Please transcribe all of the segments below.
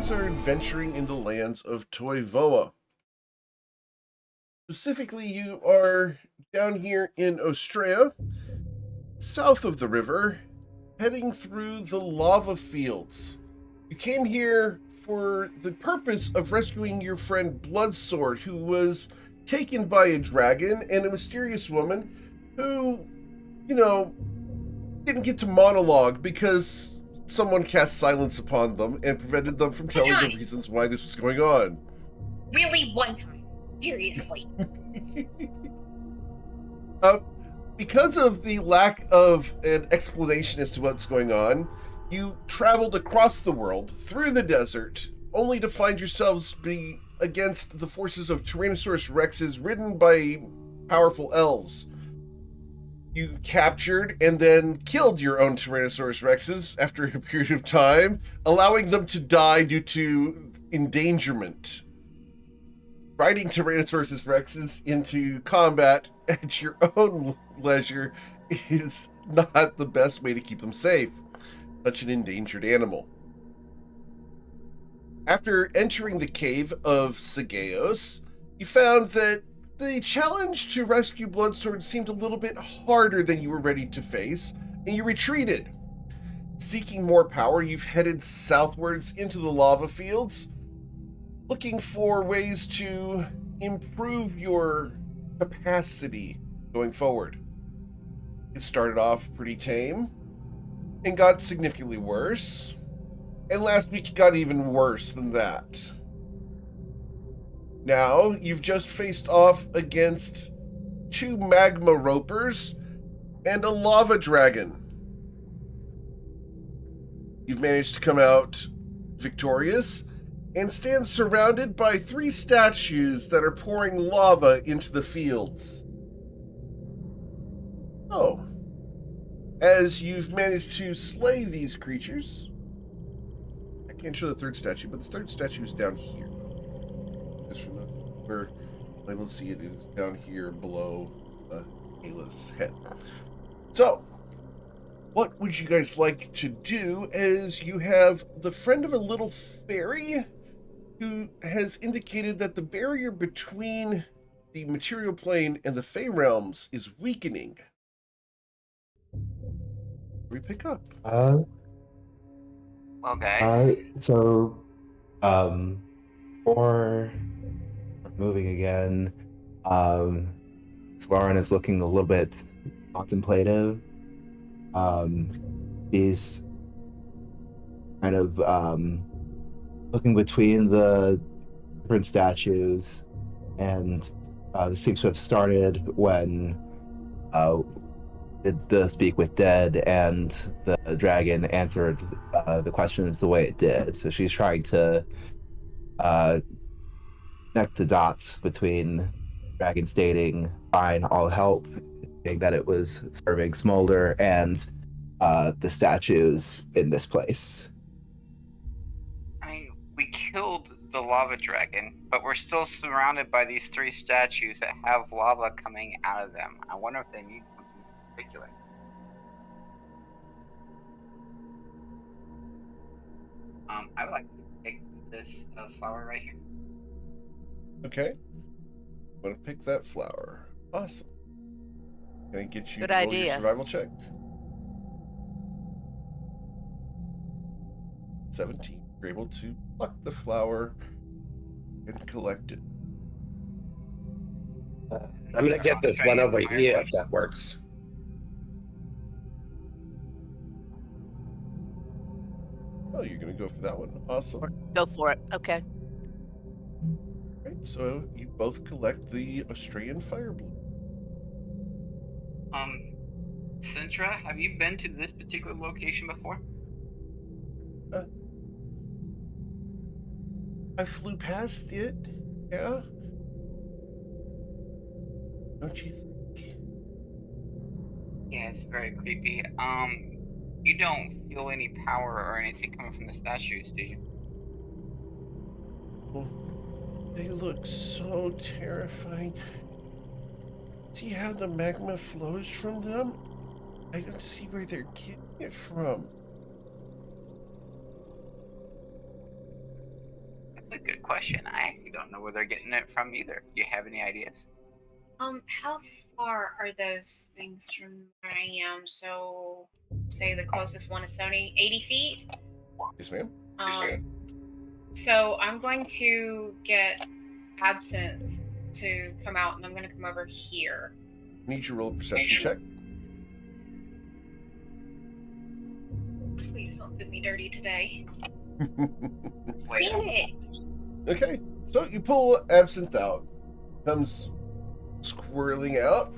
guys are adventuring in the lands of Toivoa. Specifically, you are down here in Ostrea, south of the river, heading through the lava fields. You came here for the purpose of rescuing your friend Bloodsword, who was taken by a dragon and a mysterious woman who, didn't get to monologue because someone cast silence upon them and prevented them from telling the reasons why this was going on. Really, one time. Seriously. Because of the lack of an explanation as to what's going on, you traveled across the world, through the desert, only to find yourselves be against the forces of Tyrannosaurus Rexes ridden by powerful elves. You captured and then killed your own Tyrannosaurus Rexes after a period of time, allowing them to die due to endangerment. Riding Tyrannosaurus Rexes into combat at your own leisure is not the best way to keep them safe. Such an endangered animal. After entering the cave of Sagaeos, you found that the challenge to rescue Bloodsword seemed a little bit harder than you were ready to face, and you retreated. Seeking more power, you've headed southwards into the lava fields, looking for ways to improve your capacity going forward. It started off pretty tame and got significantly worse, and last week it got even worse than that. Now, you've just faced off against 2 magma ropers and a lava dragon. You've managed to come out victorious and stand surrounded by 3 statues that are pouring lava into the fields. Oh. As you've managed to slay these creatures, I can't show the 3rd statue, but the 3rd statue is down here. Just from where I'm able to see it is down here below Ayla's head. So, what would you guys like to do as you have the friend of a little fairy who has indicated that the barrier between the material plane and the Fey realms is weakening? We pick up. Okay. Or moving again, Lauren is looking a little bit contemplative. He's kind of looking between the different statues, and this seems to have started when the Speak with Dead and the dragon answered the questions the way it did. So she's trying to connect the dots between dragon stating, fine, I'll help, saying that it was serving Smolder, and the statues in this place. I mean, we killed the lava dragon, but we're still surrounded by these 3 statues that have lava coming out of them. I wonder if they need something particular. I would like to pick this flower right here. Okay. I'm going to pick that flower. Awesome. Can I get you Good to roll idea. your survival check? 17. You're able to pluck the flower and collect it. I'm gonna get this one over here if that works. Oh, you're going to go for that one. Awesome. Go for it. Okay. Right, so you both collect the Australian fire bloom. Sintra, have you been to this particular location before? I flew past it. Yeah. Don't you think? Yeah, it's very creepy. You don't feel any power or anything coming from the statues, do you? Well, they look so terrifying. See how the magma flows from them? I don't see where they're getting it from. question. I actually don't know where they're getting it from either. Do you have any ideas? How far are those things from where I am? So, say the closest one is 80 feet. Yes, ma'am. So I'm going to get Absinthe to come out, and I'm going to come over here. Need you to roll a perception check. Please don't do me dirty today. Wait. Damn it! Okay, so you pull Absinthe out. Comes squirreling out.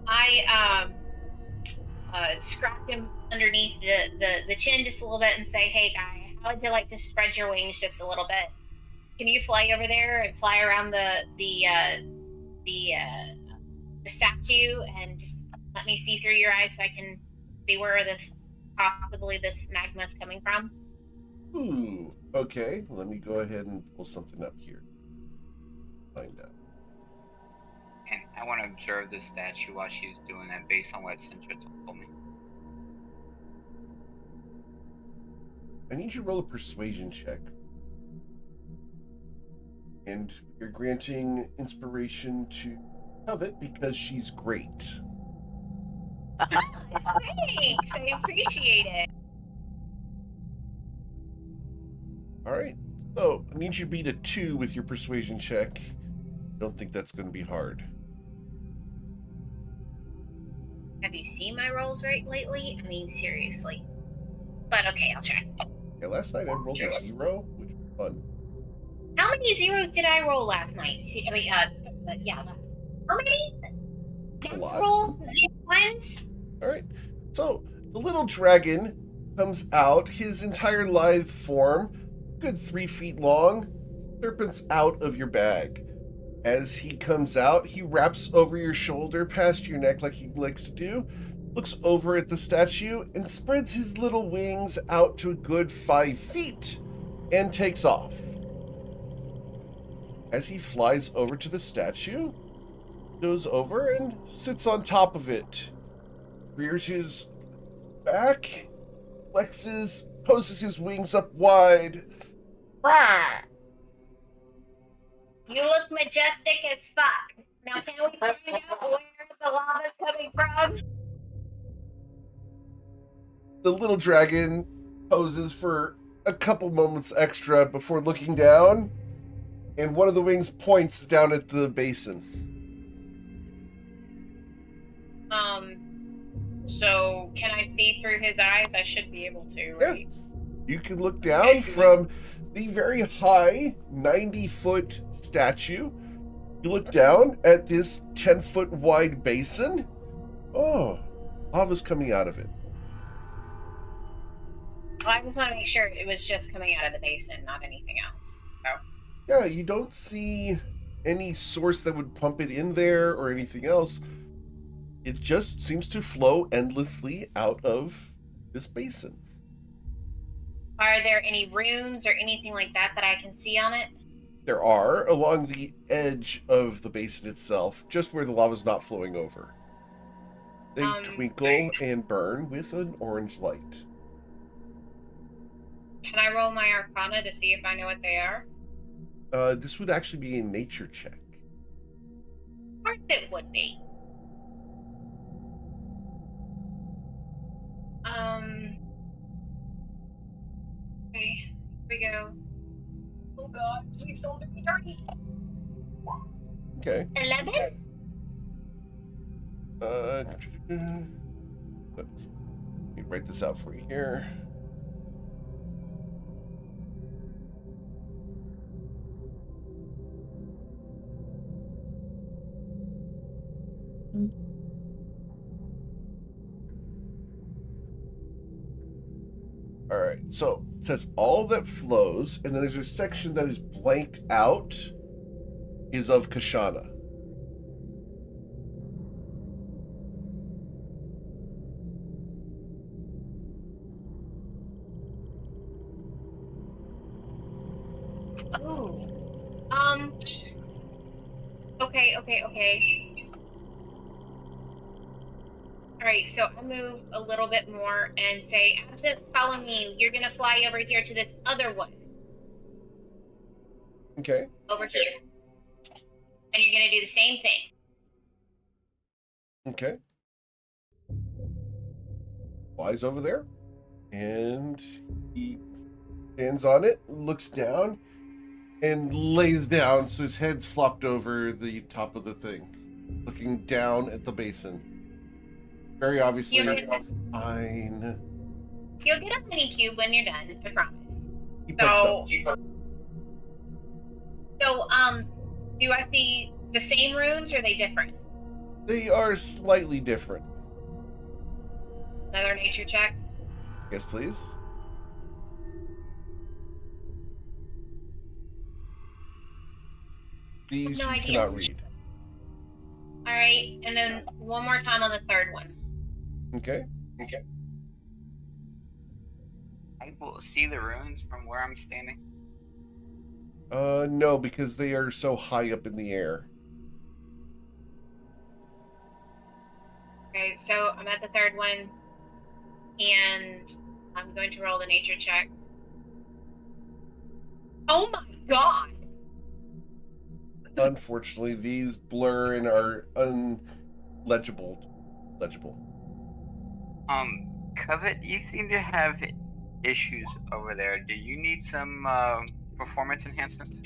I scratch him underneath the chin just a little bit and say, "Hey guy, how would you like to spread your wings just a little bit? Can you fly over there and fly around the statue and just let me see through your eyes so I can see where this magma is coming from?" Ooh, okay. Let me go ahead and pull something up here. Find out. And I want to observe the statue while she's doing that based on what Sintra told me. I need you to roll a persuasion check. And you're granting inspiration to Covet because she's great. Thanks, I appreciate it. Alright, so I need you to beat a 2 with your persuasion check. I don't think that's going to be hard. Have you seen my rolls lately? I mean, seriously. But okay, I'll try. Yeah, last night I rolled a 0, which was fun. How many zeros did I roll last night? I mean, yeah. How many? Next roll? 0 ones? Alright, so the little dragon comes out, his entire lithe form, good 3 feet long, serpents out of your bag. As he comes out, he wraps over your shoulder past your neck like he likes to do, looks over at the statue, and spreads his little wings out to a good 5 feet, and takes off. As he flies over to the statue, goes over and sits on top of it, rears his back, flexes, poses his wings up wide. Rah! You look majestic as fuck. Now can we find out where the lava's coming from? The little dragon poses for a couple moments extra before looking down, and one of the wings points down at the basin. So can I see through his eyes? I should be able to, right? You can look down from the very high 90-foot statue. You look down at this 10-foot wide basin. Oh, lava's coming out of it. Well, I just want to make sure it was just coming out of the basin, not anything else. So. Yeah, you don't see any source that would pump it in there or anything else. It just seems to flow endlessly out of this basin. Are there any runes or anything like that that I can see on it? There are along the edge of the basin itself, just where the lava's not flowing over. They twinkle and burn with an orange light. Can I roll my Arcana to see if I know what they are? This would actually be a nature check. Of course it would be. Okay, here we go. Oh god, please don't do me dirty. Okay. 11? Let me write this out for you here. All right, so it says all that flows, and then there's a section that is blanked out, is of Kashana. Oh. Okay. All right, so I move a little bit more and say, Absent, follow me. You're gonna fly over here to this other one Okay. over here, and you're gonna do the same thing. Okay. Flies over there, and he stands on it, looks down, and lays down so his head's flopped over the top of the thing, looking down at the basin. Very obviously fine. You'll get a mini cube when you're done, I promise. He perks up. So, do I see the same runes or are they different? They are slightly different. Another nature check. Yes, please. These No you idea. cannot read. All right, and then one more time on the third one. Okay. I will see the runes from where I'm standing. No, because they are so high up in the air. Okay, so I'm at the third one, and I'm going to roll the nature check. Oh my god! Unfortunately, these blur and are unlegible. Covet, you seem to have issues over there. Do you need some performance enhancements?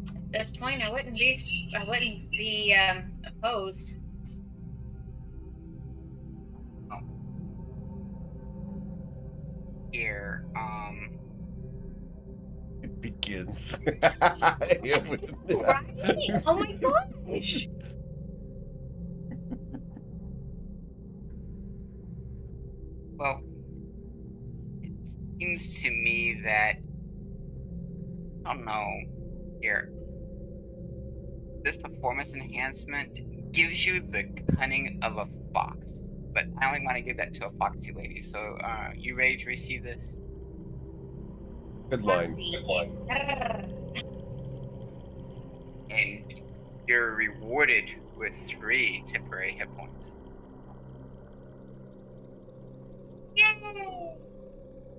At this point, I wouldn't be opposed. Here, It begins. Right? Oh my gosh! well, it seems to me that, I don't know, here, this performance enhancement gives you the cunning of a fox, but I only want to give that to a foxy lady, so you ready to receive this? Good line. And you're rewarded with 3 temporary hit points. Yay!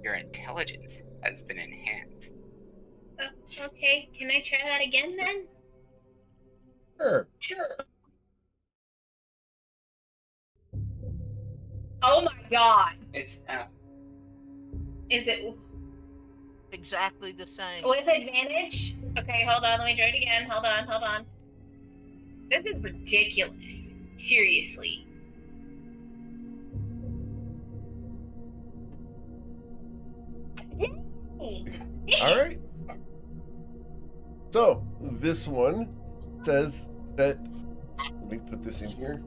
Your intelligence has been enhanced. Okay, can I try that again then? Sure. Oh my god! It's Is it Exactly the same. with advantage? Okay, hold on, let me try it again. Hold on. This is ridiculous. Seriously. All right. So this one says that. Let me put this in here.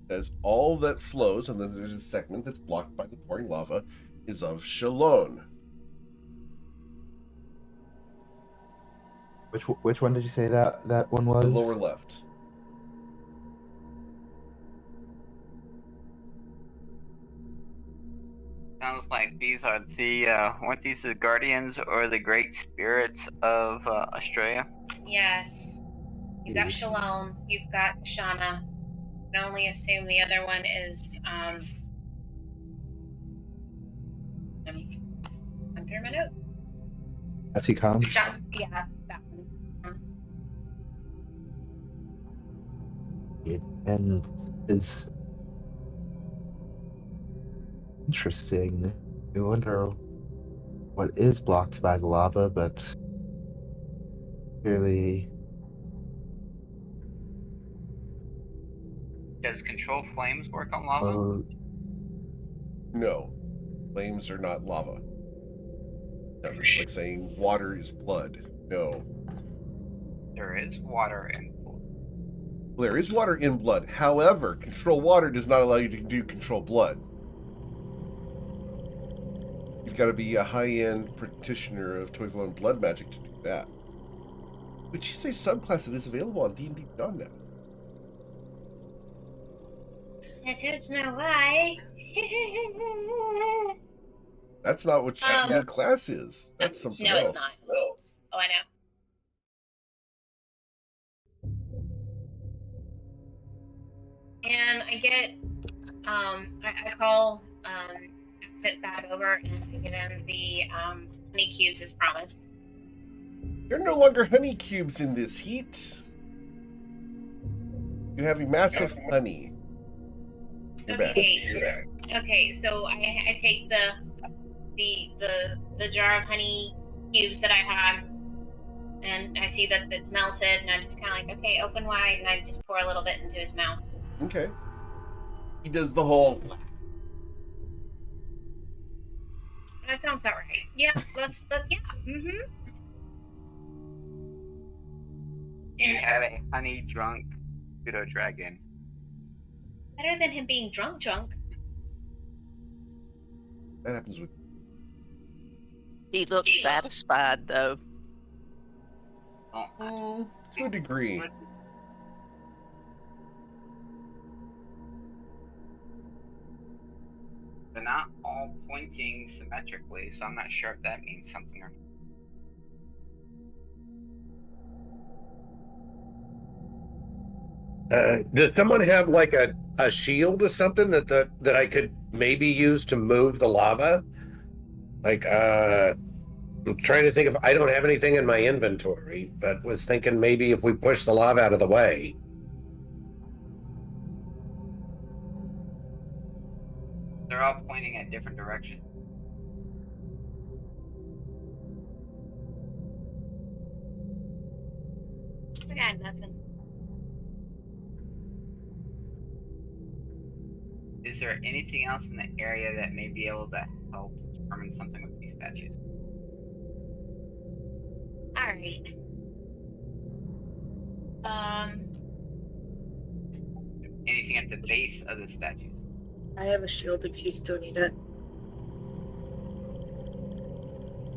Says all that flows, and then there's a segment that's blocked by the pouring lava, is of Shalon. Which one did you say that one was? The lower left. Sounds like these are the weren't these the guardians or the great spirits of Australia? Yes. You've got Shalom, you've got Shauna. I can only assume the other one is I'm through my note. Has he come? Yeah, that one. And is interesting. I wonder what is blocked by the lava, but clearly. Does control flames work on lava? No, flames are not lava. No, it's like saying water is blood. No. There is water in blood. There is water in blood. However, control water does not allow you to do control blood. You've got to be a high-end practitioner of Toivo and blood magic to do that. Would you say subclass it is available on D&D Beyond now? I don't know why. That's not what your class is. That's something No, else. it's not. Oh, I know. And I get, I call, sit back over and I give him the, honey cubes as promised. There are no longer honey cubes in this heat. You have a massive honey. You're back. Okay, so I take the jar of honey cubes that I had, and I see that it's melted, and I'm just kind of like, okay, open wide, and I just pour a little bit into his mouth. Okay. He does the whole. That sounds about right. Yeah, yeah. Mm-hmm. You have a honey drunk pseudo dragon. Better than him being drunk. That happens with. He looks satisfied, though. To a degree. They're not all pointing symmetrically, so I'm not sure if that means something or not. Does someone have like a shield or something that I could maybe use to move the lava? Like, I'm trying to think if I don't have anything in my inventory, but was thinking maybe if we push the lava out of the way. They're all pointing at different directions. I got nothing. Is there anything else in the area that may be able to help determine something with these statues? All right. Anything at the base of the statues? I have a shield if you still need it.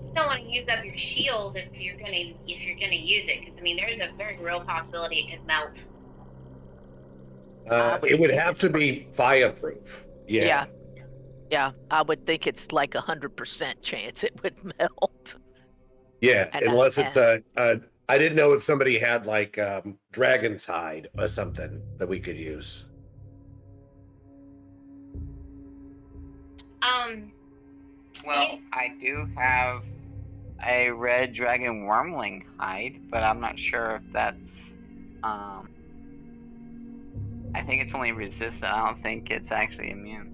You don't want to use up your shield if you're gonna use it, because I mean, there's a very real possibility it could melt. It would have to be fireproof. Yeah. Yeah, I would think it's like 100% chance it would melt. Yeah, And unless it's I didn't know if somebody had like dragon's hide or something that we could use. Well, I do have a red dragon wormling hide, but I'm not sure if that's I think it's only resistant. I don't think it's actually immune.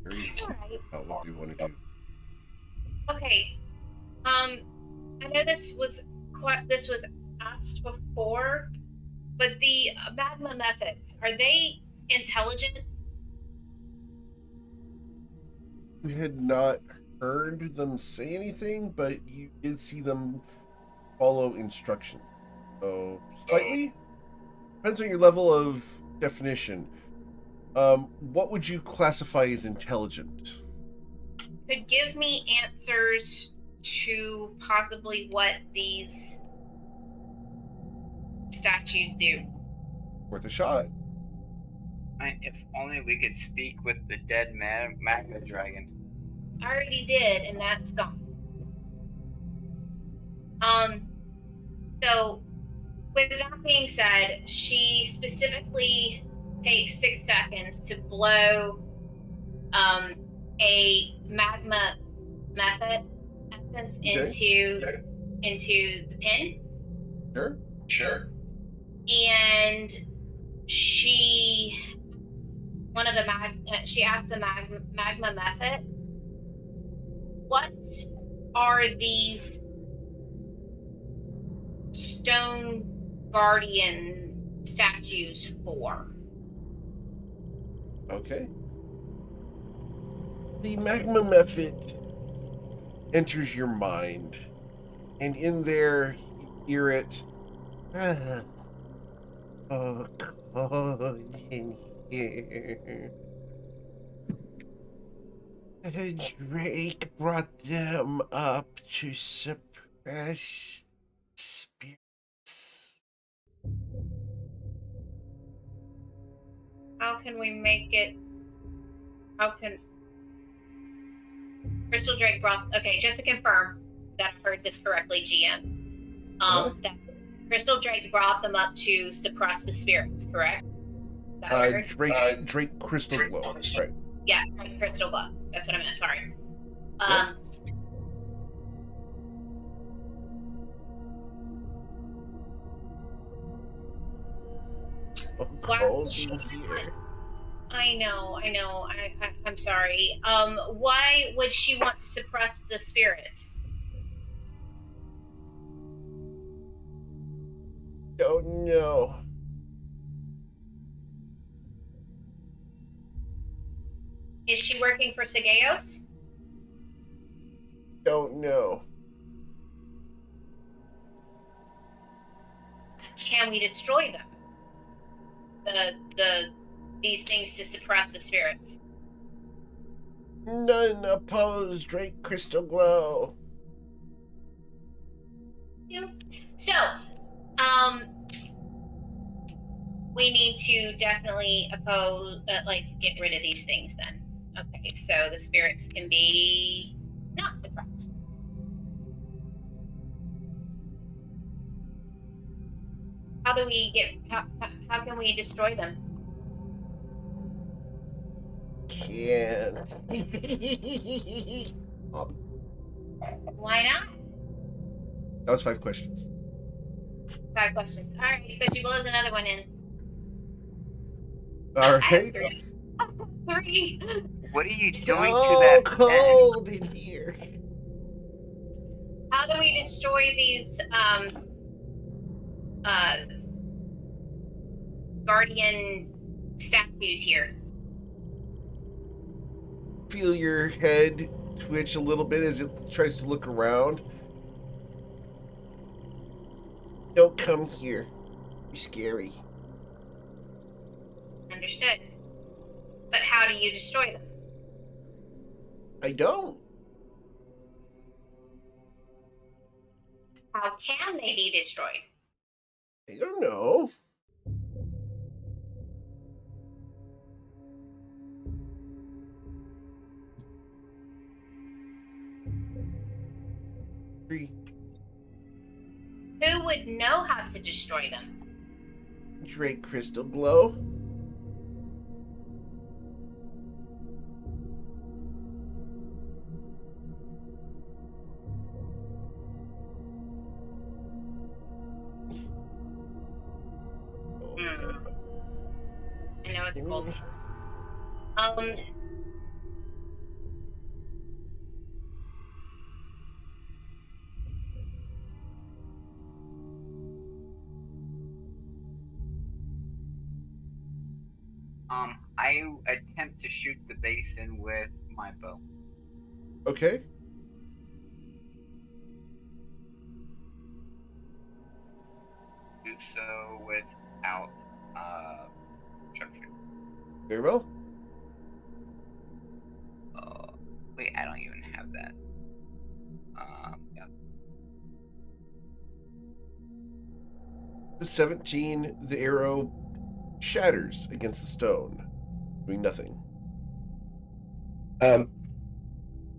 Very about what they want to do. Okay. I know this was asked before, but the magma methods, are they intelligent? You had not heard them say anything, but you did see them follow instructions. So slightly depends on your level of definition. What would you classify as intelligent? Could give me answers to possibly what these statues do. Worth a shot. If only we could speak with the dead magma dragon. I already did, and that's gone. So with that being said, she specifically takes 6 seconds to blow a magma method essence into the pin. Sure. And she asked the magma method, what are these stone guardian statues for? Okay. The magma method enters your mind, And in there, you hear it. Oh, cold in here. Drake brought them up to suppress spirits. How can we make it? How can Crystal Drake brought? Okay, just to confirm that I heard this correctly, GM. That Crystal Drake brought them up to suppress the spirits, correct? Is that what I heard? Drake Crystal Glow, right? Yeah, Crystal Glow. That's what I meant. Sorry. Yeah. Oh, cold in here. I know. I'm sorry. Why would she want to suppress the spirits? Don't know. Is she working for Segeos? Don't know. Can we destroy them? These things to suppress the spirits. None opposed, Drake Crystal Glow. So, we need to definitely oppose, get rid of these things then. Okay, so the spirits can be not suppressed. How do we how can we destroy them? Can't. Why not? That was 5 questions. 5 questions. All right, so she blows another one in. All right. 3. What are you doing to Oh, that cold in here. How do we destroy these guardian statues here? Feel your head twitch a little bit as it tries to look around. Don't come here. You're scary. Understood. But how do you destroy them? I don't. How can they be destroyed? I don't know. Who would know how to destroy them? Drake Crystal Glow. I know it's cold. I attempt to shoot the basin with my bow. Okay. Do so without structure. Very well. Wait, I don't even have that. Yeah. The 17, the arrow shatters against the stone, doing nothing.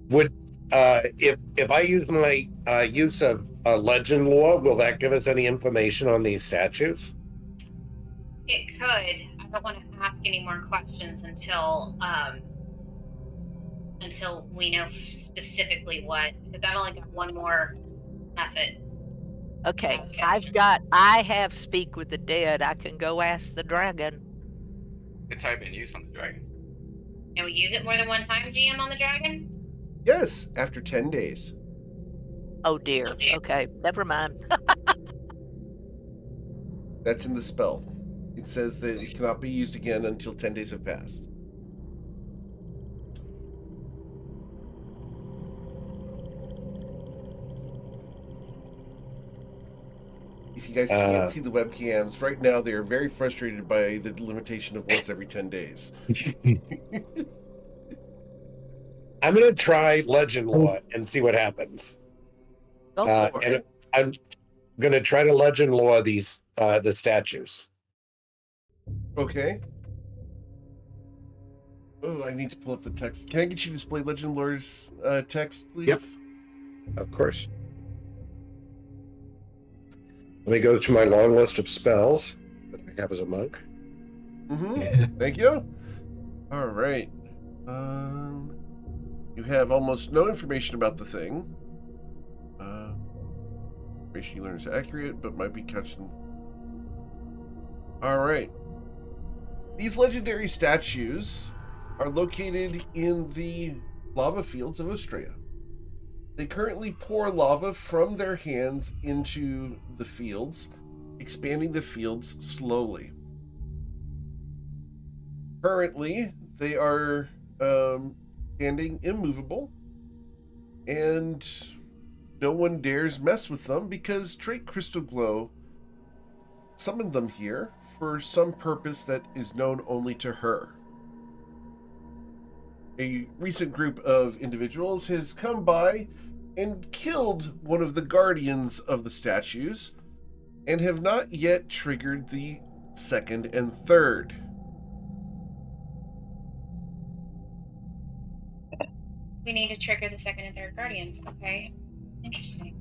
Would if I use my use of legend lore, will that give us any information on these statues? It could. I don't want to ask any more questions until we know specifically what, because I've only got one more method. Okay, I have speak with the dead. I can go ask the dragon. It's already been used on the dragon. Can we use it more than one time, GM, on the dragon? Yes, after 10 days. Oh dear. Okay, never mind. That's in the spell. It says that it cannot be used again until 10 days have passed. If you guys can't see the webcams, right now they are very frustrated by the limitation of once every 10 days. I'm going to try legend law and see what happens. Go for it. And I'm going to try to legend law these the statues. Okay. Oh, I need to pull up the text. Can I get you to display Legend Lore's text, please? Yep. Of course. Let me go to my long list of spells that I have as a monk. Mm-hmm. Thank you. All right. You have almost no information about the thing. Information you learn is accurate, but might be questioned. All right. These legendary statues are located in the lava fields of Austria. They currently pour lava from their hands into the fields, expanding the fields slowly. Currently, they are standing immovable, and no one dares mess with them because Trait Crystal Glow summoned them here for some purpose that is known only to her. A recent group of individuals has come by and killed one of the guardians of the statues and have not yet triggered the second and third. We need to trigger the second and third guardians. Okay. Interesting.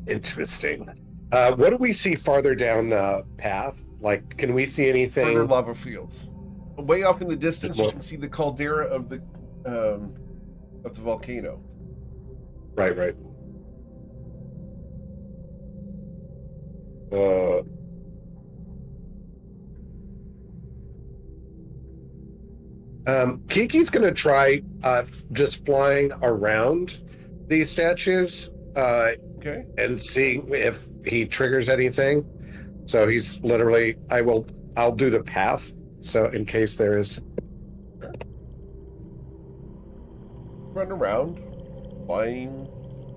Interesting. What do we see farther down the path? Like, can we see anything? Further lava fields. Way off in the distance, you can see the caldera of the volcano. Right. Kiki's going to try just flying around these statues Okay. and see if he triggers anything. So he's literally, I'll do the path. So in case there is. Run around, flying,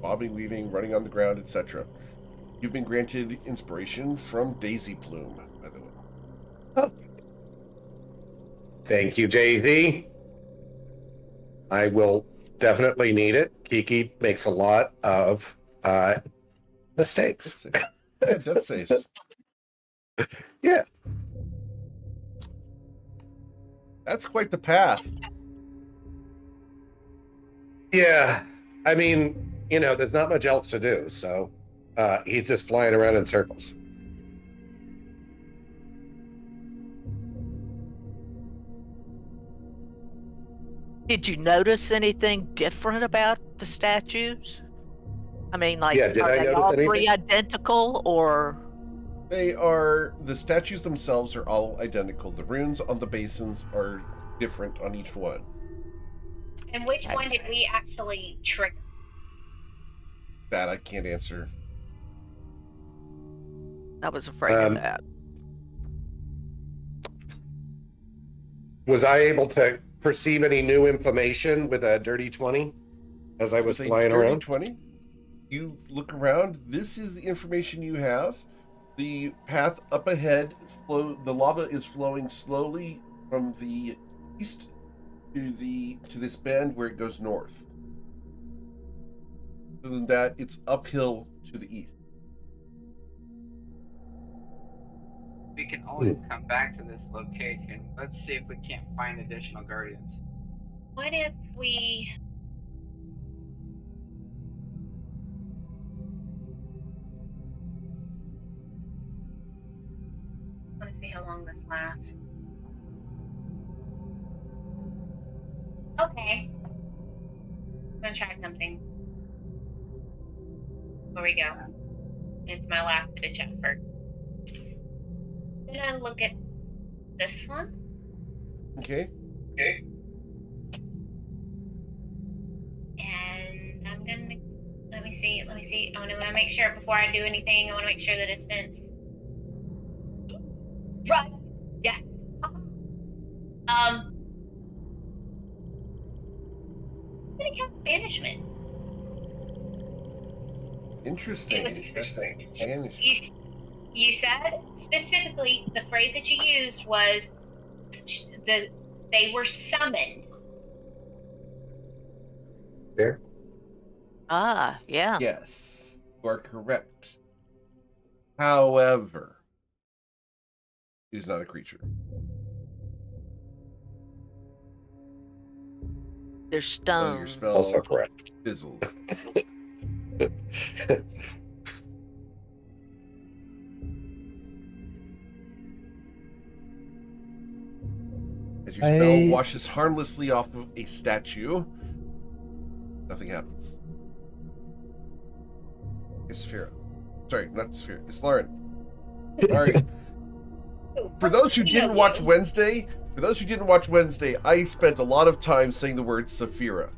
bobbing, weaving, running on the ground, etc. You've been granted inspiration from Daisy Plume, by the way. Oh. Thank you, Jay-Z. I will definitely need it. Kiki makes a lot of mistakes. Yeah, death saves. Yeah. That's quite the path. Yeah. I mean, there's not much else to do. So he's just flying around in circles. Did you notice anything different about the statues? I mean, like, Yeah, did are I they notice all anything? three identical, or? The statues themselves are all identical. The runes on the basins are different on each one. And which one did we actually trigger? That I can't answer. I was afraid of that. Was I able to perceive any new information with a dirty 20 as I was flying around? 20. You look around. This is the information you have. The path up ahead, the lava is flowing slowly from the east to this bend where it goes north. Other than that, it's uphill to the east. We can always come back to this location. Let's see if we can't find additional guardians. What if we... I want to see how long this lasts. Okay. I'm going to try something. Here we go. It's my last ditch effort. I'm going to look at this one. Okay. And I'm going to... Let me see. I want to make sure before I do anything, I want to make sure the distance... Right. Yeah. I'm going to cast Banishment. Interesting. It was- Banishment. You said specifically the phrase that you used was they were summoned. There. Ah, yeah. Yes, you are correct. However, it is not a creature. They're So stone. your spell Also correct. fizzles. As your spell washes harmlessly off of a statue, nothing happens. It's Saphira. Sorry, not Saphira. It's Lauren. All right. For those who didn't watch Wednesday, I spent a lot of time saying the word Saphira.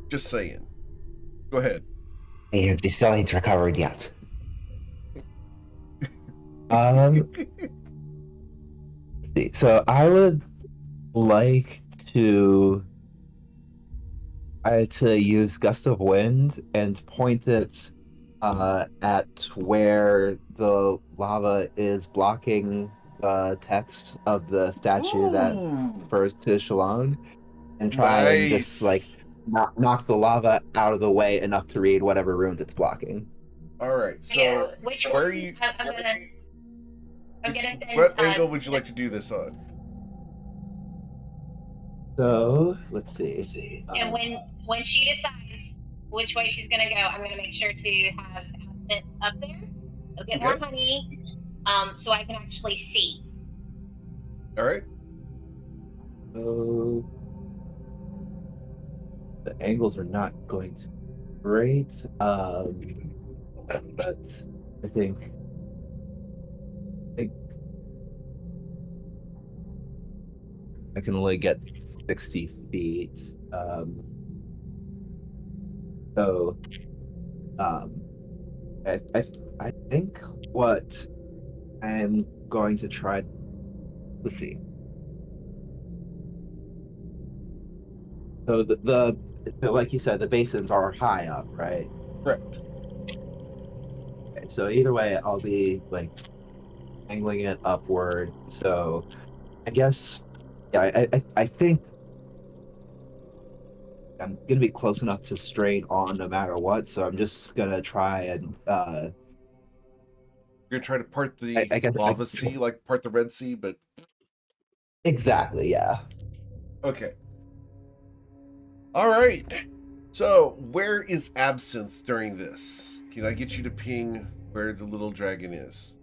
Just saying. Go ahead. You still ain't recovered yet. So I would like to use gust of wind and point it at where the lava is blocking the text of the statue that refers to Shalon, and try and just like knock the lava out of the way enough to read whatever runes it's blocking. All right. So Yeah, which where one? are you? I'm gonna send, what angle would you like to do this on? So let's see. And when she decides which way she's gonna go, I'm gonna make sure to have it up there. I'll get more honey, so I can actually see. All right. So the angles are not going to be great, but I think I can only get 60 feet. So I think what I'm going to try. Let's see. So the like you said, the basins are high up, right? Correct. Okay, so either way, I'll be like angling it upward. So I guess, yeah, I think I'm gonna be close enough to strain on no matter what. So I'm just gonna try and You're gonna try to part the lava sea, like part the Red Sea, but exactly, yeah. okay. All right. So where is Absinthe during this? Can I get you to ping where the little dragon is?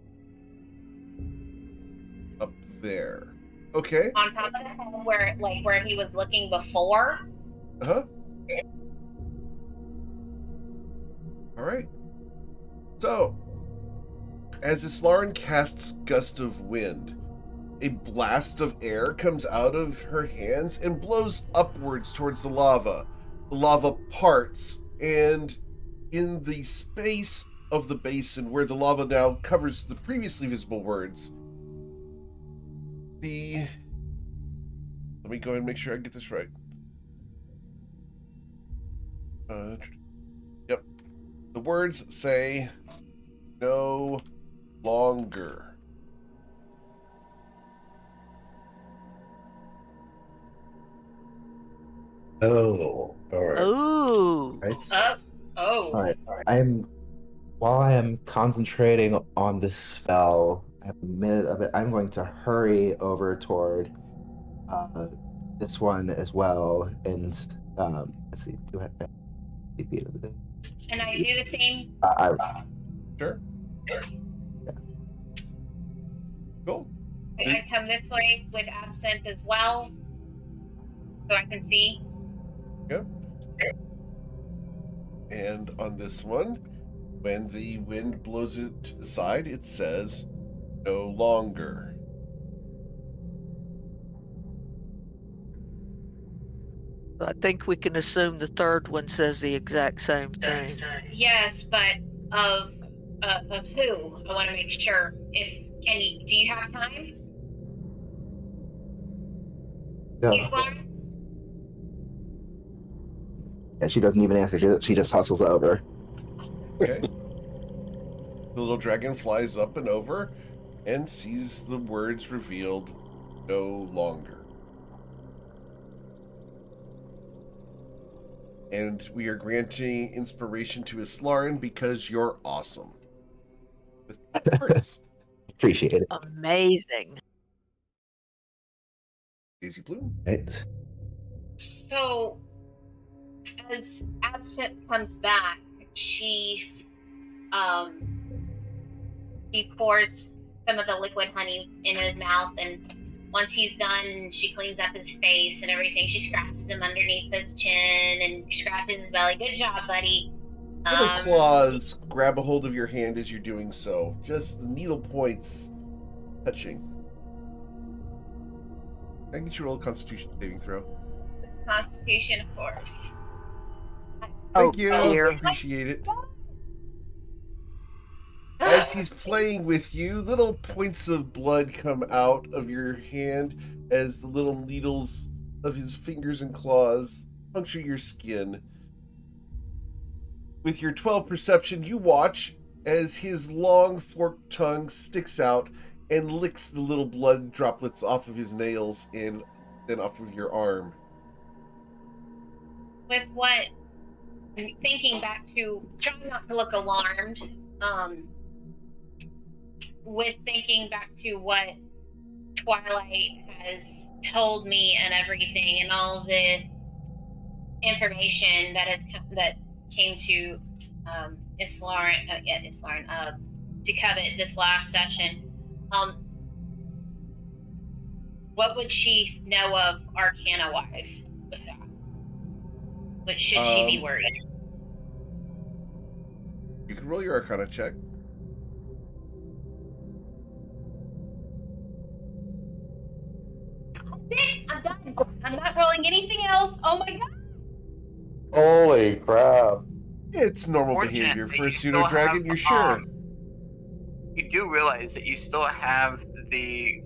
Up there. Okay. On top of the head where he was looking before. Uh-huh. All right. So, as Islarin casts Gust of Wind, a blast of air comes out of her hands and blows upwards towards the lava. The lava parts, and in the space of the basin where the lava now covers the previously visible words, let me go ahead and make sure I get this right. Yep. The words say, no longer. Oh, all right. Ooh. Right. Oh. All right. While I am concentrating on this spell, I have a minute of it. I'm going to hurry over toward this one as well, and let's see. Do I have 50 feet of it? And I do the same. Sure. Yeah. Cool. I come this way with Absinthe as well, so I can see. Yep. And on this one, when the wind blows it to the side, it says, no longer. I think we can assume the third one says the exact same thing. Yes, but of who? I want to make sure. Do you have time? No. Lauren? Yeah, she doesn't even answer. She just hustles over. Okay. The little dragon flies up and over and sees the words revealed, no longer. And we are granting inspiration to Islarin because you're awesome. With hearts. Appreciate it. Amazing. Daisy Bloom. Right. So, as Absent comes back, she pours some of the liquid honey in his mouth, and once he's done, she cleans up his face and everything. She scratches him underneath his chin and scratches his belly. Good job, buddy. Little claws grab a hold of your hand as you're doing so. Just the needle points touching. I can get you a roll a Constitution saving throw. Constitution, of course. Thank you. Dear. Appreciate it. As he's playing with you, little points of blood come out of your hand as the little needles of his fingers and claws puncture your skin. With your 12 perception, you watch as his long forked tongue sticks out and licks the little blood droplets off of his nails and then off of your arm. With what I'm thinking back to, trying not to look alarmed, with thinking back to what Twilight has told me and everything, and all the information that came to to Covet this last session. What would she know of Arcana wise with that? But should she be worried? You can roll your Arcana check. That's it. I'm done. I'm not rolling anything else. Oh my god. Holy crap. It's normal Fortunately, behavior for a you pseudo still dragon, have, you're sure. You do realize that you still have the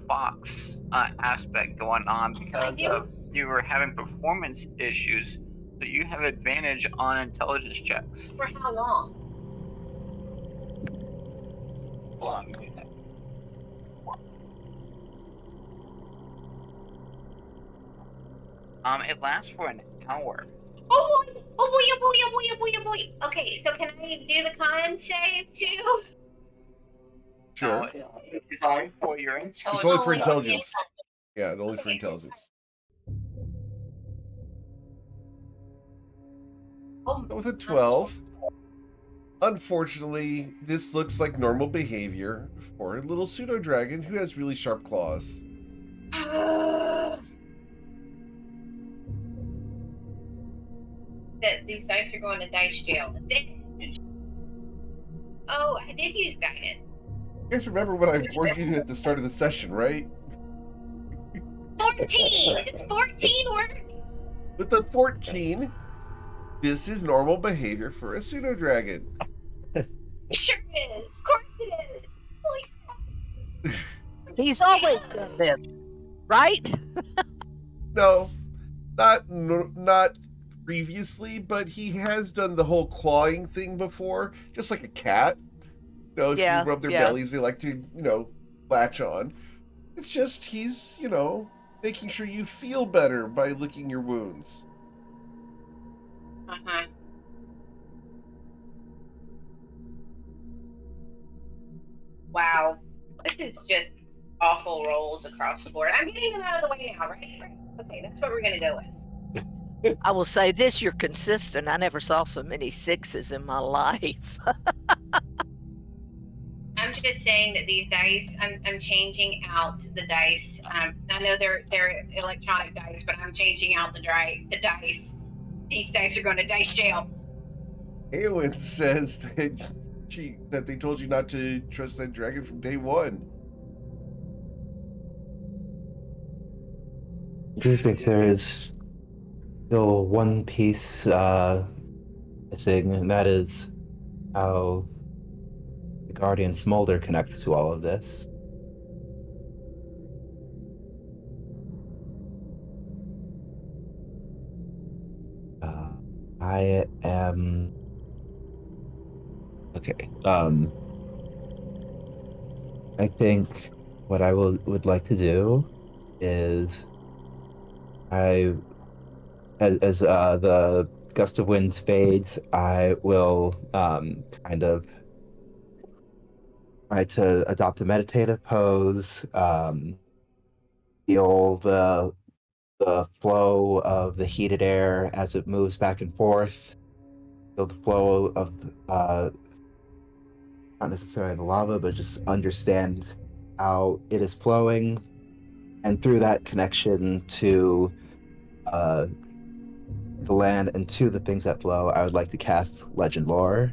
fox aspect going on because of you were having performance issues, so you have advantage on intelligence checks. For how long? Hold on, give me a sec. It lasts for an hour. Oh boy! Oh boy! Oh boy! Oh boy! Oh boy! Oh boy! Okay, so can I do the con save too? Sure. It's only for your intelligence. It's only for only intelligence. Yeah, only for Okay. intelligence. Oh, With a 12, unfortunately, this looks like normal behavior for a little pseudo dragon who has really sharp claws. that these dice are going to dice jail. That's it. Oh, I did use guidance. You guys remember what I warned you at the start of the session, right? 14! Does 14 work? With the 14, this is normal behavior for a pseudo dragon. Sure is. Of course it is. Holy crap. He's always done this, right? No, not previously, but he has done the whole clawing thing before, just like a cat. You know, if you rub their bellies, they like to, latch on. It's just he's, making sure you feel better by licking your wounds. Uh-huh. Wow. This is just awful rolls across the board. I'm getting them out of the way now, right? Okay, that's what we're going to go with. I will say this, you're consistent. I never saw so many sixes in my life. I'm just saying that these dice, I'm changing out the dice. I know they're electronic dice, but I'm changing out the dice. These dice are going to dice jail. Eowyn says that they told you not to trust that dragon from day one. I do think there is still one piece missing, and that is how the Guardian Smolder connects to all of this. I am Okay. I think what I would like to do is I as the gust of wind fades, I will kind of try to adopt a meditative pose, feel the flow of the heated air as it moves back and forth, feel the flow of not necessarily the lava, but just understand how it is flowing, and through that connection to uh, the land and to the things that flow, I would like to cast Legend Lore.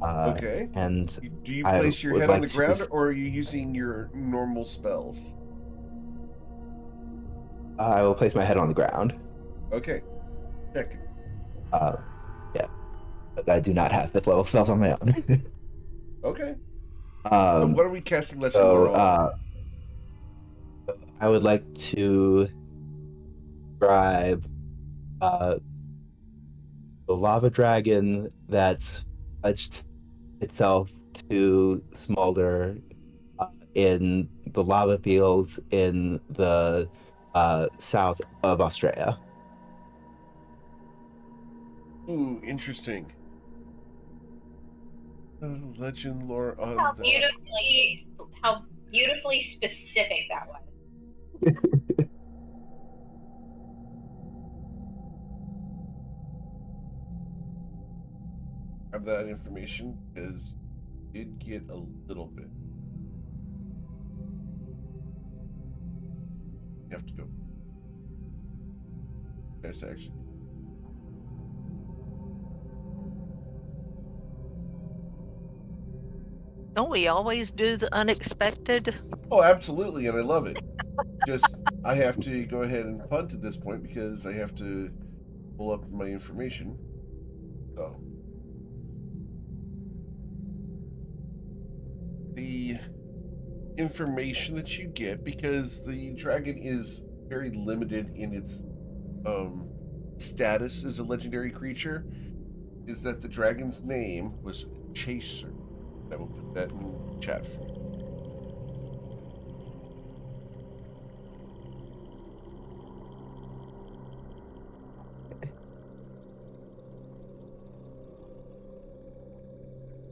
Okay. And Do you I place your would head on like the to ground, or are you using your normal spells? I will place my head on the ground. Okay. Check. Uh, yeah, but I do not have fifth level spells on my own. Okay. So what are we casting Legend so Lore on? I would like to describe uh, the lava dragon that pledged itself to smolder in the lava fields in the south of Australia. Ooh, interesting. Legend Lore on How that. beautifully specific that was. Have that information because you did get a little bit. You have to go. Yes, actually. Don't we always do the unexpected? Oh, absolutely, and I love it. Just I have to go ahead and punt at this point because I have to pull up my information. So the information that you get, because the dragon is very limited in its um status as a legendary creature, is that the dragon's name was Chaser. I will put that in chat for you.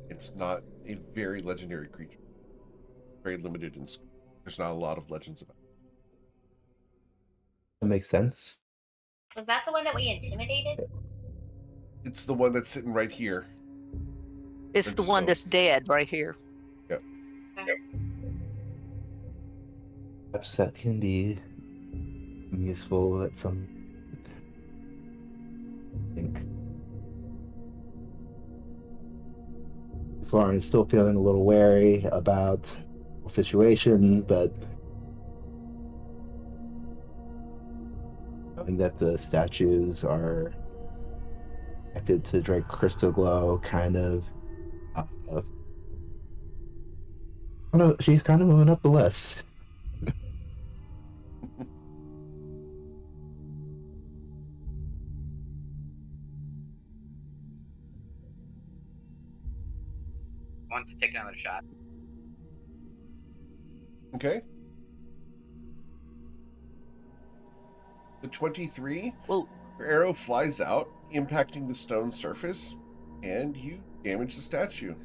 It's not a very legendary creature. Very limited in scope. There's not a lot of legends about it. That makes sense. Was that the one that we intimidated? It's the one that's sitting right here. It's the one that's dead right here. Yep. Perhaps that can be useful at some. I think. Lauren is still feeling a little wary about the situation, but knowing that the statues are connected to Drake Crystal Glow, kind of. I don't know, she's kind of moving up the list. Want to take another shot? Okay. The 23, Well, your arrow flies out, impacting the stone surface, and you damage the statue,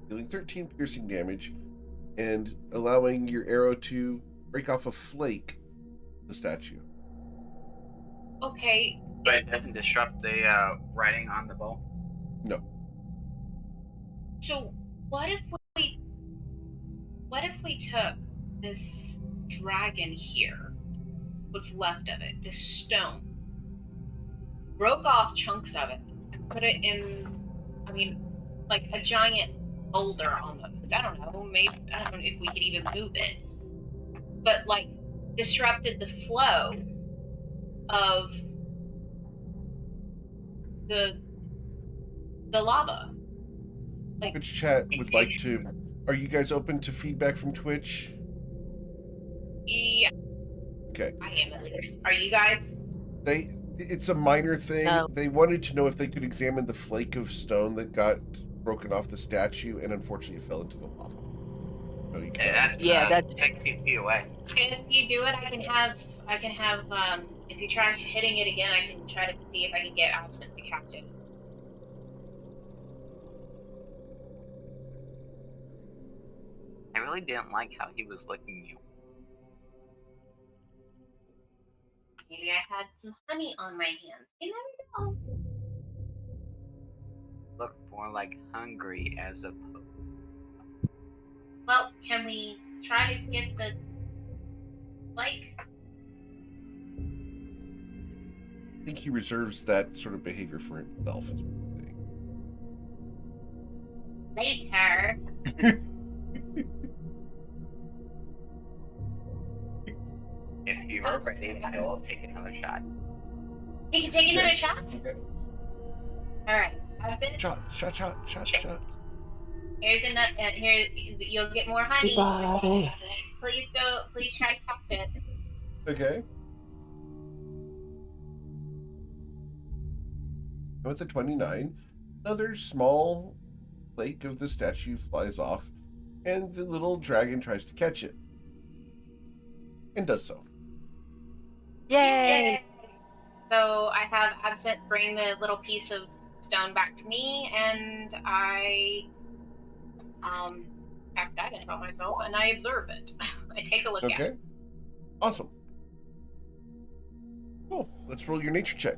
dealing 13 piercing damage and allowing your arrow to break off a flake of the statue. Okay. But it doesn't disrupt the writing on the bow? No. So what if we took this dragon here, what's left of it, this stone, broke off chunks of it, and put it in, I mean, like a giant boulder almost. I don't know, maybe, I don't know if we could even move it. But like disrupted the flow of the lava. Like, Twitch chat would like to. Are you guys open to feedback from Twitch? yeah. Okay. I am at least. Are you guys? It's a minor thing. No. They wanted to know if they could examine the flake of stone that got broken off the statue, and unfortunately it fell into the lava. No, you cannot. That's Yeah, that's 60 feet away. If you do it, I can have if you try hitting it again, I can try to see if I can get Absent to catch it. I really didn't like how he was licking you. Maybe I had some honey on my hands. You never know. Looked more like hungry as opposed. Well, can we try to get the like? I think he reserves that sort of behavior for himself. Is Later. If you are ready, I will take another shot. You can take another shot? All right. Shot. Here's another. Here, you'll get more honey. Bye. Please go. Please try to catch it. Okay. With the 29, another small flake of the statue flies off, and the little dragon tries to catch it. And does so. Yay! So I have Absent bring the little piece of stone back to me, and I cast guidance on myself, and I observe it. I take a look at it. Okay. Awesome. Cool. Let's roll your nature check.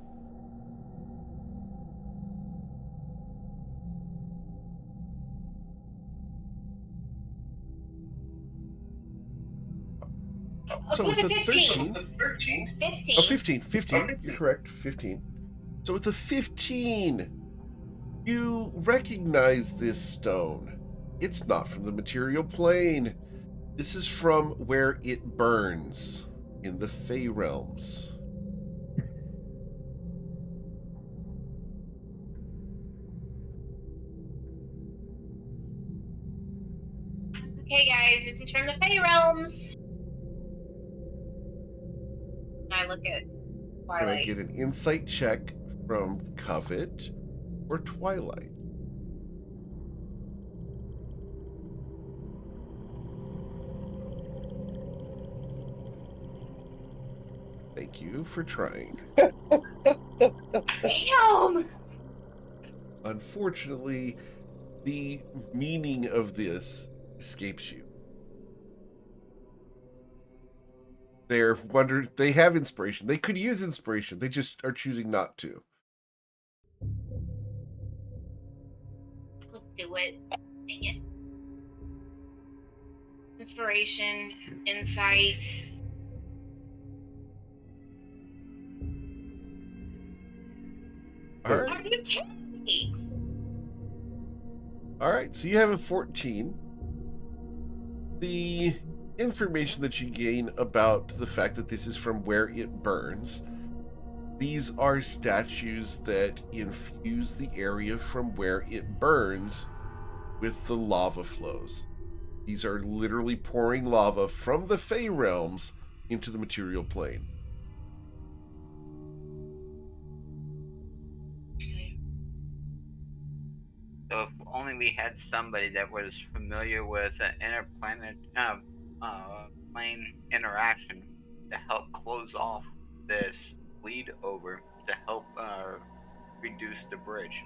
So with the 13, 15. oh, 15, you're correct, 15. So with the 15, you recognize this stone. It's not from the material plane. This is from where it burns in the Fey realms. Okay, guys, this is from the Fey realms. I look at Twilight. Can I get an insight check from Covet or Twilight? Thank you for trying. Damn! Unfortunately, the meaning of this escapes you. They have inspiration. They could use inspiration. They just are choosing not to. Let's do it. Dang it. Inspiration, insight. All right. Are you kidding me? All right. So you have a 14. The information that you gain about the fact that this is from where it burns. These are statues that infuse the area from where it burns with the lava flows. These are literally pouring lava from the Fey realms into the material plane. So if only we had somebody that was familiar with an interplanet plane interaction to help close off this bleed over to help reduce the bridge.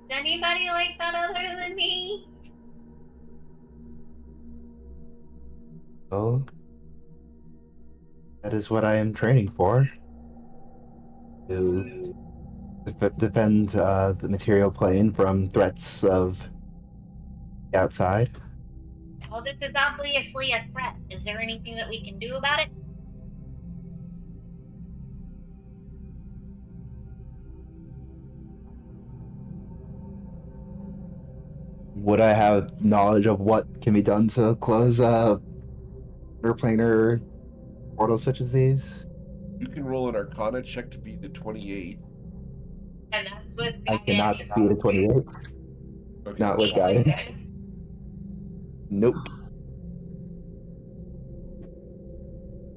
Is anybody like that other than me? Well, that is what I am training for. To defend the material plane from threats of the outside. Well, this is obviously a threat. Is there anything that we can do about it? Would I have knowledge of what can be done to close interplanar portals such as these? You can roll an Arcana check to beat a 28. And that's with I cannot guidance. beat a 28. Okay. Not with guidance. Nope.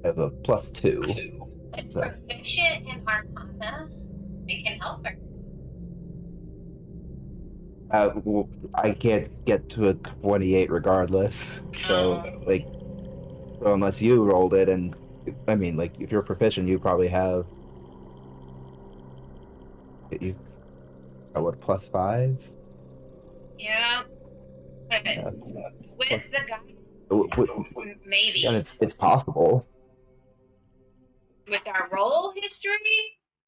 I have a +2. I'm So- proficient in Arcana. I can help her. Well, I can't get to a 28 regardless. So, like, well, unless you rolled it, and I mean, like, if you're proficient, you probably have you've got what, +5? Yeah. But Yeah. with the guy, maybe. And it's possible. With our roll history,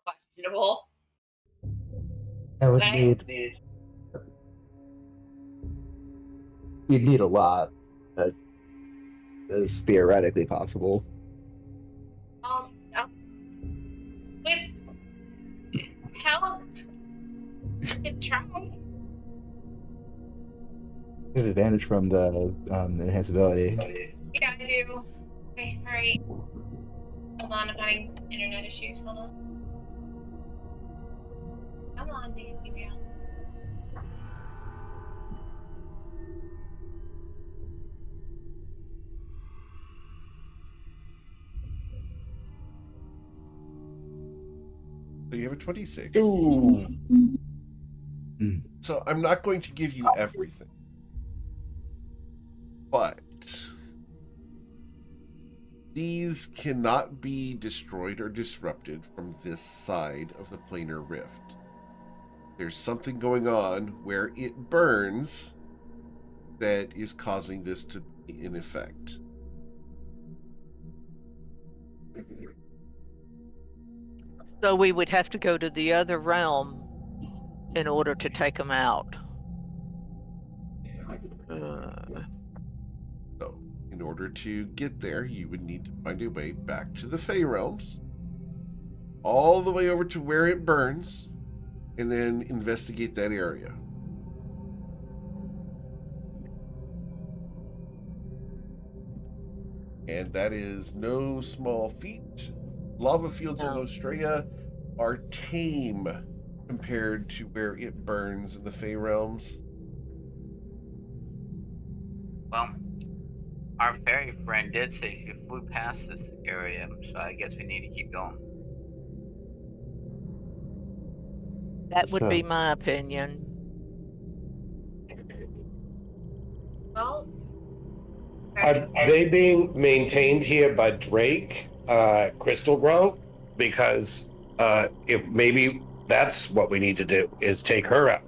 questionable. I would But you'd need a lot. That is theoretically possible. I'll, with help, and try. You have advantage from the enhanced ability. Yeah, I do. Okay, alright. Hold on, I'm having internet issues. Hold on. Come on, Dan, email. So you have a 26. Ooh. So I'm not going to give you everything. But these cannot be destroyed or disrupted from this side of the planar rift. There's something going on where it burns that is causing this to be in effect. So we would have to go to the other realm in order to take them out. So, in order to get there, you would need to find a way back to the Fey realms, all the way over to where it burns, and then investigate that area. And that is no small feat. Lava fields in No. Nostrea are tame compared to where it burns in the Fey realms. Well, our fairy friend did say she flew past this area, so I guess we need to keep going. That would So- be my opinion. Well, Are they being maintained here by Drake, Crystal Grow? Because if maybe that's what we need to do is take her out.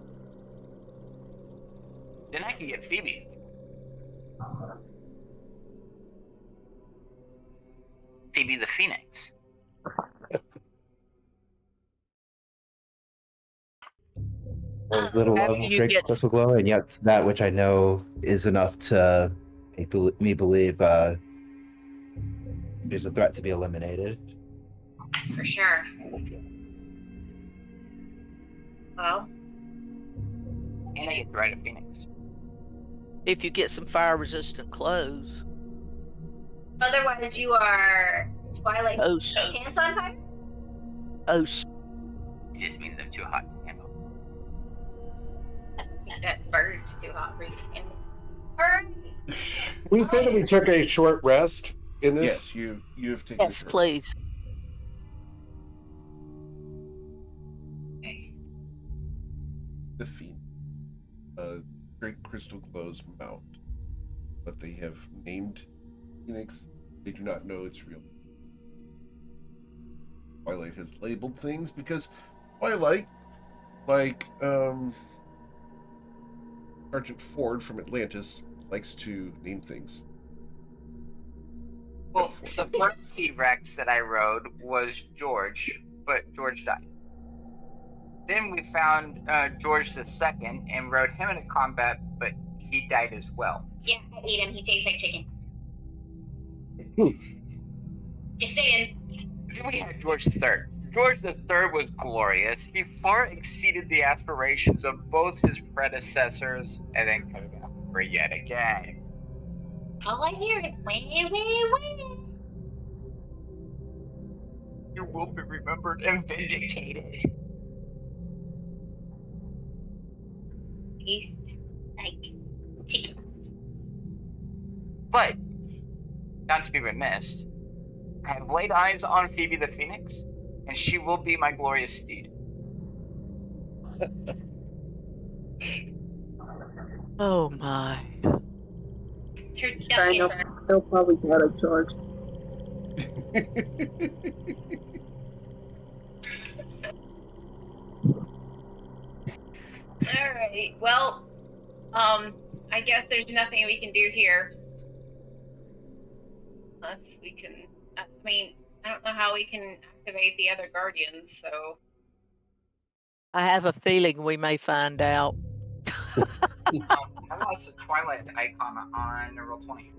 Then I can get Phoebe. Phoebe the Phoenix. A little After of you Drake's get- crystal glow, and yet that which I know is enough to make me believe there's a threat to be eliminated. for sure. Well, And I get to ride a Phoenix. If you get some fire-resistant clothes. otherwise you are Twilight Oh, pants on fire? oh, It just means they're too hot to handle. I think that bird's too hot for you. Alright. We said that we took a short rest in this. Yes, you have taken. yes, please. Okay. The Phoenix. Great Crystal Glow's mount, but they have named Phoenix. They do not know its real. Twilight has labeled things because Twilight, like Sergeant Ford from Atlantis, likes to name things. Well, the first T-Rex that I rode was George, but George died. Then we found George II and rode him into combat, but he died as well. Yeah, I ate him. He tastes like chicken. Just saying. Then we had George III. George III was glorious. He far exceeded the aspirations of both his predecessors, and then coming back for yet again. All I hear is wah. You will be remembered and vindicated. Tastes like chicken. But, not to be remiss, I have laid eyes on Phoebe the Phoenix, and she will be my glorious steed. Oh my. Turducken. Fine, he'll probably get it, George. All right. Well, I guess there's nothing we can do here. Unless we can. I mean, I don't know how we can activate the other guardians. So. I have a feeling we may find out. I lost the Twilight icon on roll 20.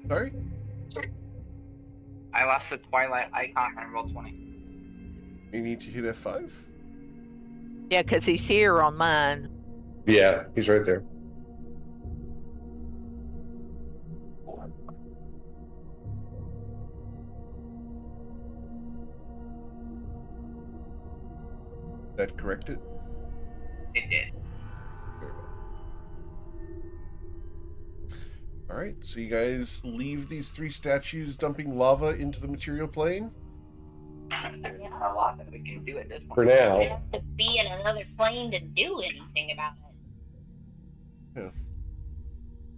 Sorry? I lost the Twilight icon on roll 20. You need to hit F5? Yeah, because he's here on mine. Yeah, he's right there. That corrected? It did. Very well. Alright, so you guys leave these 3 statues dumping lava into the material plane? There's not a lot that we can do at this point. For We now. have to be in another plane to do anything about it. Yeah.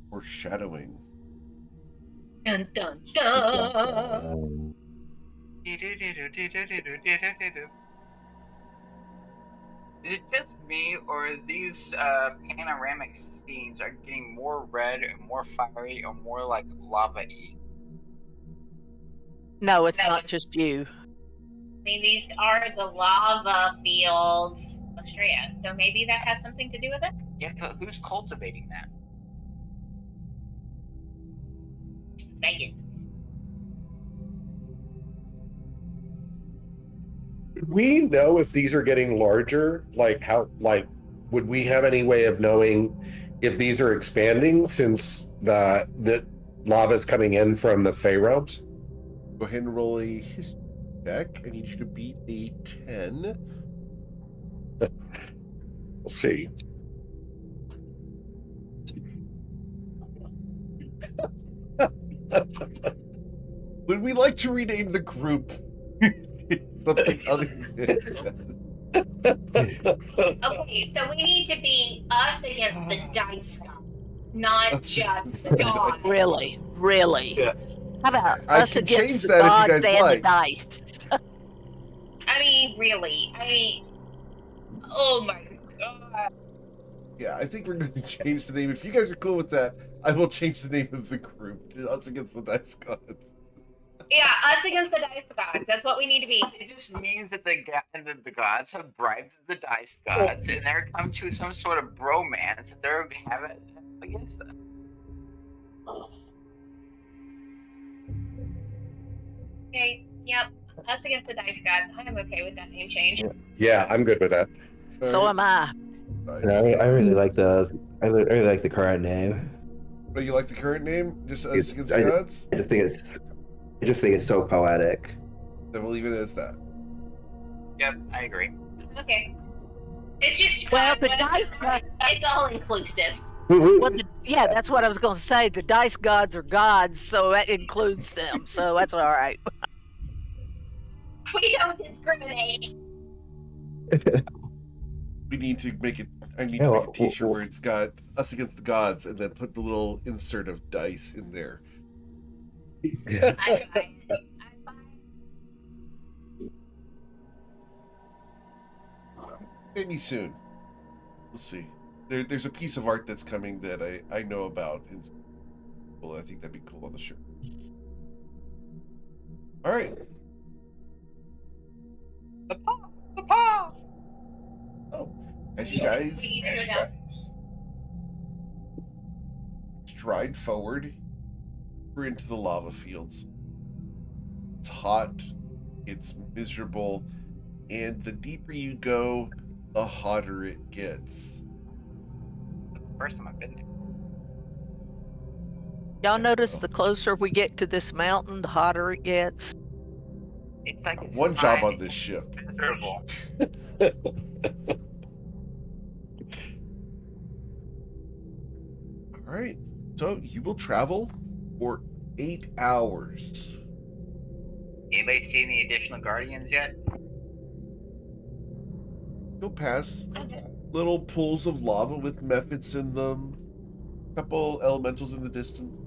Foreshadowing. Dun dun dun. Is it just me, or is these panoramic scenes are getting more red and more fiery or more like lava-y? No, it's not just you. I mean, these are the lava fields, Australia. So maybe that has something to do with it. Yeah, but who's cultivating that? Dragons. Would we know if these are getting larger? Like how? Like, would we have any way of knowing if these are expanding since the lava is coming in from the Fey realms? Go ahead and roll a history check. I need you to beat a 10. We'll see. Would we like to rename the group something other than Okay, so we need to be us against the dice god, not Us just against the God. Really? Really? Yeah. How about I us can against change the that if you gods guys and like. the dice? I mean, really. I mean, oh my god. Yeah, I think we're going to change the name. If you guys are cool with that, I will change the name of the group to Us Against the Dice Gods. Yeah, us against the dice gods. That's what we need to be. It just means that the gods have bribed the dice gods, and they're come to some sort of bromance that they're having against them. Okay, yep. Us against the dice gods. I am okay with that name change. Yeah, I'm good with that. So am I. I really like the really like the current name. But you like the current name? Just Us It's- Against the Gods? I just think it's so poetic. Then we'll leave it as that. Yep, I agree. Okay. It's just Well, gods, the but dice gods. it's all inclusive. Well, yeah, that's what I was going to say. The dice gods are gods, so that includes them. So that's all right. We don't discriminate. We need to make it. I need Yeah, to make a well, T-shirt well- where it's got Us Against the Gods, and then put the little insert of dice in there. I'm fine. I'm fine. Maybe soon. We'll see. There's a piece of art that's coming that I know about. Well, I think that'd be cool on the shirt. All right. The paw. Oh, as you guys We need to go down. stride forward, we're into the lava fields. It's hot, it's miserable, and the deeper you go, the hotter it gets. That's the first time I've been there. Y'all notice the closer we get to this mountain, the hotter it gets. It's like it's One job fine. on this ship. Miserable. All right, so you will travel for 8 hours. Anybody see any additional guardians yet? You'll pass little pools of lava with methods in them. A couple elementals in the distance.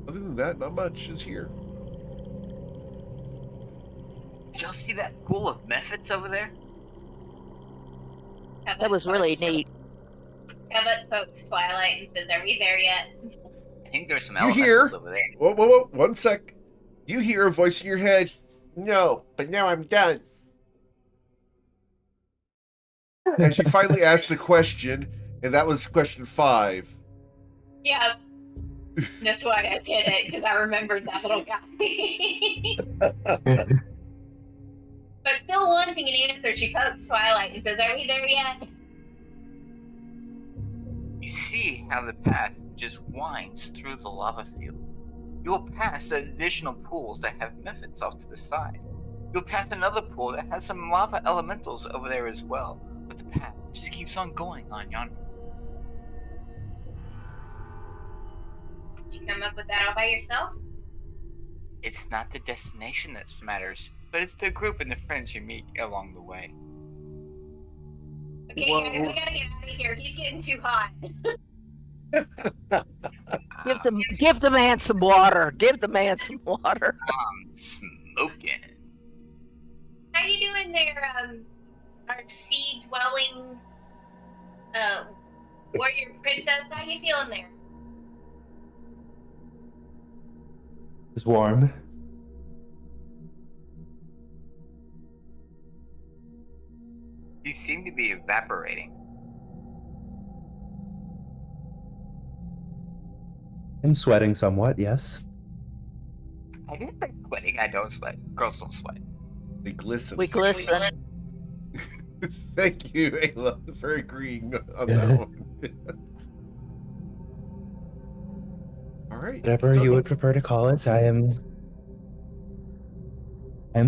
Other than that, not much is here. Did y'all see that pool of methods over there? That was really neat. Cabot pokes Twilight and says, "Are we there yet?" I think there's some You elementals hear? over there. Whoa, 1 sec. You hear a voice in your head. No, but now I'm done. As you finally asked the question, and that was question 5. Yeah. That's why I did it, because I remembered that little guy. But still wanting an answer, she pokes Twilight and says, "Are we there yet?" You see how the path just winds through the lava field. You will pass additional pools that have methods off to the side. You'll pass another pool that has some lava elementals over there as well. But the path just keeps on going on yonder. Did you come up with that all by yourself? It's not the destination that matters, but it's the group and the friends you meet along the way. Okay, guys, we gotta get out of here. He's getting too hot. Give the man some water. Give the man some water. I'm smoking. How you doing there, our sea-dwelling, warrior princess? How you feeling there? It's warm. You seem to be evaporating. I'm sweating somewhat, yes. I didn't say sweating. I don't sweat. Girls don't sweat. They glisten. We glisten. Thank you, Ayla, for agreeing on that one. All right. Whatever you would prefer to call it, I'm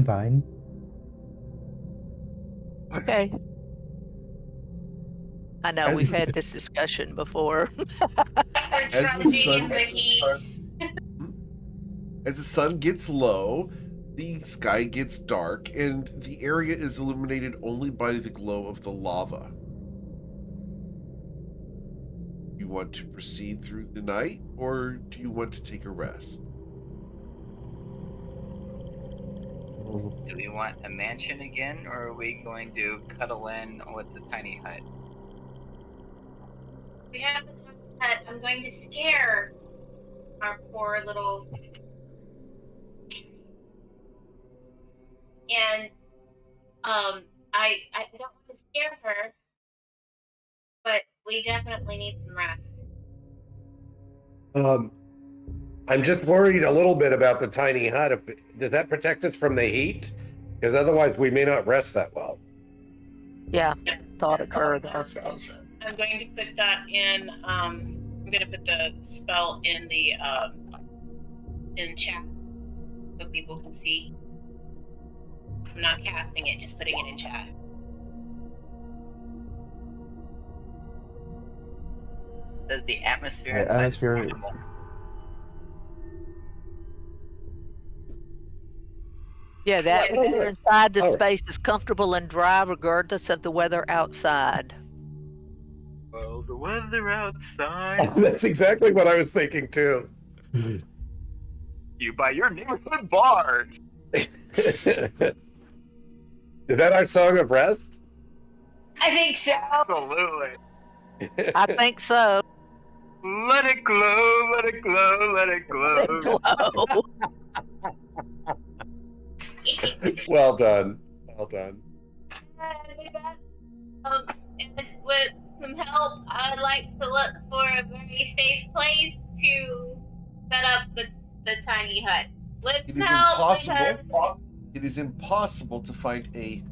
fine. Okay. I know As we've the had s- this discussion before. We're As the trudging in sun- the heat. As the sun gets low, the sky gets dark, and the area is illuminated only by the glow of the lava. You want to proceed through the night, or do you want to take a rest? Do we want a mansion again, or are we going to cuddle in with the tiny hut? We have the time that I'm going to scare our poor little. And I don't want to scare her, but we definitely need some rest. I'm just worried a little bit about the tiny hut. Does that protect us from the heat? Because otherwise we may not rest that well. Yeah, thought occurred also. I'm going to put that in. I'm going to put the spell in the in chat so people can see. I'm not casting it, just putting it in chat. Does the atmosphere Right, atmosphere. Yeah, that What? we're inside the Oh. space is comfortable and dry regardless of the weather outside. Well, the weather outside. That's exactly what I was thinking too. You by your neighborhood bar. Is that our song of rest? I think so. Absolutely. I think so. Let it glow, let it glow, let it glow. Glow. Well done. Well done. With that, and with some help, I'd like to look for a very safe place to set up the tiny hut. With It is help, impossible. because It is impossible to find a,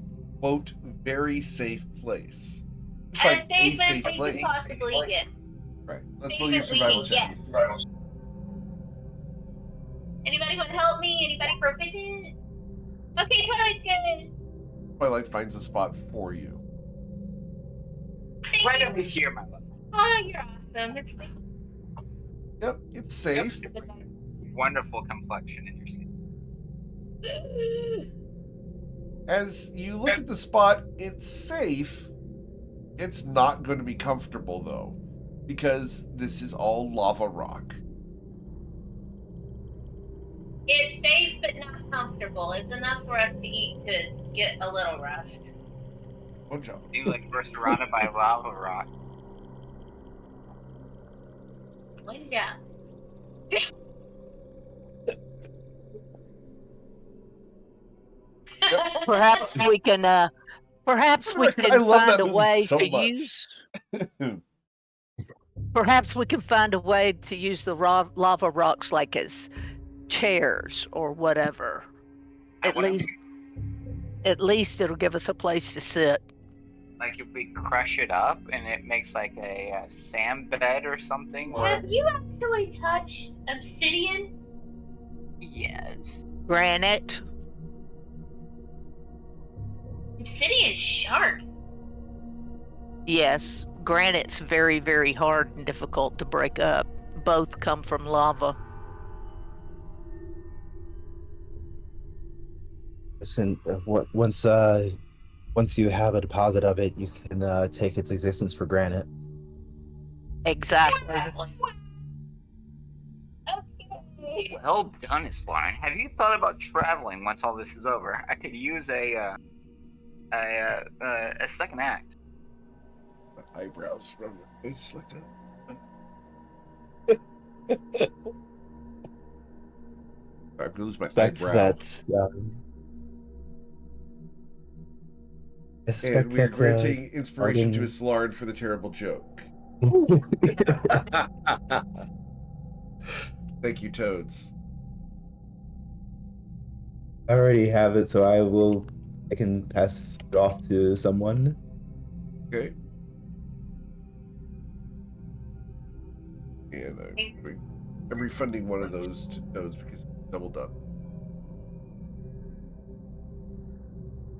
quote, very safe place. as Find a safe as safe we can place. possibly get. Right. Let's Safe roll your as we survival can check. get. please. Anybody want to help me? Anybody proficient? Okay, Twilight's good. Twilight finds a spot for you. Thank Right you. over here, my love. Oh, you're awesome. It's like Yep, it's safe. Wonderful complexion in your skin. As you look at the spot, it's safe, It's not going to be comfortable, though, because this is all lava rock. It's safe but not comfortable. It's enough for us to eat to get a little rest. Good job. Seems like we're surrounded by lava rock. Good job. Perhaps we can. Perhaps For the we record, I can love find that a movie way so to much. use. Perhaps we can find a way to use the lava rocks like as chairs or whatever. At least it'll give us a place to sit. Like if we crush it up and it makes like a sand bed or something. Have you actually touched obsidian? Yes. Granite. Obsidian's sharp. Yes, granite's very, very hard and difficult to break up. Both come from lava. Listen, once you have a deposit of it, you can take its existence for granted. Exactly. Okay. Well done, Lauren. Have you thought about traveling once all this is over? I could use a second act. My eyebrows run my face like that. I'm gonna lose my Expect eyebrow. that. And we're granting uh, inspiration to Arden- Miss Lard for the terrible joke. Thank you, Toads. I already have it, so I can pass it off to someone. Okay. And I'm refunding one of those to Toads because it's doubled up.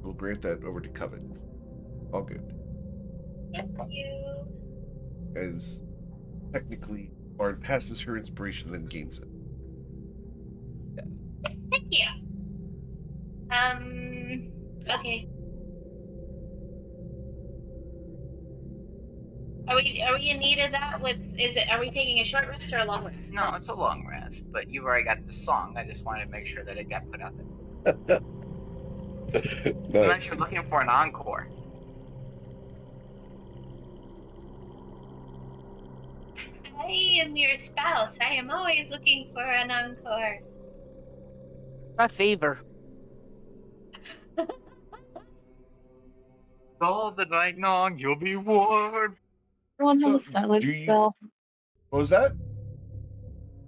We'll grant that over to Coven. All good. Thank you. As technically, Lard passes her inspiration, then gains it. Thank you. Okay. Are we in need of that? Are we taking a short rest or a long rest? No, it's a long rest, but you've already got the song. I just wanted to make sure that it got put out there. Unless you're looking for an encore. I am your spouse. I am always looking for an encore. My fever. All the night long, you'll be warm. Anyone have So, a silence do you- spell? What was that?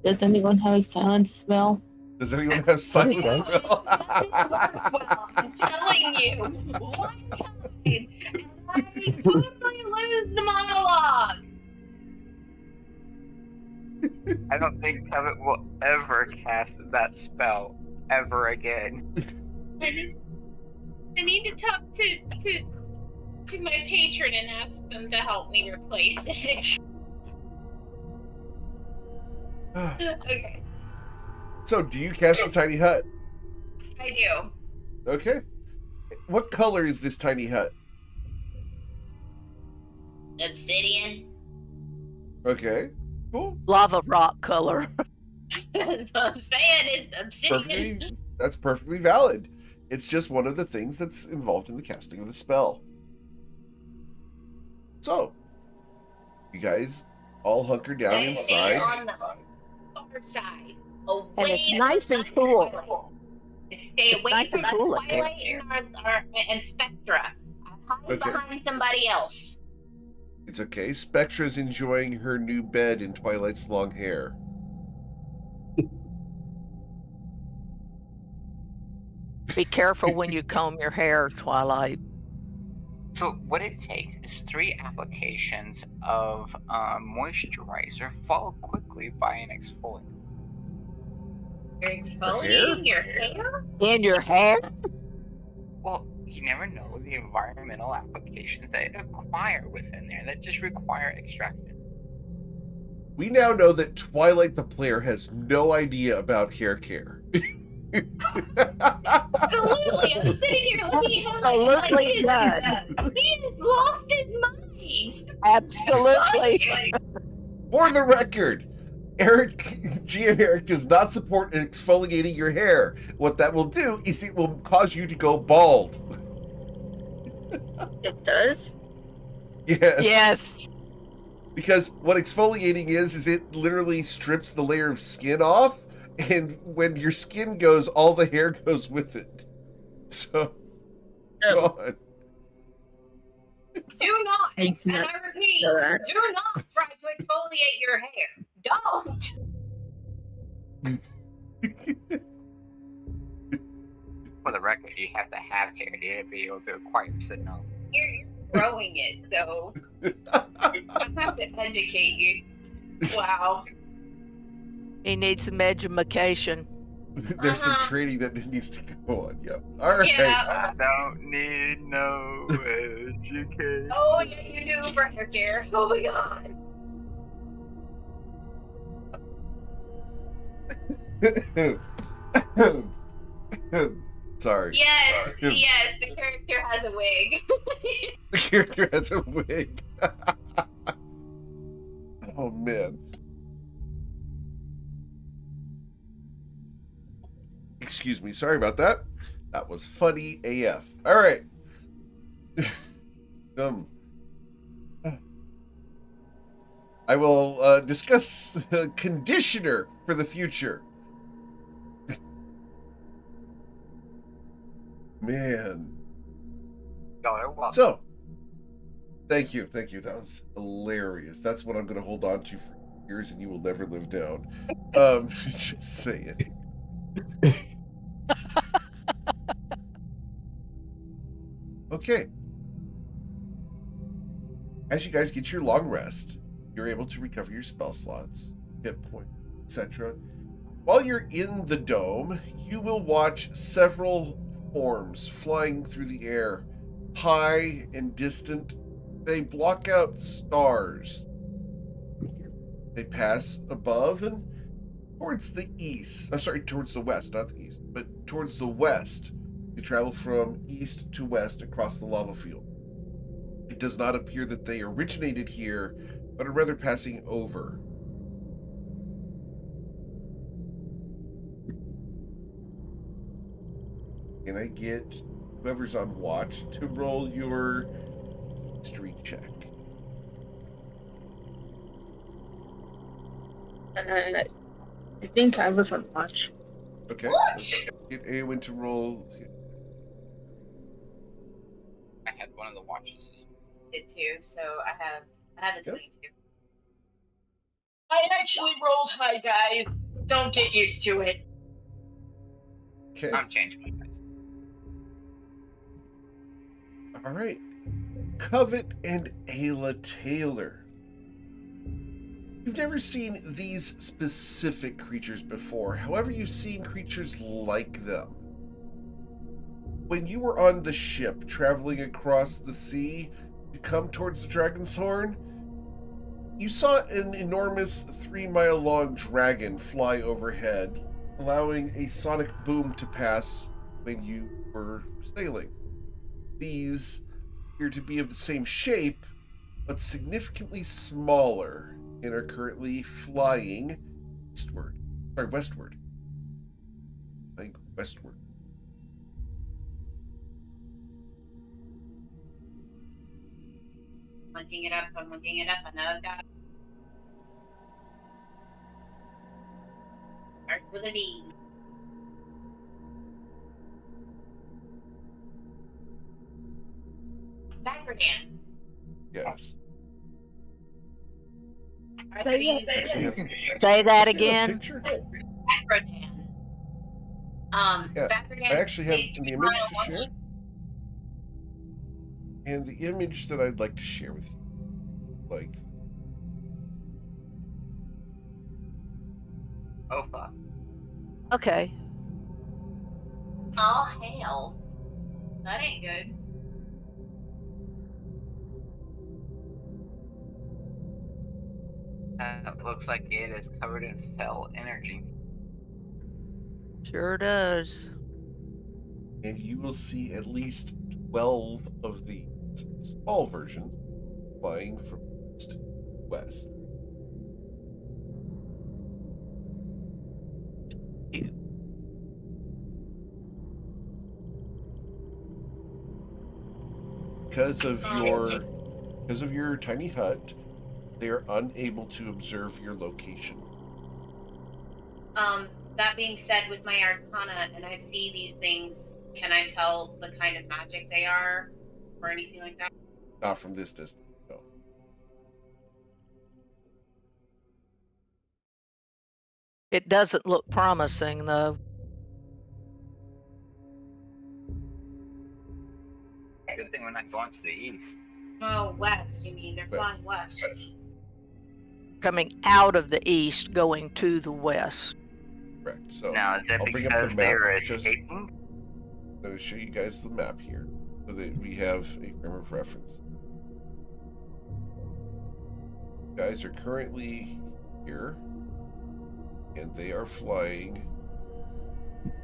Does anyone have a silence spell? Does anyone have silence does. spell? Well, I'm telling you, one time, and I totally lose the monologue. I don't think Kevin will ever cast that spell ever again. I need to talk to my patron and ask them to help me replace it. Okay, So, do you cast the tiny hut? I do. Okay. What color is this tiny hut? Obsidian. Okay. Cool. Lava rock color. That's what I'm saying. It's obsidian. That's perfectly valid. It's just one of the things that's involved in the casting of the spell. So, you guys all hunker down Stay inside. on the far side. Away And it's from nice and the cool. twilight. And stay away nice from and the cool in twilight here. and Spectra. I'll hide Okay. behind somebody else. It's okay. Spectra's enjoying her new bed in Twilight's long hair. Be careful when you comb your hair, Twilight. So what it takes is 3 applications of moisturizer, followed quickly by an exfoliant. You're exfoliating your hair? In your hair? Well, you never know the environmental applications that acquire within there that just require extraction. We now know that Twilight the player has no idea about hair care. Absolutely. I'm sitting here looking at him like Absolutely he not. has lost his mind. mean? Absolutely. For the record, GM Eric does not support exfoliating your hair. What that will do is it will cause you to go bald. It does? Yes. Yes. Because what exfoliating is it literally strips the layer of skin off, and when your skin goes, all the hair goes with it. So, go on. Do not, I did and not I repeat, know that. do not try to exfoliate your hair. Don't. For the record, you have to have hair to be able to acquire said knowledge. You're growing it, so I have to educate you. Wow. He needs some education. There's some training that needs to go on. Yep. All right. Yeah. I don't need no education. Oh, yeah, you do for hair care. Oh my god. Sorry. Yes, yes, the character has a wig. The character has a wig. Oh, man. Excuse me. Sorry about that. That was funny AF. All right. I will discuss conditioner for the future. Man. Y'all are welcome. So, thank you. That was hilarious. That's what I'm going to hold on to for years, and you will never live down. Just saying. Okay. As you guys get your long rest, you're able to recover your spell slots, hit points, etc. While you're in the dome, you will watch several forms flying through the air, high and distant. They block out stars. They pass above and towards the east. I'm sorry, towards the west, not the east, but towards the west. They travel from east to west across the lava field. It does not appear that they originated here, but are rather passing over. Can I get whoever's on watch to roll your history check? I think I was on watch. Okay. Get Awen to roll. I had one of the watches. Did too, so I have a Yep. 22. I actually rolled high, guys. Don't get used to it. Okay. I'm changing my dice. All right. Covet and Ayla Taylor. You've never seen these specific creatures before. However, you've seen creatures like them. When you were on the ship traveling across the sea to come towards the Dragon's Horn, you saw an enormous 3-mile-long dragon fly overhead, allowing a sonic boom to pass when you were sailing. These appear to be of the same shape, but significantly smaller, and are currently flying westward. Flying westward. Looking it up. I'm looking it up. I know I've got it. Starts with a V. Backrodan. Yes. Are these Actually, have, Say that actually have a again. picture. Backrodan? Yes. Backrodan. I actually have is an 3 image mile to long. share. And the image that I'd like to share with you, like, Oh fuck. Okay. Oh hell. That ain't good. Looks like it is covered in fell energy. Sure does. and you will see at least 12 of the small versions flying from east to west. Because of your tiny hut, they are unable to observe your location. That being said, with my Arcana, and I see these things, can I tell the kind of magic they are, or anything like that? Not from this distance, no. It doesn't look promising, though. Good thing we're not going to the east. Oh, west, you mean? They're flying west. Coming out of the east, going to the west. Correct. So Now, is that I'll bring up because the they map. are Just escaping? I'm going to show you guys the map here so that we have a frame of reference. You guys are currently here, and they are flying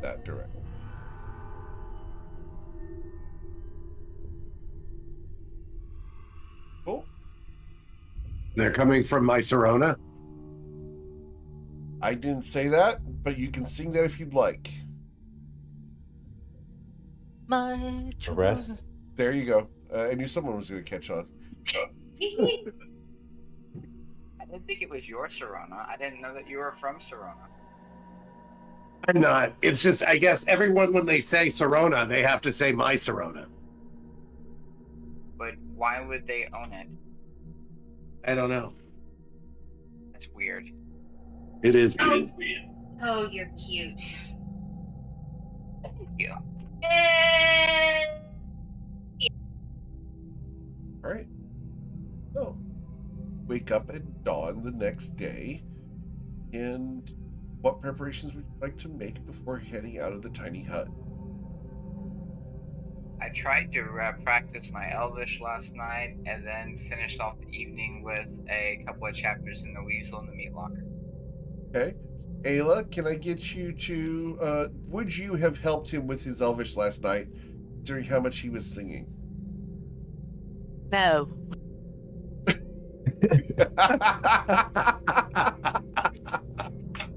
that direction. Cool. They're coming from my Serona. I didn't say that, but you can sing that if you'd like. My Rest. There you go. I knew someone was going to catch on. I didn't think it was your Serona. I didn't know that you were from Serona. I'm not. It's just, I guess everyone, when they say Serona, they have to say my Serona. But why would they own it? I don't know. That's weird. It is Oh, weird. oh, you're cute. Thank you. All right. So, wake up at dawn the next day, and what preparations would you like to make before heading out of the tiny hut? I tried to practice my Elvish last night, and then finished off the evening with a couple of chapters in the Weasel and the Meat Locker. Okay. Ayla, can I get you to, would you have helped him with his Elvish last night, considering how much he was singing? No.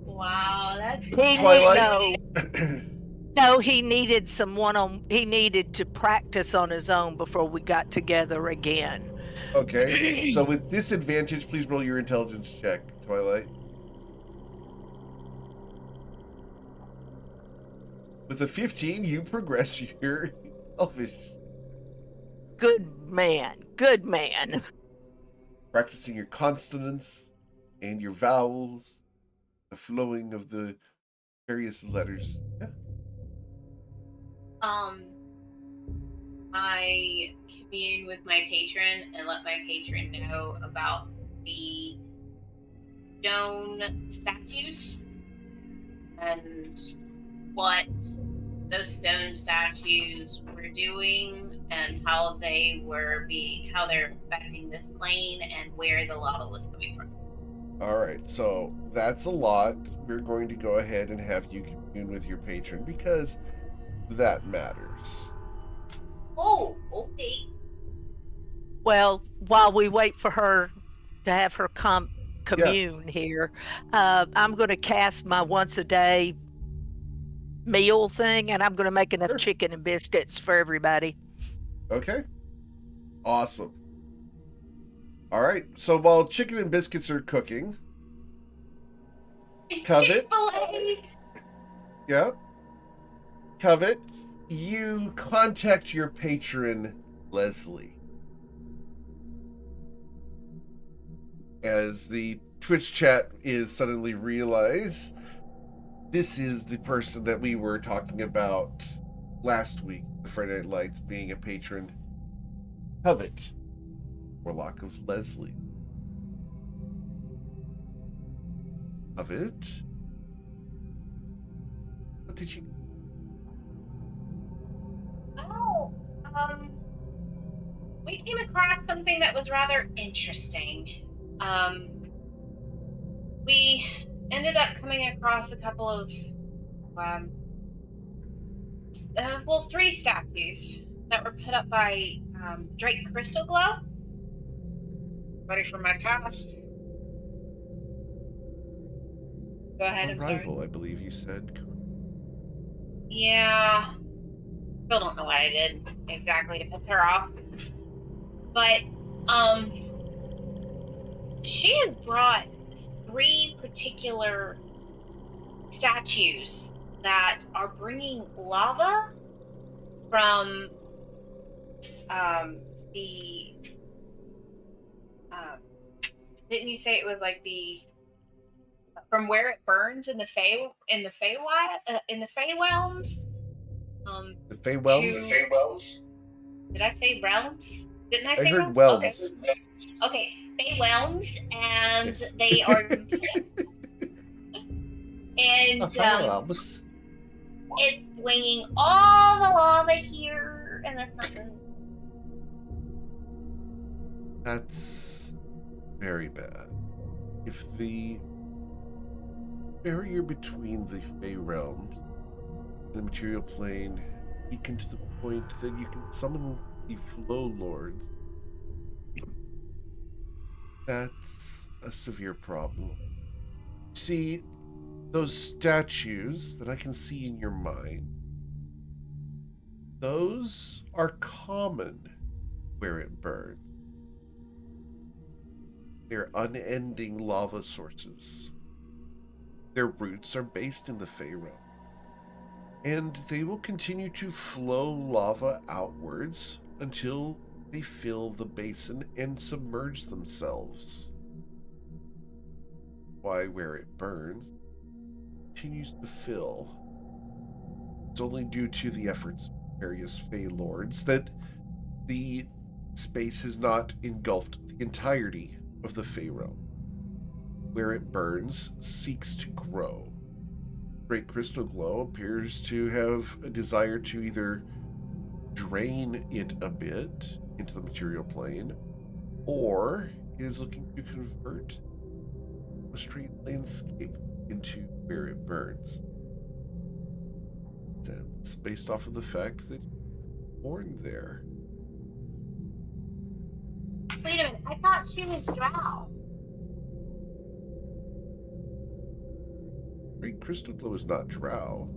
Wow, that's Twilight? No, he needed he needed to practice on his own before we got together again. Okay. So with disadvantage, please roll your intelligence check, Twilight. With a 15, you progress your Elvish. Good man. Good man. Practicing your consonants and your vowels, the flowing of the various letters. Yeah. I commune with my patron and let my patron know about the stone statues and what those stone statues were doing and how they're affecting this plane and where the lava was coming from. All right, so that's a lot. We're going to go ahead and have you commune with your patron because that matters. Oh, okay. Well, while we wait for her to have her commune here, I'm going to cast my once a day meal thing, and I'm going to make enough chicken and biscuits for everybody. Okay. Awesome. All right, so while chicken and biscuits are cooking, Covet. Yeah. Covet, you contact your patron, Leslie. As the Twitch chat is suddenly realize this is the person that we were talking about last week, the Friday Night Lights being a patron. Covet, Warlock of Leslie. Covet? What did you... Oh, we came across something that was rather interesting. We ended up coming across a couple of, three statues that were put up by Drake Crystal Glow. Ready for my cast? Go ahead, I'm sorry. Arrival, I believe you said. Yeah. Still don't know what I did exactly to piss her off. But, she has brought 3 particular statues that are bringing lava from the um didn't you say it was like the from where it burns in the Feywilds The Fey to Welms? did I say realms? Didn't I I say heard realms? Welms. Okay, Feywilds, and Yes. they are and Welms. it's swinging all the lava here, and that's not good. That's very bad. If the barrier between the Fey realms and the material plane weakened to the point that you can summon the Flow Lords, that's a severe problem. See, those statues that I can see in your mind, those are common where it burns. They're unending lava sources. Their roots are based in the Fey realm, and they will continue to flow lava outwards until they fill the basin and submerge themselves. Why, where it burns, continues to fill. It's only due to the efforts of various Fey Lords that the space has not engulfed the entirety of the Fey realm. Where it burns seeks to grow. Great Crystal Glow appears to have a desire to either drain it a bit into the material plane, or is looking to convert a street landscape into where it burns. It's based off of the fact that you're born there. Wait a minute, I thought she was drow. Great Crystal Glow is not drow.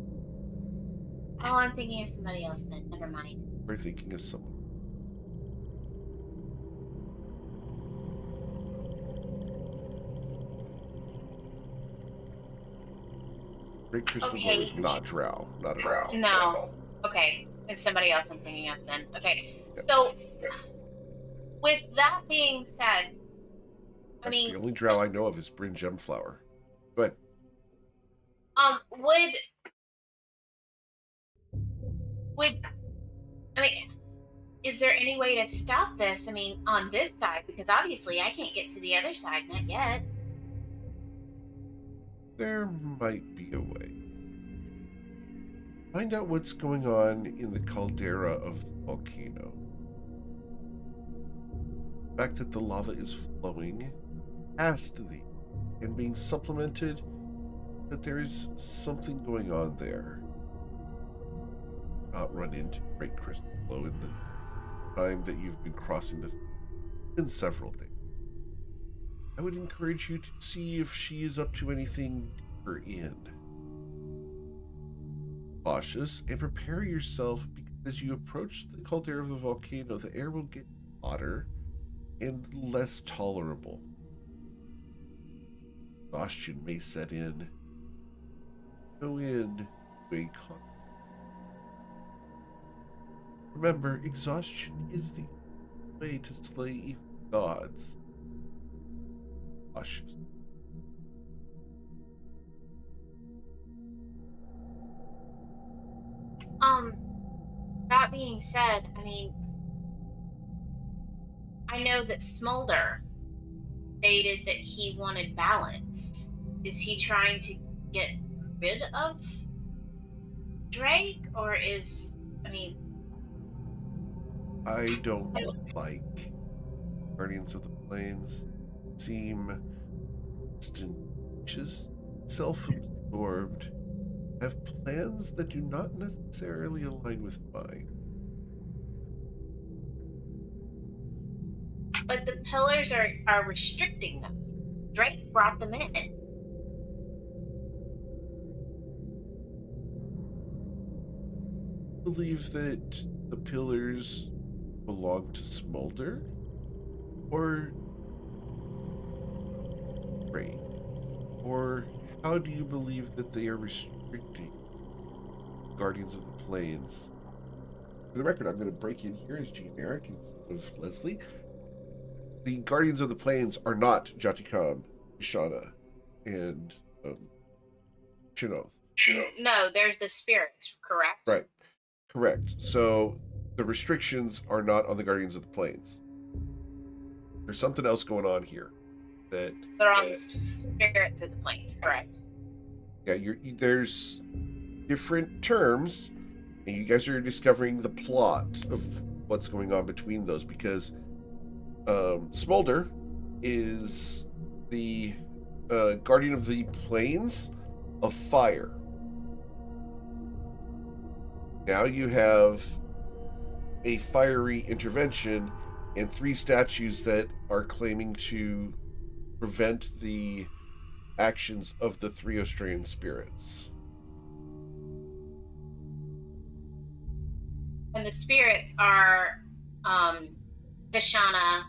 Oh, I'm thinking of somebody else then. Never mind. We're thinking of someone. Great Crystal Glow Okay. is not drow. Not at all. No. Okay. It's somebody else I'm thinking of then. Okay. Yep. So, with that being said, I mean, The only drow I know of is Bryn Gemflower. Go ahead. would I mean, is there any way to stop this? I mean, on this side, because obviously I can't get to the other side, not yet. There might be a way. Find out what's going on in the caldera of the volcano. The fact that the lava is flowing past the and being supplemented, that there is something going on there. Not run into Great Crystal Glow in the time that you've been crossing the in several days. I would encourage you to see if she is up to anything deeper in. Cautious and prepare yourself, because as you approach the caldera of the volcano, the air will get hotter and less tolerable. Exhaustion may set in. Go in to a remember, exhaustion is the way to slay even gods. Cautious. That being said, I mean, I know that Smolder stated that he wanted balance. Is he trying to get rid of Drake, or I mean, I don't like Guardians of the Plains. Seem just self-absorbed, have plans that do not necessarily align with mine. But the pillars are restricting them. Drake brought them in. Believe that the pillars belong to Smolder? Or Drake? Or how do you believe that they are restricting Guardians of the Plains? For the record, I'm going to break in here as generic instead of Leslie. The Guardians of the Plains are not Jatikam, Ishana, and Chinoth. No, there's the spirits, correct? Right. Correct. So the restrictions are not on the Guardians of the Plains. There's something else going on here. That They're on the spirits of the plains, correct? Yeah, there's different terms, and you guys are discovering the plot of what's going on between those, because Smolder is the Guardian of the Plains of Fire. Now you have a fiery intervention and 3 statues that are claiming to prevent the actions of the 3 Australian spirits. And the spirits are Dashana,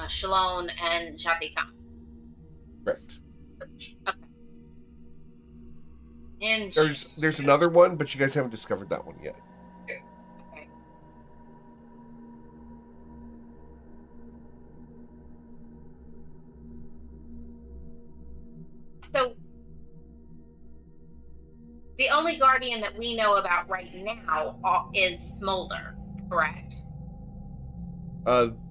Shalon, and Jatikam. Correct. Okay. There's another one, but you guys haven't discovered that one yet. Okay. So the only guardian that we know about right now is Smolder, correct?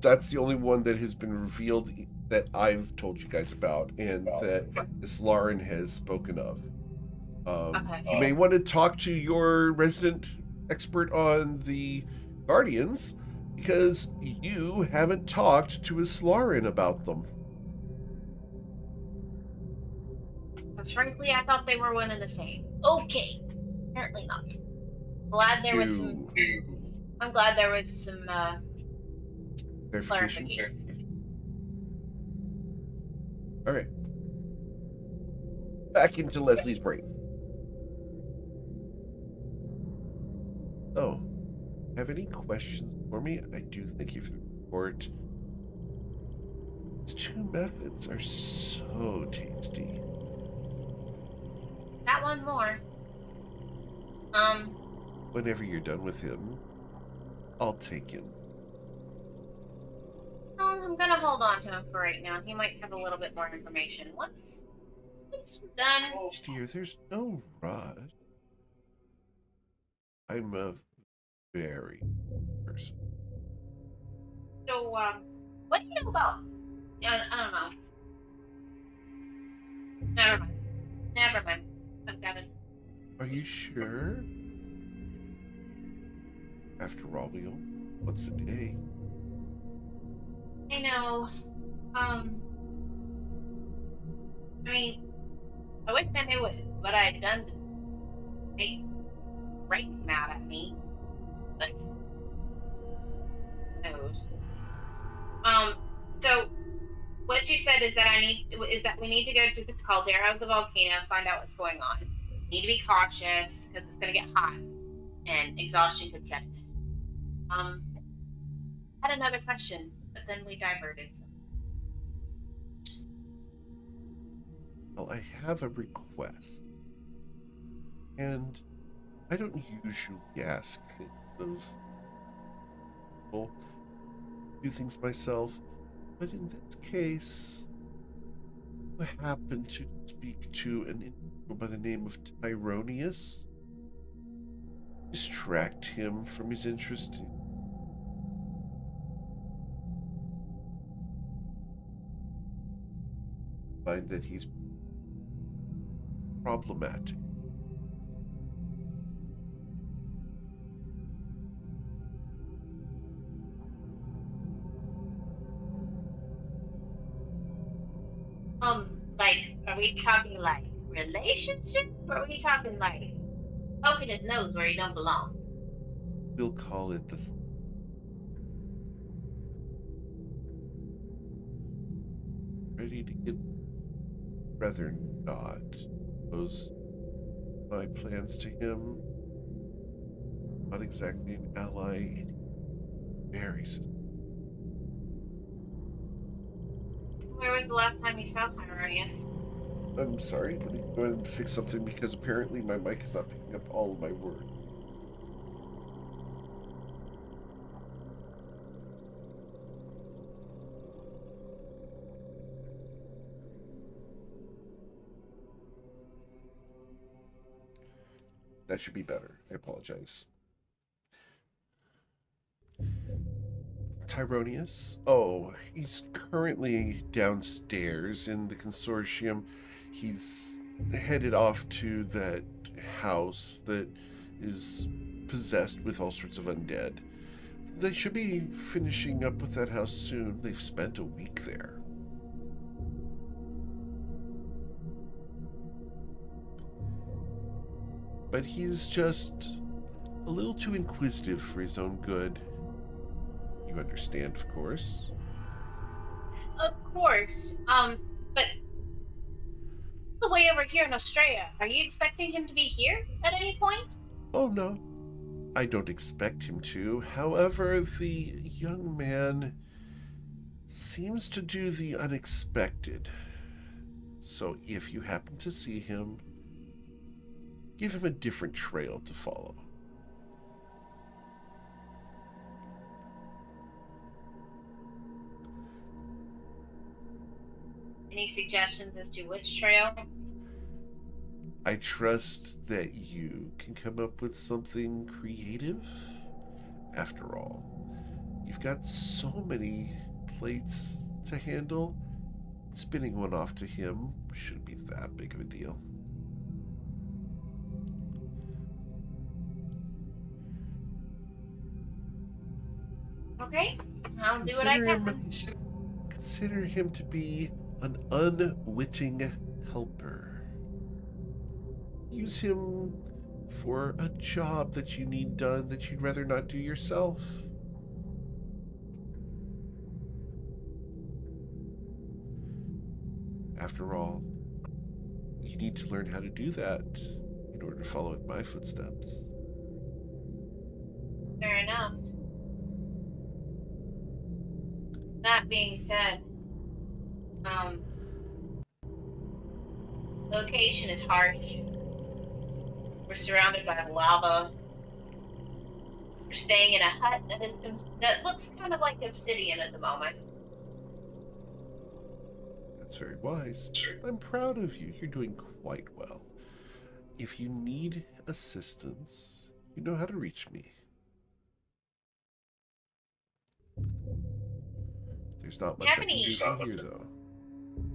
That's the only one that has been revealed that I've told you guys about, and that this Lauren has spoken of. Okay. You may want to talk to your resident expert on the Guardians, because you haven't talked to Islarin about them. Because frankly, I thought they were one and the same. Okay. Apparently not. Glad there was some. I'm glad there was some clarification. All right. Back into Leslie's brain. Oh, have any questions for me? I do thank you for the report. These 2 methods are so tasty. Got one more. Whenever you're done with him, I'll take him. I'm gonna hold on to him for right now. He might have a little bit more information. Once we're done. Dear, there's no rush. I'm a very person. So, what do you know about? I don't know. Never mind. I've got it. Are you sure? After all, we only once a day. I know. I mean, I wish I knew what I had done to make Ray mad at me, but who knows. So what you said is that we need to go to the caldera of the volcano, find out what's going on. We need to be cautious because it's going to get hot and exhaustion could set in. I had another question, but then we diverted. Well, I have a request. And I don't usually ask things of people, do things myself, but in this case, I happen to speak to an individual by the name of Tyronius. Distract him from his interest in find that he's problematic. Like, are we talking like relationship, or are we talking like poking his nose where he don't belong? We'll call it the ready to get rather not expose my plans to him. Not exactly an ally. Very Where was the last time you saw Tyronius? I'm sorry, let me go ahead and fix something because apparently my mic is not picking up all of my words. That should be better. I apologize. Tyronius? Oh, he's currently downstairs in the consortium. He's headed off to that house that is possessed with all sorts of undead. They should be finishing up with that house soon. They've spent a week there. But he's just a little too inquisitive for his own good. You understand, of course. Of course. But the way over here in Australia, are you expecting him to be here at any point? Oh, no. I don't expect him to. However, the young man seems to do the unexpected. So if you happen to see him, give him a different trail to follow. Any suggestions as to which trail? I trust that you can come up with something creative. After all, you've got so many plates to handle. Spinning one off to him shouldn't be that big of a deal. Okay, I'll do what I can. Consider him to be an unwitting helper. Use him for a job that you need done that you'd rather not do yourself. After all, you need to learn how to do that in order to follow in my footsteps. Fair enough. That being said, location is harsh. We're surrounded by lava. We're staying in a hut that looks kind of like obsidian at the moment. That's very wise. I'm proud of you. You're doing quite well. If you need assistance, you know how to reach me. There's not much I can do from here, though.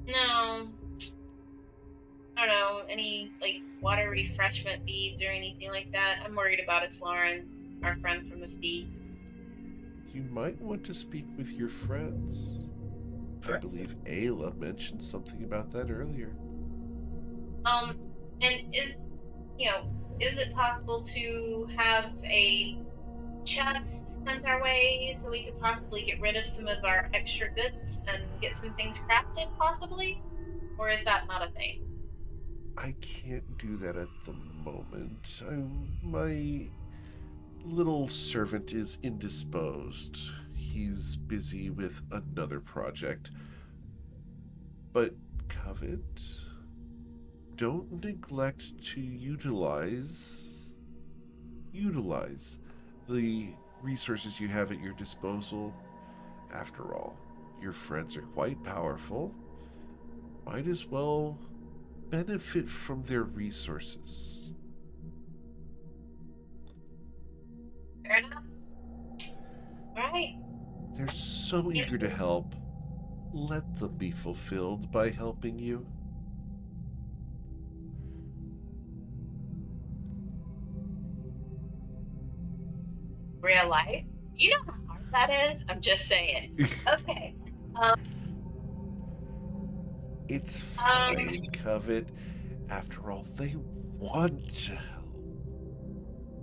No. I don't know, any, like, water refreshment beads or anything like that. I'm worried about us, Lauren, our friend from the sea. You might want to speak with your friends. I believe Ayla mentioned something about that earlier. And is it possible to have a chest sent our way so we could possibly get rid of some of our extra goods and get some things crafted, possibly? Or is that not a thing? I can't do that at the moment. My little servant is indisposed. He's busy with another project. But, Covet, don't neglect to utilize the resources you have at your disposal. After all, your friends are quite powerful. Might as well benefit from their resources. Fair enough. Right. They're so eager to help. Let them be fulfilled by helping you. Real life? You know how hard that is? I'm just saying. Okay. It's fine, Covet. After all, they want to help.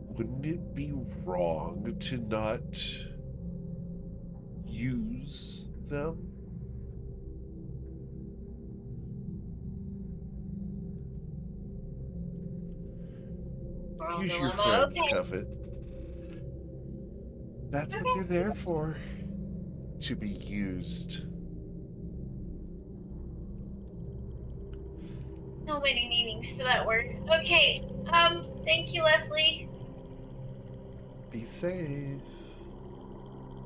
Wouldn't it be wrong to not use them? Moral Use your dilemma. friends, Okay. Cuffit. That's what they're there for. To be used. No many meanings to that word. Okay. Thank you, Leslie. Be safe.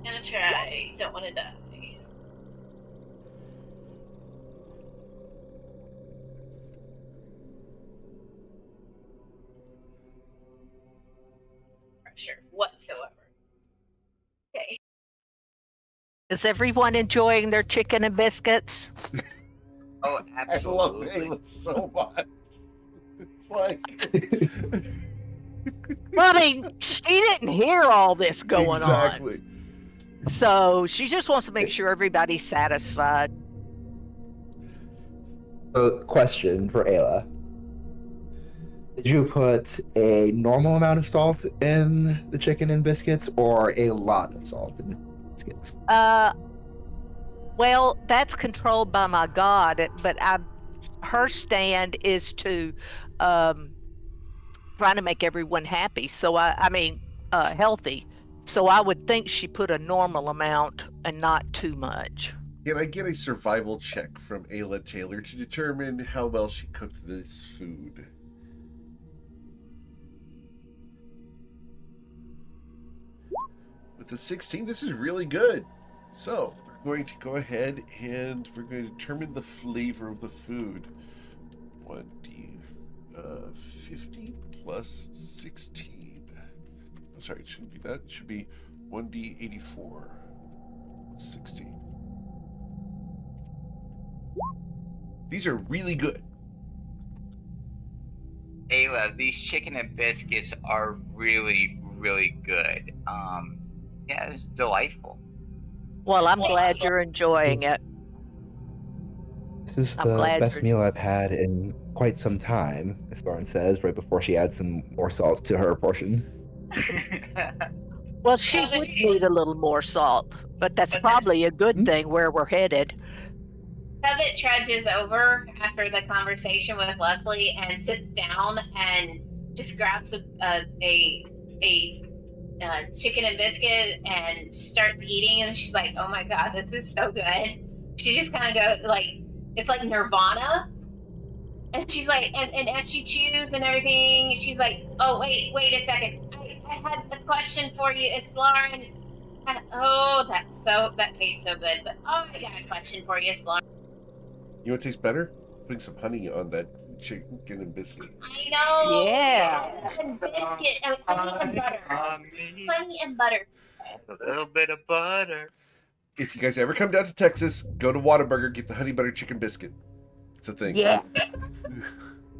Gonna try. Don't want to die. Pressure whatsoever. Okay. Is everyone enjoying their chicken and biscuits? Oh, I love absolutely. Ayla so much. It's like Well, I mean, she didn't hear all this going exactly. on. So she just wants to make sure everybody's satisfied. Question for Ayla. Did you put a normal amount of salt in the chicken and biscuits or a lot of salt in the biscuits? Well, that's controlled by my god, but her stand is to trying to make everyone happy. So I mean, healthy. So I would think she put a normal amount and not too much. Can I get a survival check from Ayla Taylor to determine how well she cooked this food? With the 16, this is really good. So, we're going to go ahead and we're going to determine the flavor of the food. 1d50 plus 16. I'm sorry, it shouldn't be that. It should be 1d84 plus 16. These are really good. Ayla, these chicken and biscuits are really, really good. Yeah, it's delightful. Well, I'm glad you're enjoying it. This is I'm the glad best you're- meal I've had in quite some time, as Lauren says, right before she adds some more salt to her portion. Well, she would need a little more salt, but that's probably a good thing where we're headed. Covet trudges over after the conversation with Leslie and sits down and just grabs a chicken and biscuit and starts eating. And she's like, "Oh my god, this is so good." She just kind of goes like, it's like nirvana. And she's like, and as she chews and everything, she's like, "Oh wait a second. I had a question for you. It's Lauren. Oh, that tastes so good. But oh, I got a question for you. It's Lauren." You know what tastes better? Putting some honey on that chicken and biscuit. I know. Yeah. And biscuit, honey and butter. Honey and butter. A little bit of butter. If you guys ever come down to Texas, go to Whataburger, get the honey butter chicken biscuit. It's a thing. Yeah.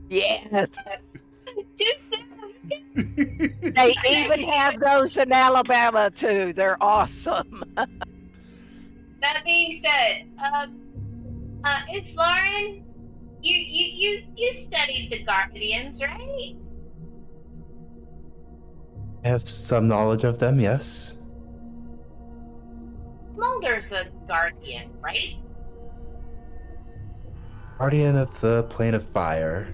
Yeah. Too soon. They even have those in Alabama too. They're awesome. That being said, it's Lauren. You studied the Guardians, right? I have some knowledge of them, yes. Mulder's a Guardian, right? Guardian of the Plane of Fire.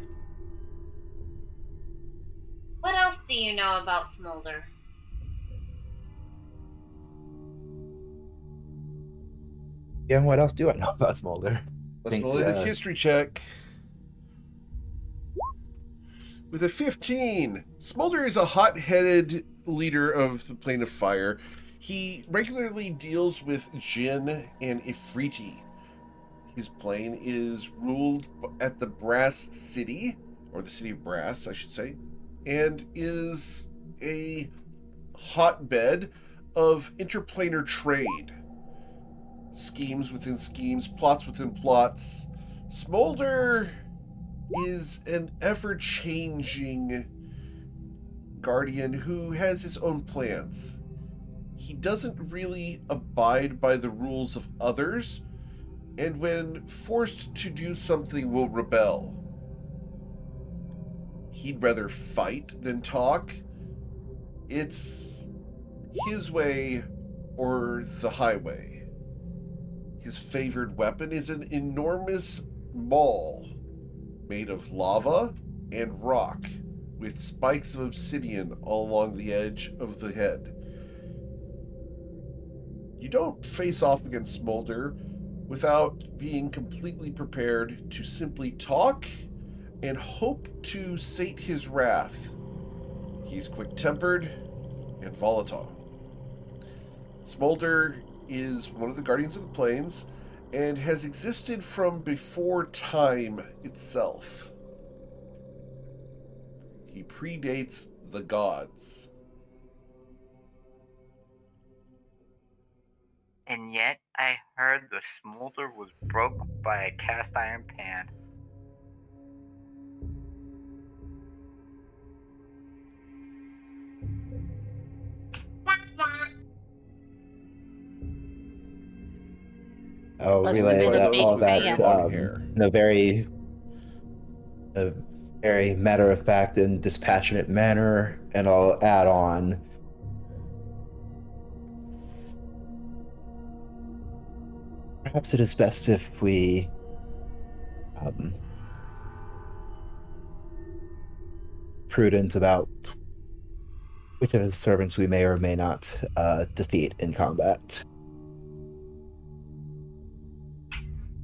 What else do you know about Smolder? Yeah, and what else do I know about Smolder? Let's Think, roll in a history check. With a 15, Smolder is a hot-headed leader of the Plane of Fire. He regularly deals with Jinn and Ifriti. His plane is ruled at the Brass City, or the City of Brass, I should say, and is a hotbed of interplanar trade. Schemes within schemes, plots within plots. Smolder is an ever-changing guardian who has his own plans. He doesn't really abide by the rules of others, and when forced to do something will rebel. He'd rather fight than talk. It's his way or the highway. His favored weapon is an enormous maul made of lava and rock with spikes of obsidian all along the edge of the head. You don't face off against Smolder without being completely prepared to simply talk and hope to sate his wrath. He's quick-tempered and volatile. Smolder is one of the Guardians of the Plains and has existed from before time itself. He predates the gods. And yet, I heard the smolder was broke by a cast iron pan. I'll Must have relay been a that, big all that fan. Long hair. in a very matter-of-fact and dispassionate manner, and I'll add on. Perhaps it is best if we prudent about which of his servants we may or may not defeat in combat.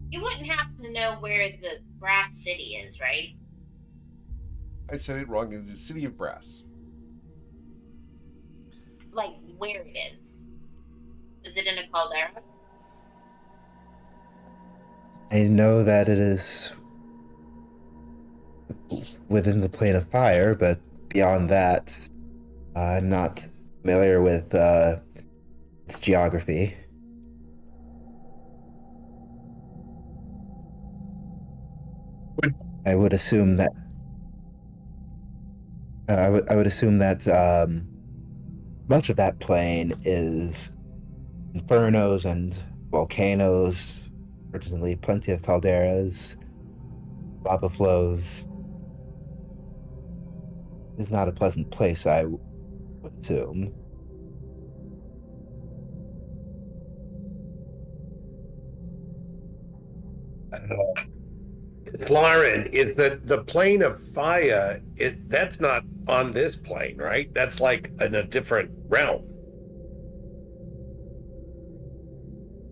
You wouldn't happen to know where the Brass City is, right? I said it wrong. It's the City of Brass. Like, where it is. Is it in a caldera? I know that it is within the plane of fire, but beyond that, I'm not familiar with its geography. I would assume that I would assume that much of that plane is infernos and volcanoes, certainly plenty of calderas, lava flows. It's not a pleasant place, I would assume. Lauren, is the plane of fire? That's not on this plane, right? That's like in a different realm.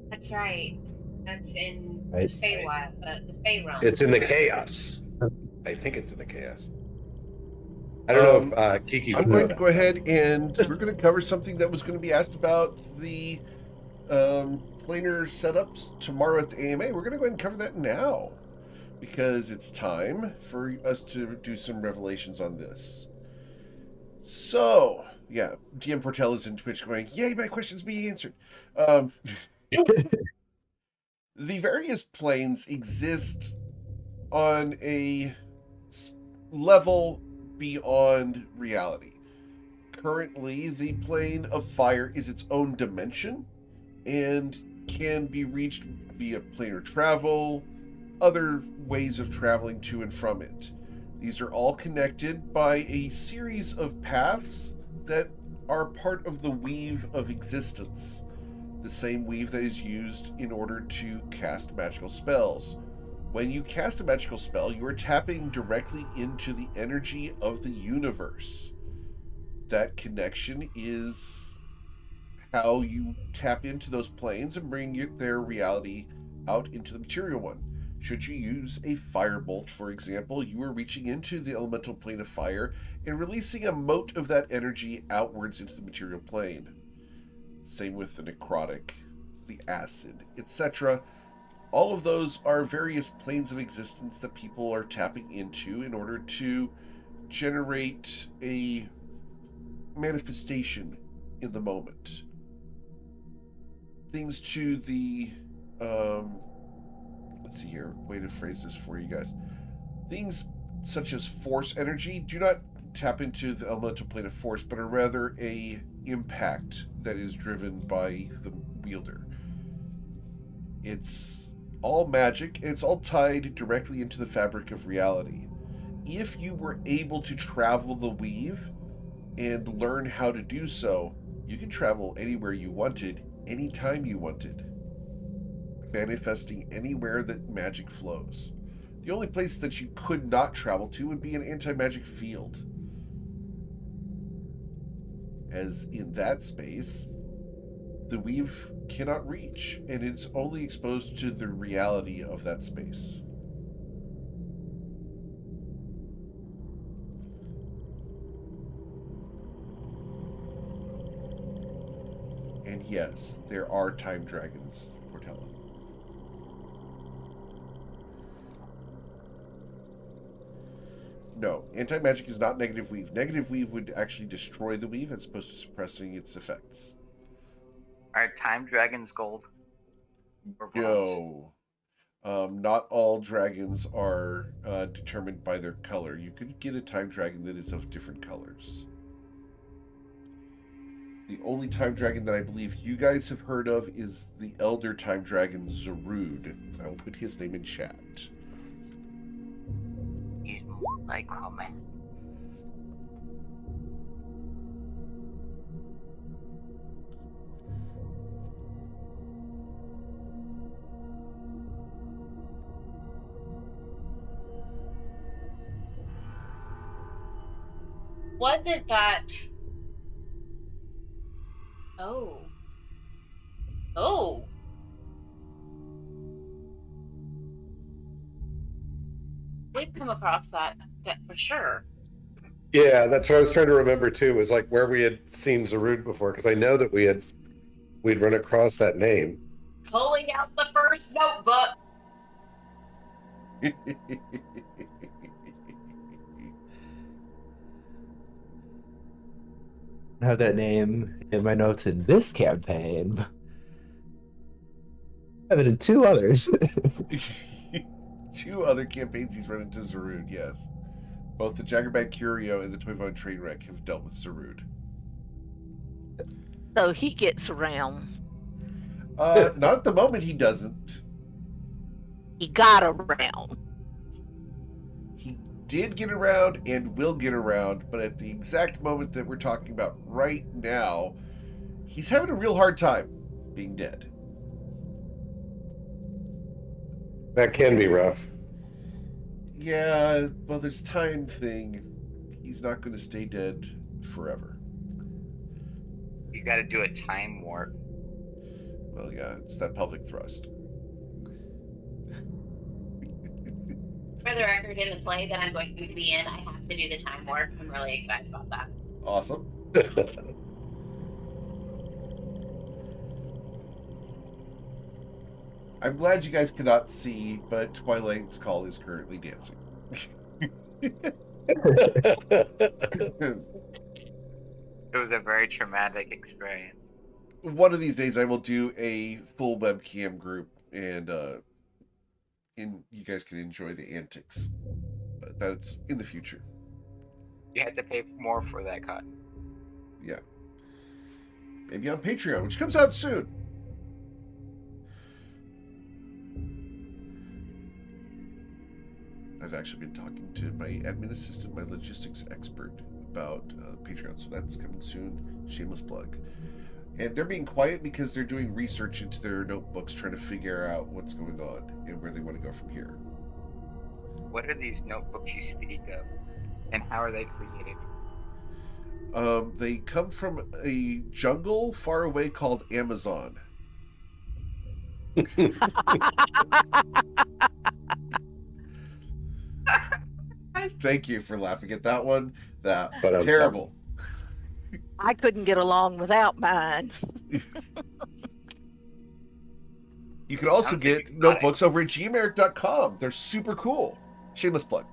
That's right. That's in Right. the Feywild, the Fey realm. It's in the chaos. I think it's in the chaos. I don't know if Kiki. I'm going to go ahead and we're going to cover something that was going to be asked about the planar setups tomorrow at the AMA. We're going to go ahead and cover that now because it's time for us to do some revelations on this. So, yeah, DM Portell is in Twitch going, yay, my question's being answered. The various planes exist on a level beyond reality. Currently, the plane of fire is its own dimension and can be reached via planar travel, other ways of traveling to and from it. These are all connected by a series of paths that are part of the weave of existence, the same weave that is used in order to cast magical spells. When you cast a magical spell, you are tapping directly into the energy of the universe. That connection is how you tap into those planes and bring their reality out into the material one. Should you use a firebolt, for example, you are reaching into the elemental plane of fire and releasing a mote of that energy outwards into the material plane. Same with the necrotic, the acid, etc. All of those are various planes of existence that people are tapping into in order to generate a manifestation in the moment. Things to the let's see here, way to phrase this for you guys. Things such as force energy do not tap into the elemental plane of force, but are rather a impact that is driven by the wielder. It's all magic, and it's all tied directly into the fabric of reality. If you were able to travel the weave and learn how to do so, you can travel anywhere you wanted, anytime you wanted, manifesting anywhere that magic flows. The only place that you could not travel to would be an anti-magic field. as in that space, the weave cannot reach, and it's only exposed to the reality of that space. And yes, there are time dragons, Portella. No, anti-magic is not negative weave. Negative weave would actually destroy the weave as opposed to suppressing its effects. Are time dragons gold? Or bronze? No. Not all dragons are determined by their color. You could get a time dragon that is of different colors. The only time dragon that I believe you guys have heard of is the elder time dragon Zarud. I will put his name in chat. He's more like Roman. Was it that? Oh. Oh. We've come across that for sure. Yeah, that's what I was trying to remember too. Was like where we had seen Zarud before, because I know that we'd run across that name. Pulling out the first notebook. I have that name in my notes in this campaign. I have it in 2 others. 2 other campaigns he's run into Zarud, yes. Both the Jaggerbad Curio and the Toyvon Trainwreck have dealt with Zarud. So he gets around. Not at the moment he doesn't. He got around. He did get around and will get around, but at the exact moment that we're talking about right now, he's having a real hard time being dead. That can be rough. Yeah, well, this time thing, he's not going to stay dead forever. He's got to do a time warp. Well, yeah, it's that pelvic thrust. For the record, in the play that I'm going to be in, I have to do the time warp. I'm really excited about that. Awesome. I'm glad you guys cannot see, but Twilight's Call is currently dancing. It was a very traumatic experience. One of these days I will do a full webcam group and you guys can enjoy the antics. But that's in the future. You had to pay more for that cut. Yeah. Maybe on Patreon, which comes out soon. I've actually been talking to my admin assistant, my logistics expert, about Patreon, so that's coming soon. Shameless plug. And they're being quiet because they're doing research into their notebooks, trying to figure out what's going on and where they want to go from here. What are these notebooks you speak of, and how are they created? They come from a jungle far away called Amazon. Thank you for laughing at that one. That's terrible. I couldn't get along without mine. You can also get notebooks over at gmeric.com. They're super cool. Shameless plug.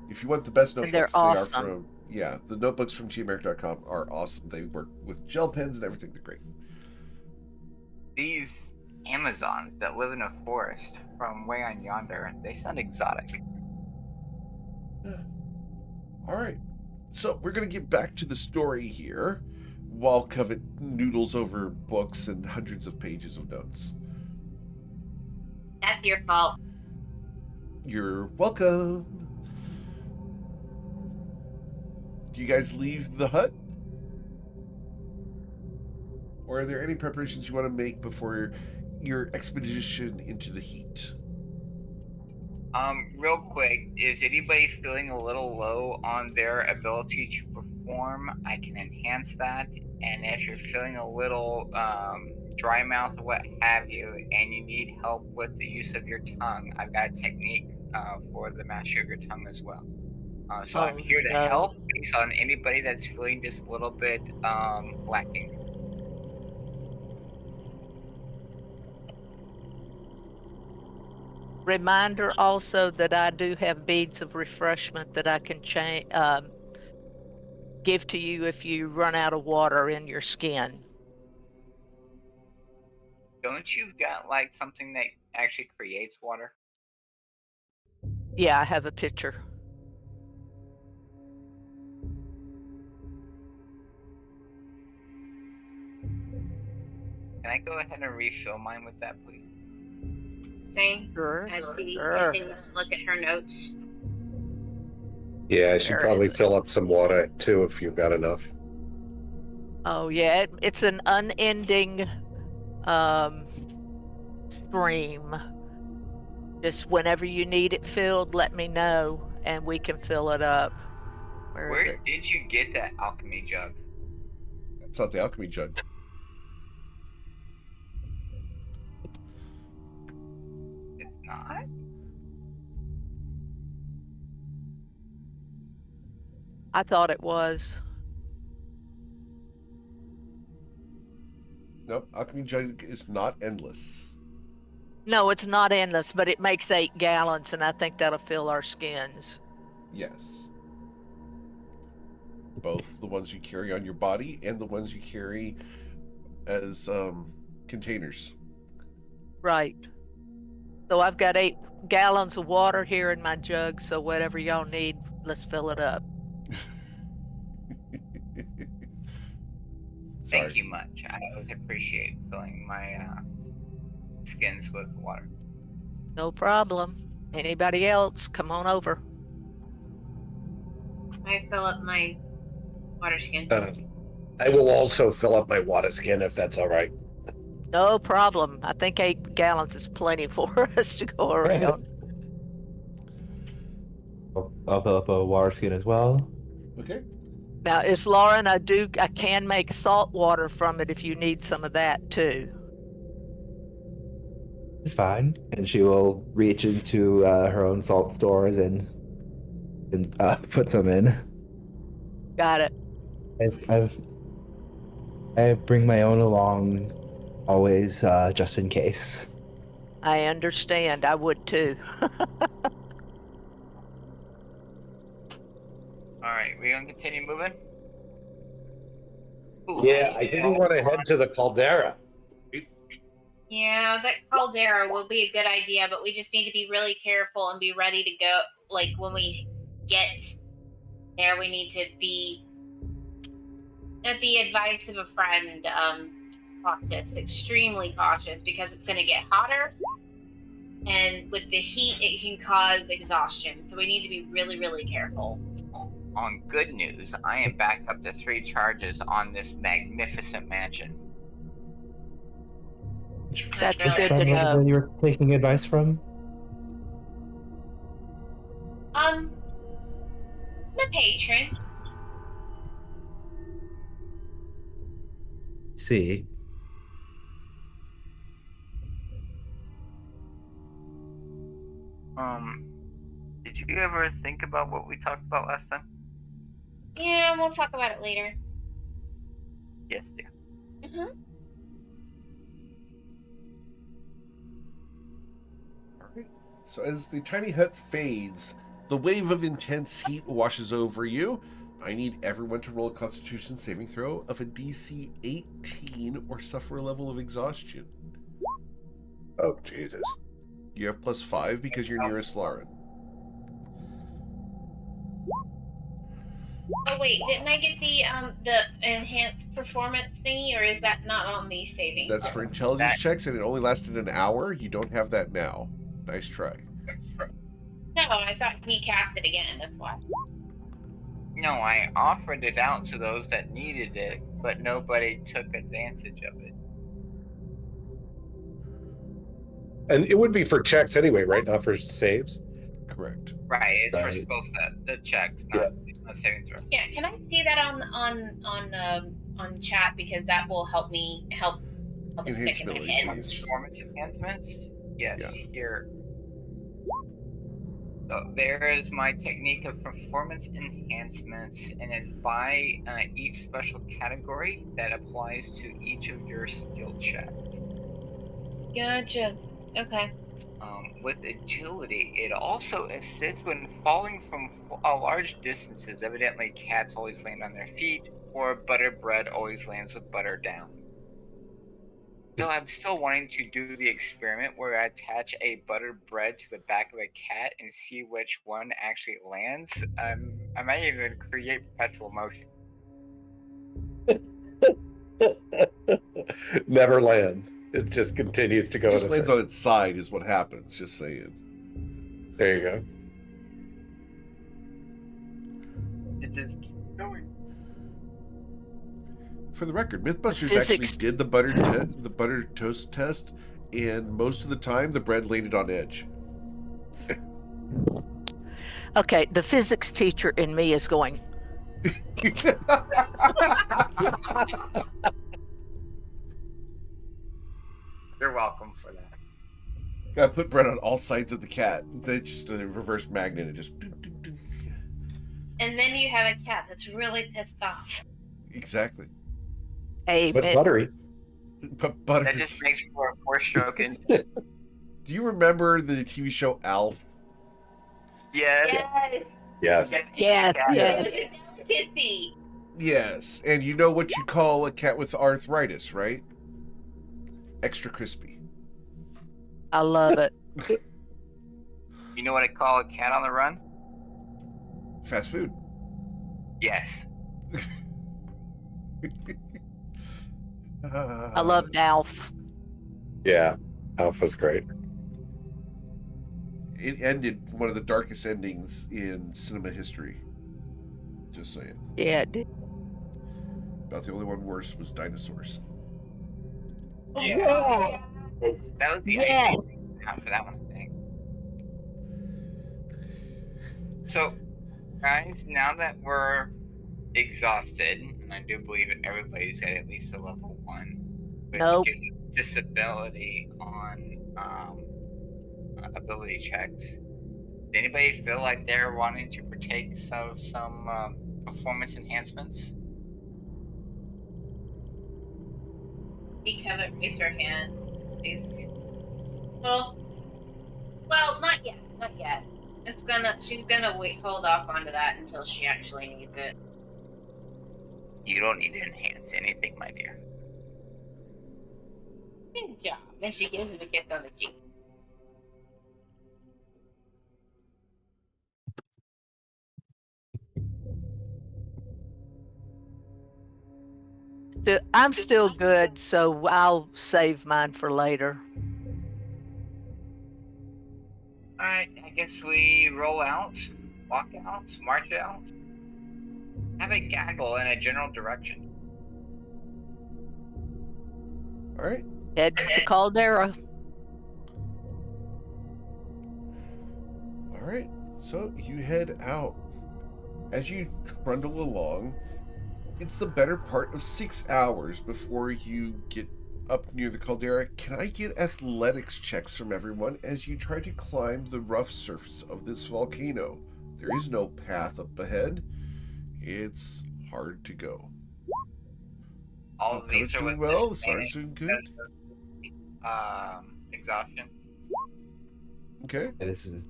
If you want the best notebooks, they're awesome. They are from, yeah, the notebooks from gmeric.com are awesome. They work with gel pens and everything. They're great. These Amazons that live in a forest from way on yonder, they sound exotic. Yeah. All right. So we're going to get back to the story here while Covet noodles over books and hundreds of pages of notes. That's your fault. You're welcome. Do you guys leave the hut? Or are there any preparations you want to make before your expedition into the heat? Real quick, is anybody feeling a little low on their ability to form, I can enhance that. And if you're feeling a little dry mouth or what have you, and you need help with the use of your tongue, I've got a technique for the mastery of your tongue as well. So I'm Oh, here to no. help based on anybody that's feeling just a little bit lacking. Reminder also that I do have beads of refreshment that I can give to you if you run out of water in your skin. Don't you got like something that actually creates water? Yeah, I have a picture. Can I go ahead and refill mine with that, please? Same Sure. as she Sure. continues to look at her notes. Yeah, I should Where probably is it? fill up some water too if you've got enough. Oh yeah, it's an unending stream. Just whenever you need it filled, let me know and we can fill it up. Where is Where it? did you get that alchemy jug? That's not the alchemy jug. It's not? I thought it was. Nope, alchemy jug is not endless. No, it's not endless, but it makes 8 gallons, and I think that'll fill our skins. Yes. Both the ones you carry on your body and the ones you carry as containers. Right. So I've got 8 gallons of water here in my jug, so whatever y'all need, let's fill it up. Sorry. Thank you much. I always appreciate filling my skins with water. No problem. Anybody else, come on over. I fill up my water skin. I will also fill up my water skin if that's all right. No problem. I think 8 gallons is plenty for us to go around. I'll fill up a water skin as well. Okay. Now, it's Lauren. I can make salt water from it if you need some of that too. It's fine. And she will reach into her own salt stores and put some in. Got it. I bring my own along always, just in case. I understand. I would too. All right, we gonna continue moving? Ooh, Yeah, I think we want to head to the caldera. Yeah, that caldera will be a good idea, but we just need to be really careful and be ready to go. Like when we get there, we need to be, at the advice of a friend, cautious, extremely cautious, because it's going to get hotter, and with the heat, it can cause exhaustion. So we need to be really, really careful. On good news, I am back up to 3 charges on this magnificent mansion. That's really good to Friend know. that you were taking advice from? The patron. See. Did you ever think about what we talked about last time? Yeah, we'll talk about it later. Yes, dear. Mm-hmm. All right. So as the tiny hut fades, the wave of intense heat washes over you. I need everyone to roll a Constitution saving throw of a DC 18 or suffer a level of exhaustion. Oh, Jesus. You have +5 because you're nearest Lauren. Oh wait, didn't I get the enhanced performance thingy, or is that not on the saving? That's for intelligence checks, and it only lasted an hour. You don't have that now. Nice try. No, I thought he cast it again. That's why. No, I offered it out to those that needed it, but nobody took advantage of it. And it would be for checks anyway, right? Not for saves. Correct. Right, it's for Right. skill set, the checks, not saving throw. Yeah, can I see that on chat, because that will help me help it stick in my Enhanceability head. keys. Performance enhancements. Yes, Yeah. here. So there is my technique of performance enhancements, and it's by each special category that applies to each of your skill checks. Gotcha. Okay. With agility, it also assists when falling from large distances. Evidently, cats always land on their feet, or butter bread always lands with butter down. So I'm still wanting to do the experiment where I attach a buttered bread to the back of a cat and see which one actually lands. I might even create perpetual motion. Never land. It just continues to go. It just in a lands circle. on its side is what happens, just saying. There you go. It just keeps going. For the record, Mythbusters Physics- actually did the buttered toast test, and most of the time the bread landed on edge. Okay, the physics teacher in me is going, You're welcome for that. Gotta put bread on all sides of the cat. It's just a reverse magnet. It just And then you have a cat that's really pissed off. exactly. hey, But buttery. But butter. That just makes for a four-stroke engine. Do you remember the TV show Alf? Yeah. Yes. Yes. yes, Yes. yes. Delicacy. Yes, and you know what you call a cat with arthritis, right? Extra crispy. I love it. You know what I call a cat on the run? Fast food. Yes. I loved Alf. Yeah. Alpha's great. It ended one of the darkest endings in cinema history. Just saying. Yeah, it did. About the only one worse was Dinosaurs. Yeah. That was the Yeah. icing for that one, I think. So, guys, now that we're exhausted, and I do believe everybody's at least a level 1, which Nope. gives you disability on ability checks. Does anybody feel like they're wanting to partake of some performance enhancements? He haven't raised her hand. Please. Well, not yet. Not yet. She's gonna hold off onto that until she actually needs it. You don't need to enhance anything, my dear. Good job. And she gives him a kiss on the cheek. I'm still good, so I'll save mine for later. Alright, I guess we roll out, walk out, march out, have a gaggle in a general direction. All right. Head to the caldera. All right. So you head out. As you trundle along, it's the better part of 6 hours before you get up near the caldera. Can I get athletics checks from everyone as you try to climb the rough surface of this volcano? There is no path up ahead. It's hard to go. All of Pilot's these are doing with well. The sergeant's doing good. Exhaustion. Okay. This is.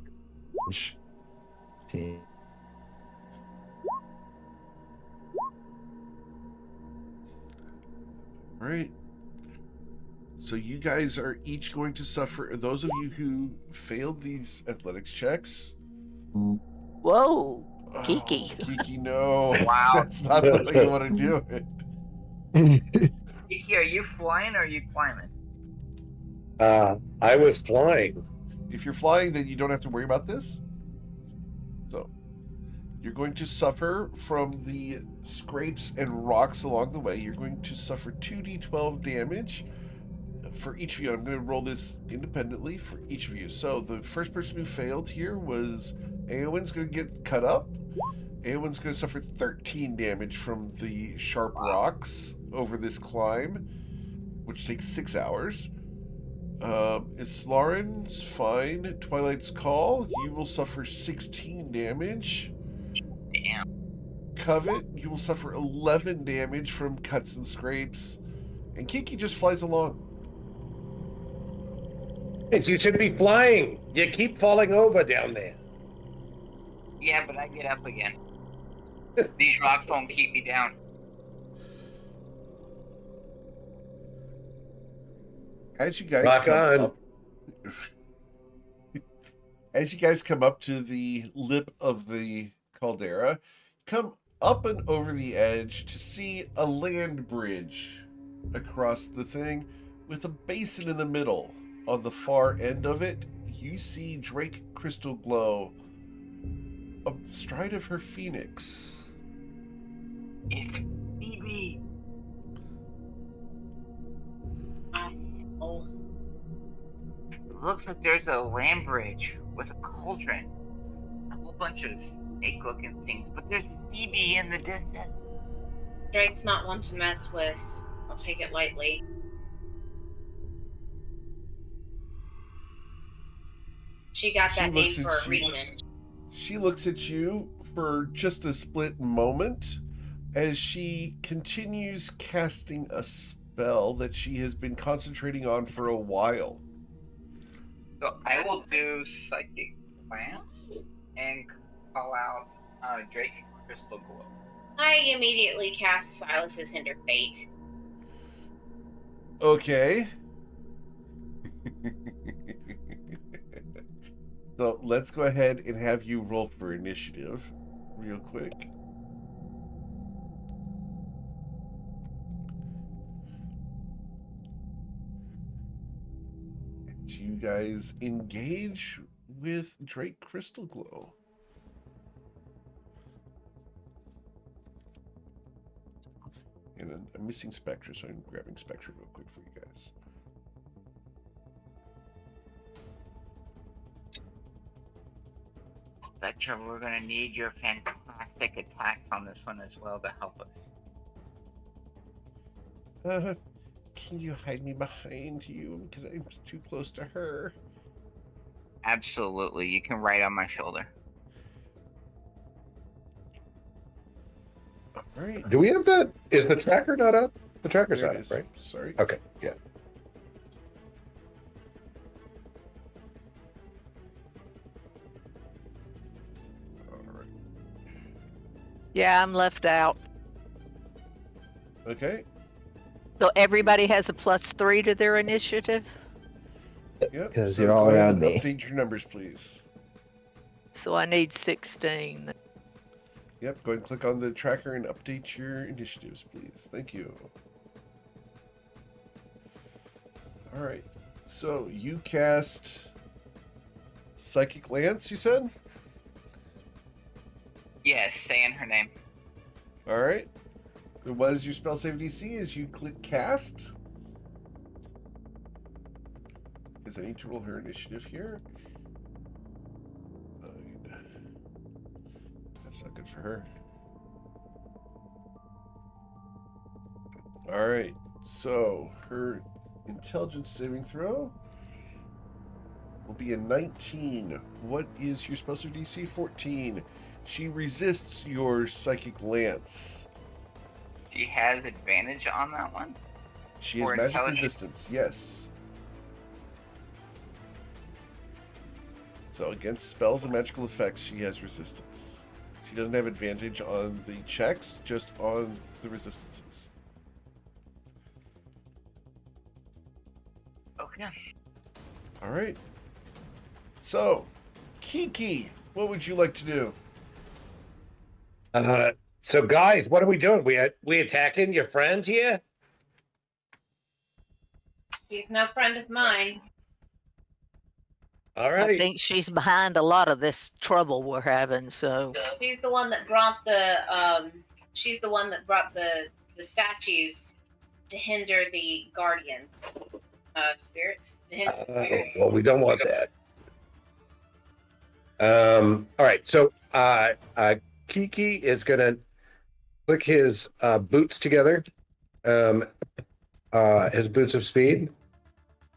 See. All right. So you guys are each going to suffer. Those of you who failed these athletics checks. Whoa, Kiki. Oh, Kiki, no. Wow. That's not the way you want to do it. Kiki, are you flying or are you climbing? I was flying. If you're flying, then you don't have to worry about this. So you're going to suffer from the scrapes and rocks along the way. You're going to suffer 2d12 damage for each of you. I'm going to roll this independently for each of you. So the first person who failed here was Aowen's going to get cut up. Eowyn's going to suffer 13 damage from the sharp rocks over this climb, which takes 6 hours. Islarin's fine. Twilight's Call, you will suffer 16 damage. Damn. Covet, you will suffer 11 damage from cuts and scrapes. And Kiki just flies along. You should be flying. You keep falling over down there. Yeah, but I get up again. These rocks won't keep me down. As you guys Rock come on. up, as you guys come up to the lip of the caldera, come up and over the edge to see a land bridge across the thing with a basin in the middle. On the far end of it, you see Drake Crystal Glow astride of her phoenix. It's Phoebe. Oh, It looks like there's a land bridge with a cauldron. A whole bunch of snake-looking things, but there's Phoebe in the distance. Drake's not one to mess with. I'll take it lightly. She got that name for a reason. She looks at you for just a split moment as she continues casting a spell that she has been concentrating on for a while. So I will do Psychic Glance and call out Drake Crystal Glow. I immediately cast Silas's Hinder Fate. Okay. So let's go ahead and have you roll for initiative real quick. And you guys engage with Drake Crystal Glow. And I'm missing Spectra, so I'm grabbing Spectra real quick for you guys. Spectra, we're gonna need your fantastic attacks on this one as well to help us. Can you hide me behind you? Because I'm too close to her. Absolutely, you can ride on my shoulder. All right. Do we have that? Is the tracker not up? The tracker's There not it up, is. right? Sorry. Okay, yeah. All right. Yeah, I'm left out. Okay. So everybody has a +3 to their initiative. Yep. Because so you're all go ahead around and me. Update your numbers, please. So I need 16. Yep. Go ahead and click on the tracker and update your initiatives, please. Thank you. All right. So you cast Psychic Lance, you said? Yes, saying her name. All right. And what is your spell save DC as you click cast? Because I need to roll her initiative here. 9. That's not good for her. All right. So her intelligence saving throw will be a 19. What is your spell save DC? 14. She resists your Psychic Lance. She has advantage on that one? She has Or magic intelligence? resistance, yes. So against spells and magical effects, she has resistance. She doesn't have advantage on the checks, just on the resistances. Okay. All right. So, Kiki, what would you like to do? So guys, what are we doing? We attacking your friend here? She's no friend of mine. All I right. think she's behind a lot of this trouble we're having. So She's the one that brought the statues to hinder the guardians. Spirits. To hinder the spirits. Well, we don't want that. All right. So, Kiki is gonna click his boots together, his boots of speed.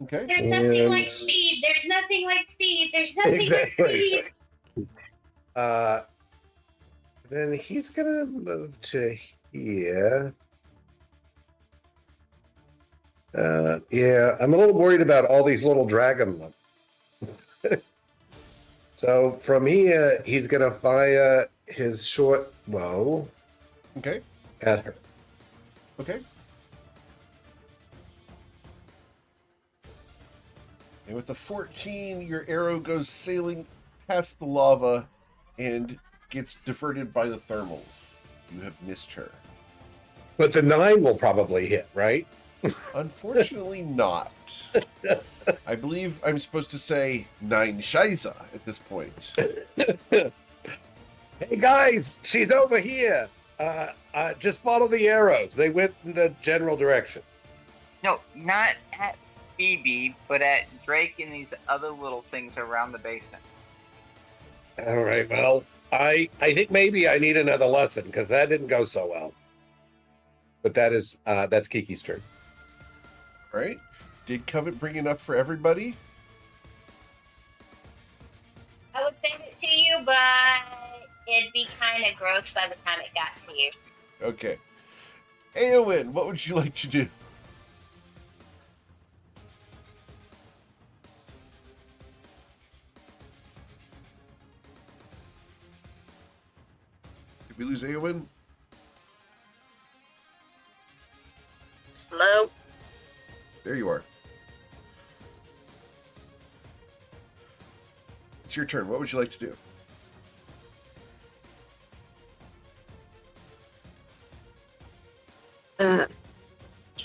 Okay. There's nothing like And- speed. There's nothing like speed. There's nothing Exactly. like speed. Then he's gonna move to here. Yeah, I'm a little worried about all these little dragon ones. So from here, he's gonna fire his short bow Okay. at her. Okay. And with the 14, your arrow goes sailing past the lava and gets diverted by the thermals. You have missed her. But the 9 will probably hit, right? Unfortunately, not. I believe I'm supposed to say 9 Shiza at this point. Hey guys, she's over here. Just follow the arrows. They went in the general direction. No, not at Phoebe, but at Drake and these other little things around the basin. All right. Well, I think maybe I need another lesson because that didn't go so well. But that's Kiki's turn. All right. Did Covet bring enough for everybody? I would send it to you, but it'd be kind of gross by the time it got to you. Okay. Eowyn, what would you like to do? Did we lose Eowyn? Hello? There you are. It's your turn. What would you like to do? Can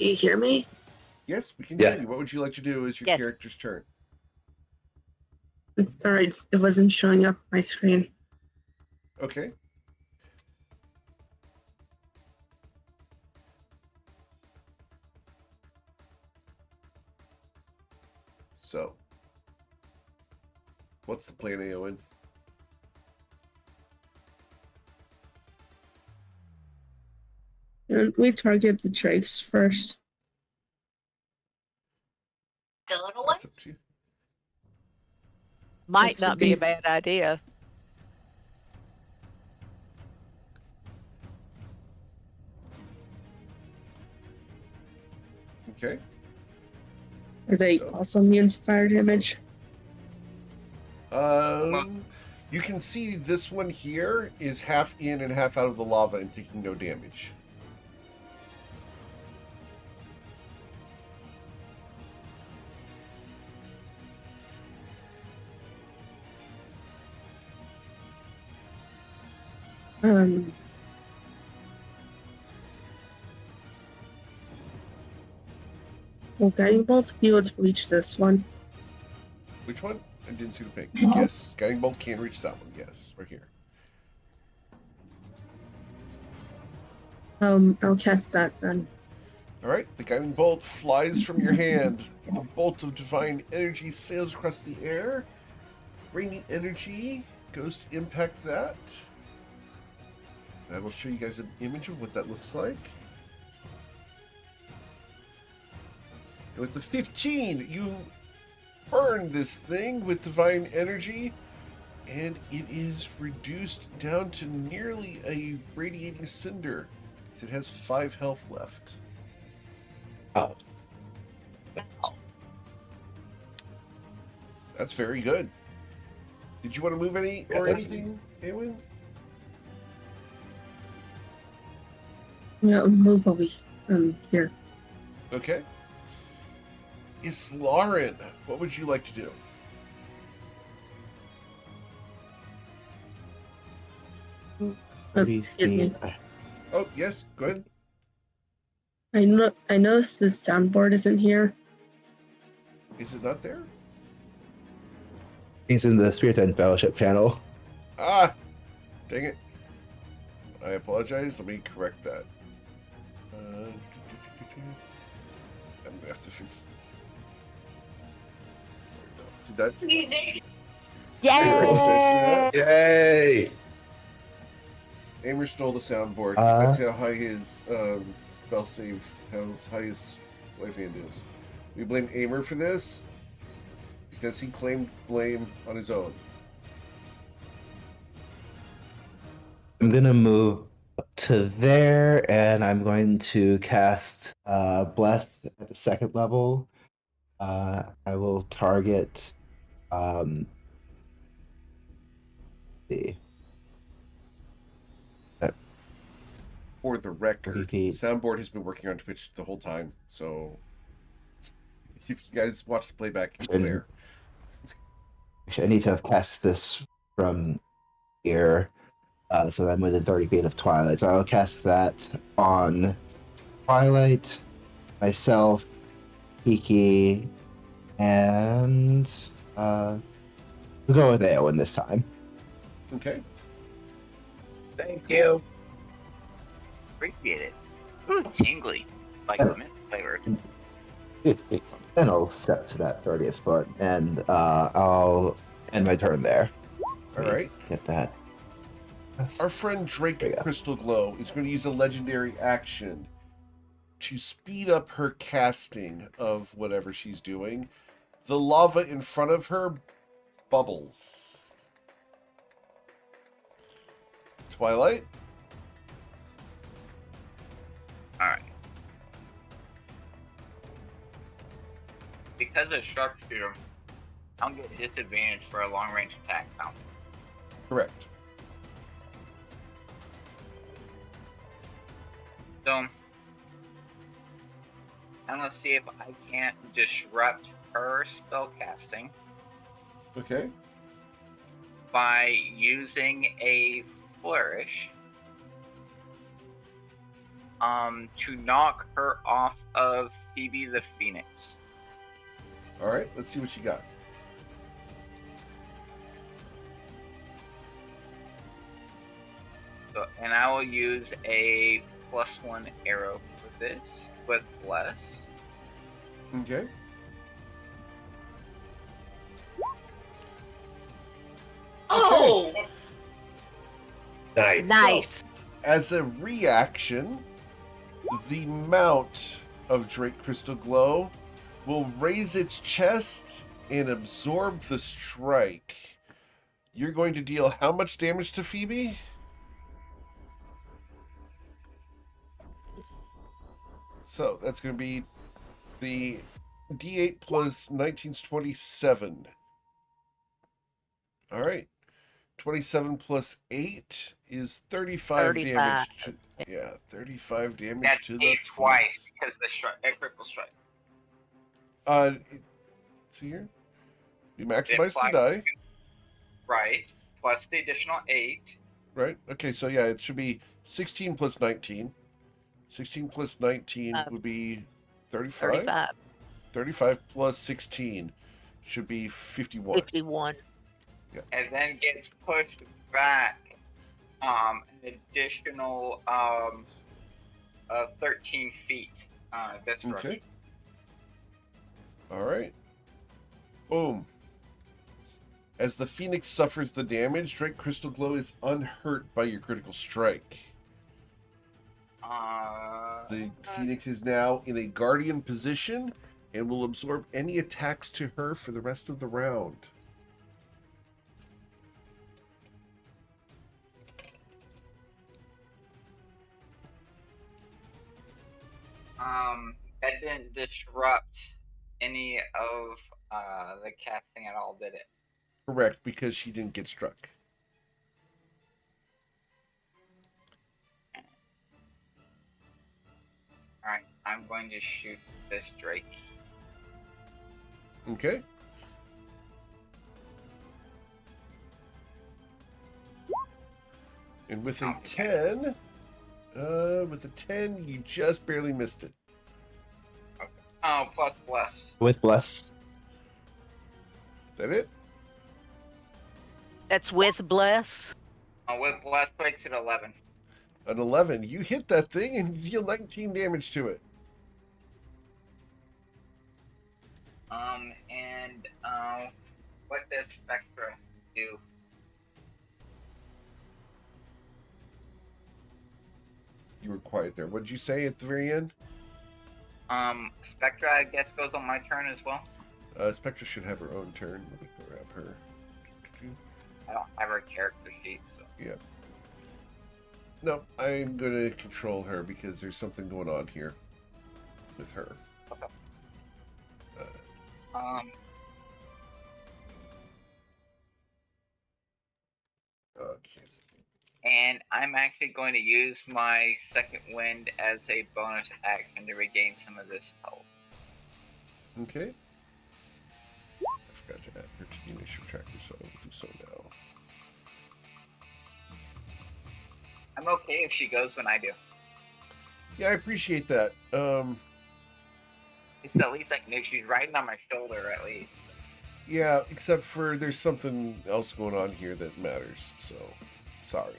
you hear me? Yes, we can Yeah. hear you. What would you like to do as your Yes. character's turn? Sorry, it wasn't showing up on my screen. Okay. So, what's the plan, Eowyn? We target the drakes first. The little That's ones? up to you. Might That's not what be a these- bad idea. Okay. Are they So- also immune to fire damage? You can see this one here is half in and half out of the lava and taking no damage. Will guiding bolts be able to reach this one? Which one? I didn't see the pink. Yes, guiding bolt can reach that one. Yes, right here. I'll cast that then. All right, the guiding bolt flies from your hand. The bolt of divine energy sails across the air. Radiant energy goes to impact that. And I will show you guys an image of what that looks like. And with the 15, you burn this thing with divine energy, and it is reduced down to nearly a radiating cinder. Because it has 5 health left. Oh, That's very good. Did you want to move any or that's anything, Eowyn? Yeah, move over here. Okay. Islaren, what would you like to do? Pretty Excuse me. speed. Oh, yes, go ahead. I noticed this soundboard isn't here. Is it not there? He's in the Spirit and Fellowship channel. Ah! Dang it. I apologize. Let me correct that. I'm going to have to fix... Did that... Music. I apologize for that. yay! Aimer stole the soundboard. Uh. That's how high his spell save, how high his life hand is. We blame Aimer for this because he claimed blame on his own. I'm gonna move up to there, and I'm going to cast Bless at the second level. I will target. See. For the record, the Repeat. soundboard has been working on Twitch the whole time, so if you guys watch the playback, it's And- there. Actually, I need to cast this from here, so I'm within 30 feet of Twilight. So I'll cast that on Twilight, myself, Kiki, and we'll go with Aowen this time. Okay. Thank you. Appreciate it. Ooh, tingly. Like mint flavor. Then I'll step to that 30th foot, and I'll end my turn there. All right. Get that. Our friend Drake There you go. Crystal Glow is going to use a legendary action to speed up her casting of whatever she's doing. The lava in front of her bubbles. Twilight? Alright. Because of sharpshooter, I don't get disadvantage for a long range attack count. Correct. So I'm gonna see if I can't disrupt her spellcasting Okay. by using a flourish to knock her off of Phoebe the Phoenix. All right. Let's see what you got. So, and I will use a +1 arrow for this with bless. Okay. Oh, Nice. Nice. As a reaction, the mount of Drake Crystal Glow will raise its chest and absorb the strike. You're going to deal how much damage to Phoebe? So that's going to be the D8 plus 19 is 27. All right. 27 plus 8 is 35 damage. 35. Yeah, 35 damage That's to the 8 twice Phoenix. because the critical strike. See here. We maximize the applies die, Right. Plus the additional 8. right? Okay, so yeah, it should be 16 plus 19. 16 plus 19 would be 35? 35. 35 plus 16 should be 51. 51. And then gets pushed back an additional 13 feet. That's right. Okay. All right. Boom. As the Phoenix suffers the damage, Drake Crystal Glow is unhurt by your critical strike. The Phoenix is now in a guardian position and will absorb any attacks to her for the rest of the round. That didn't disrupt any of the casting at all, did it? Correct, because she didn't get struck. Alright, I'm going to shoot this Drake. Okay. And with a 10, you just barely missed it. Oh, plus bless. With Bless. That it? That's with bless. With bless makes it 11. An 11. You hit that thing and deal 19 damage to it. And what does Spectra do? You were quiet there. What did you say at the very end? Spectra, I guess, goes on my turn as well. Spectra should have her own turn. Let me grab her. I don't have her character sheet, so. Yeah. No, I'm going to control her because there's something going on here with her. Okay. Okay. And I'm actually going to use my second wind as a bonus action to regain some of this health. Okay. I forgot to add her to the initiative tracker, so I will do so now. I'm okay if she goes when I do. Yeah, I appreciate that. It's at least I know she's riding on my shoulder at least. Yeah, except for there's something else going on here that matters, so sorry.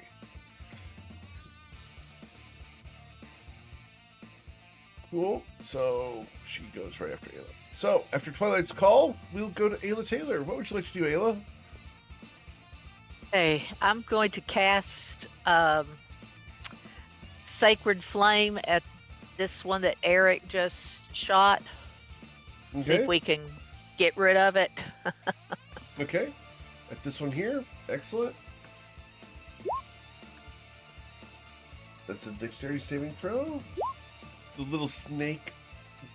Cool. So she goes right after Ayla. So after Twilight's call, we'll go to Ayla Taylor. What would you like to do, Ayla? Hey, I'm going to cast Sacred Flame at this one that Eric just shot. See Okay. if we can get rid of it. Okay. At this one here. Excellent. That's a dexterity saving throw. The little snake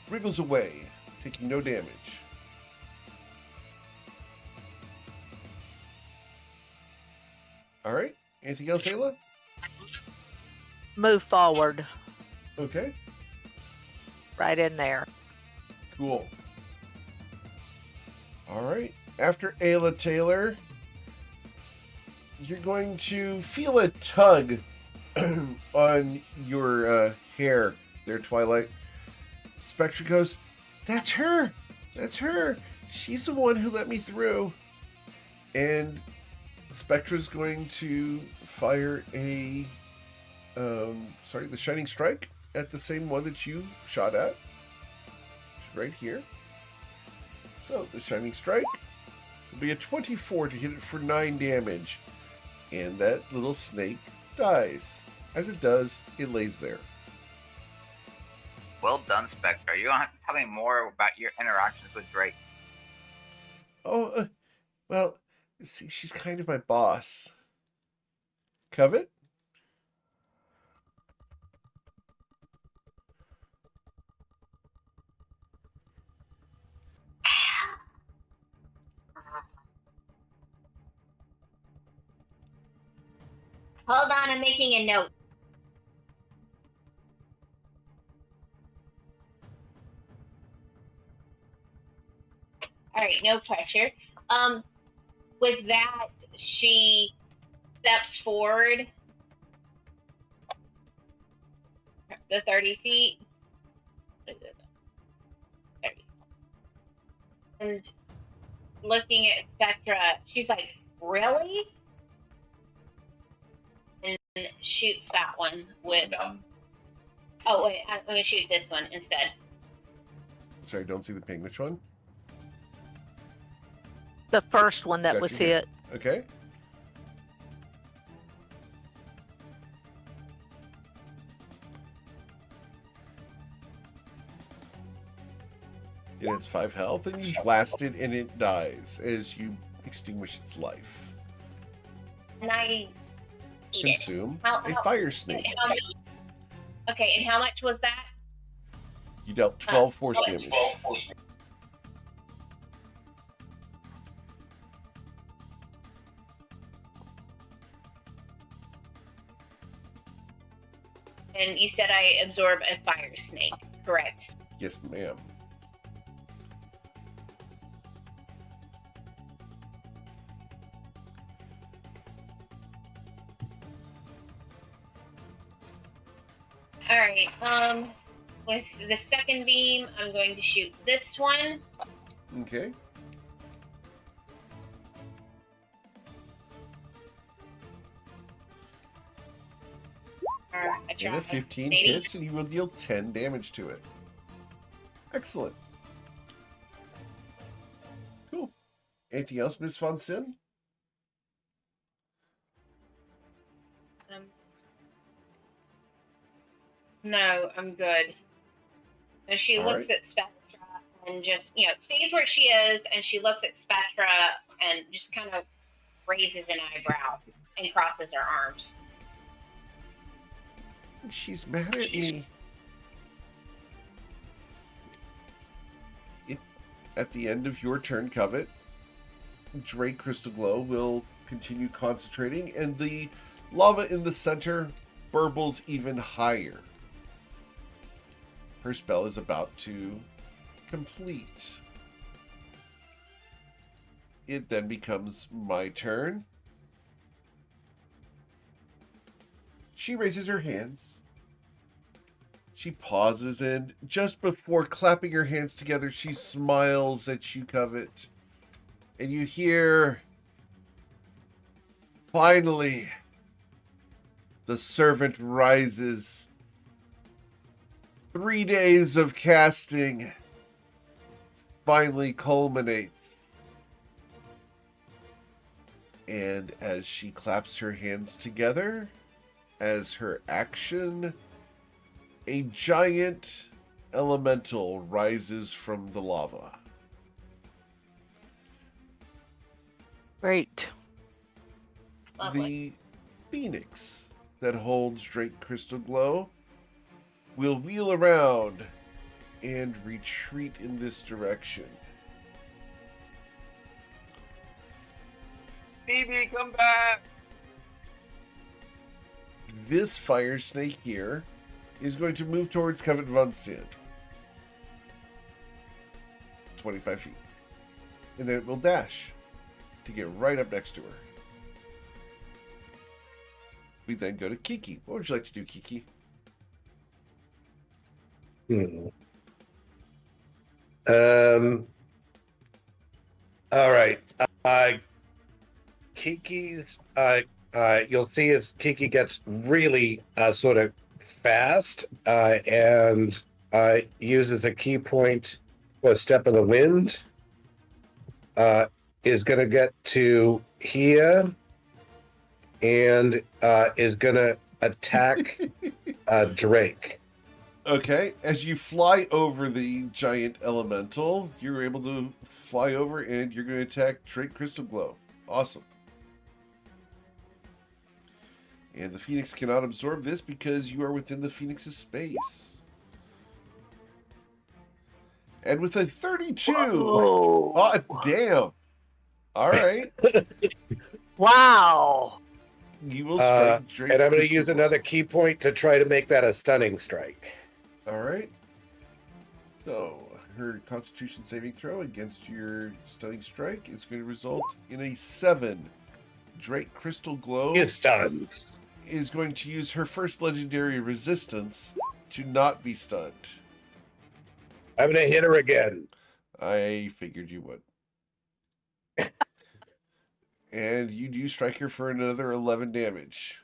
wriggles away, taking no damage. All right. Anything else, Ayla? Move forward. Okay. Right in there. Cool. All right. After Ayla Taylor, you're going to feel a tug on your hair there, Twilight. Spectra goes, "That's her. That's her. She's the one who let me through." And Spectra's going to fire a, the Shining Strike at the same one that you shot at. Right here. So the Shining Strike will be a 24 to hit it for 9 damage. And that little snake dies. As it does, it lays there. Well done, Spectra. You're going to have to tell me more about your interactions with Drake. Oh, well, see, she's kind of my boss. Covet? Hold on, I'm making a note. All right, no pressure. With that, she steps forward the 30 feet. 30. And looking at Spectra, she's like, "Really?" And shoots that one with. Oh wait, I'm gonna shoot this one instead. Sorry, don't see the ping. Which one? The first one that Got was you here. hit. Okay. It has 5 health, and you blast it, and it dies as you extinguish its life. And I eat it. Consume How- a fire snake. Okay, and how much was that? You dealt 12 force damage. And you said I absorb a fire snake, correct? Yes, ma'am. All right. With the second beam, I'm going to shoot this one. Okay. And a 15 hits, and you will deal 10 damage to it. Excellent. Cool. Anything else, Miss Von Sin? No, I'm good. And she All looks right. at Spectra and just, stays where she is, and she looks at Spectra and just kind of raises an eyebrow and crosses her arms. She's mad at me. At the end of your turn, Covet, Drake Crystal Glow will continue concentrating, and the lava in the center burbles even higher. Her spell is about to complete. It then becomes my turn. She raises her hands. She pauses, and just before clapping her hands together, she smiles at you, Covet. And you hear, finally, the servant rises. 3 days of casting finally culminates. And as she claps her hands together, as her action, a giant elemental rises from the lava. Great. Lovely. The phoenix that holds Drake Crystal Glow will wheel around and retreat in this direction. Phoebe, come back! This fire snake here is going to move towards Covet Von Sin. 25 feet. And then it will dash to get right up next to her. We then go to Kiki. What would you like to do, Kiki? All right. Kiki's. You'll see as Kiki gets really sort of fast and uses a key point for a step of the wind. Is going to get to here and is going to attack Drake. Okay, as you fly over the giant elemental, you're able to fly over and you're going to attack Drake Crystal Glow. Awesome. And the Phoenix cannot absorb this because you are within the Phoenix's space. And with a 32, Whoa. hot damn. All right, Wow. you will strike Drake. And I'm going to Crystal use Glow. another key point to try to make that a stunning strike. All right. So her Constitution saving throw against your stunning strike is going to result in a 7. Drake Crystal Glow Is stunned. is going to use her first legendary resistance to not be stunned. I'm going to hit her again. I figured you would. And you do strike her for another 11 damage.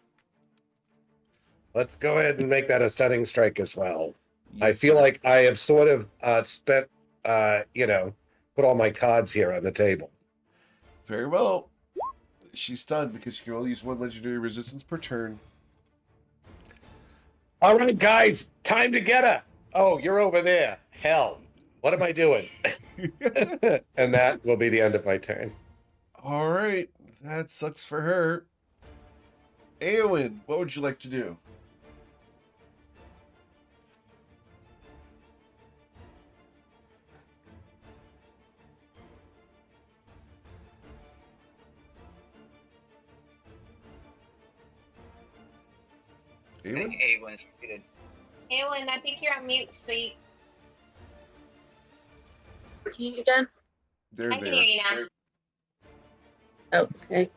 Let's go ahead and make that a stunning strike as well. I Yes, feel sir. like I have sort of spent, put all my cards here on the table. Very well. She's stunned because she can only use 1 legendary resistance per turn. All right, guys, time to get her. Oh, you're over there. Hell, what am I doing? And that will be the end of my turn. All right. That sucks for her. Eowyn, what would you like to do? I think Eowyn? Awen's muted. Eowyn, I think you're on mute, sweet. Can you again? They're I can there. hear you now. Okay.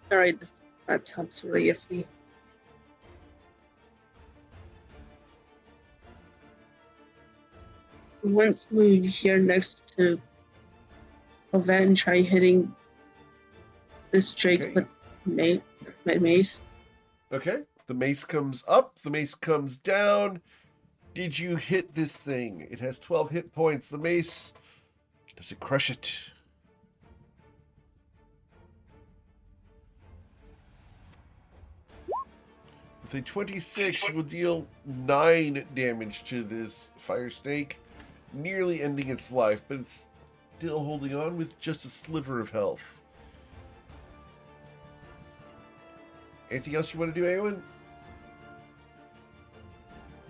Sorry, this laptop's really iffy. Once we here next to Van, try hitting this Drake Okay. with my mace. Okay. The mace comes up. The mace comes down. Did you hit this thing? It has 12 hit points. The mace. Does it crush it? With a 26, you will deal 9 damage to this fire snake, nearly ending its life, but it's still holding on with just a sliver of health. Anything else you want to do, Aowen?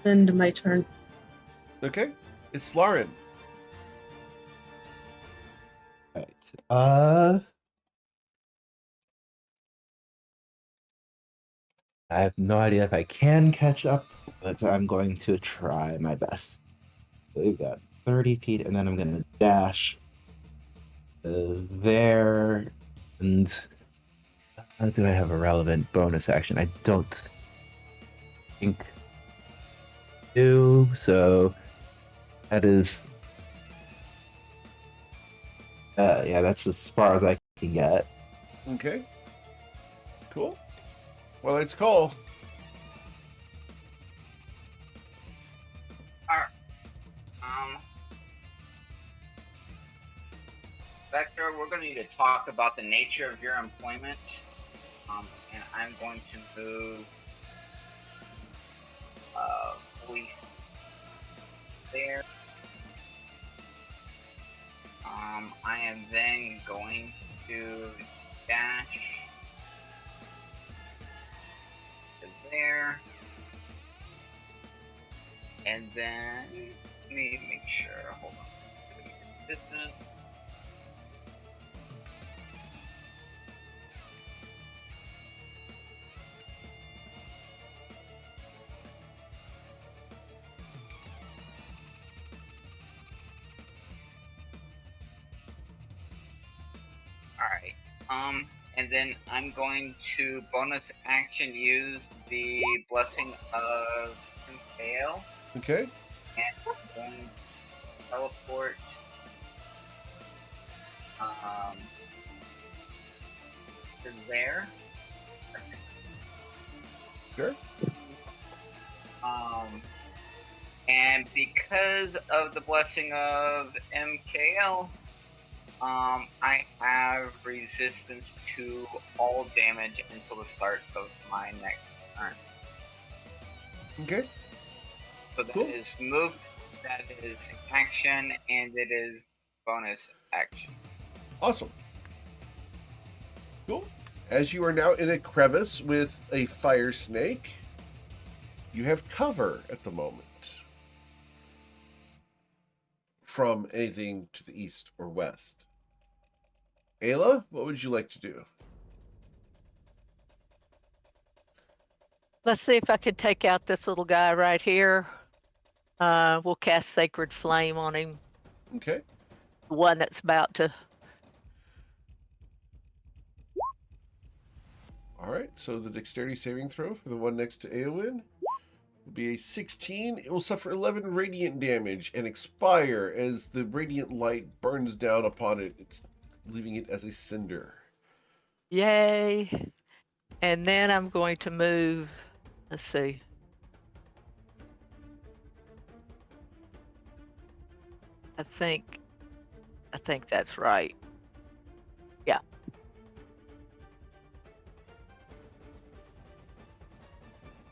End my turn. Okay. It's Lauren. Right. I have no idea if I can catch up, but I'm going to try my best. So we've got 30 feet, and then I'm going to dash there. And do I have a relevant bonus action? I don't think I do. So that is, yeah, that's as far as I can get. Okay. Cool. Twilight's Call. Alright. Spectre, we're going to need to talk about the nature of your employment. And I'm going to move police there. I am then going to dash to there. And then, let me make sure, hold on. Distance. Alright, and then I'm going to bonus action use the Blessing of Fail. Okay. And I'm going to teleport to there. Sure. And because of the Blessing of MKL, I have resistance to all damage until the start of my next turn. Okay. So that Cool. is move, that is action, and it is bonus action. Awesome. Cool. As you are now in a crevice with a fire snake, you have cover at the moment from anything to the east or west. Ayla, what would you like to do? Let's see if I can take out this little guy right here. We'll cast Sacred Flame on him. Okay. The one that's about to. All right. So the dexterity saving throw for the one next to Eowyn will be a 16. It will suffer 11 radiant damage and expire as the radiant light burns down upon it. It's leaving it as a cinder. Yay. And then I'm going to move. Let's see. I think that's right. Yeah.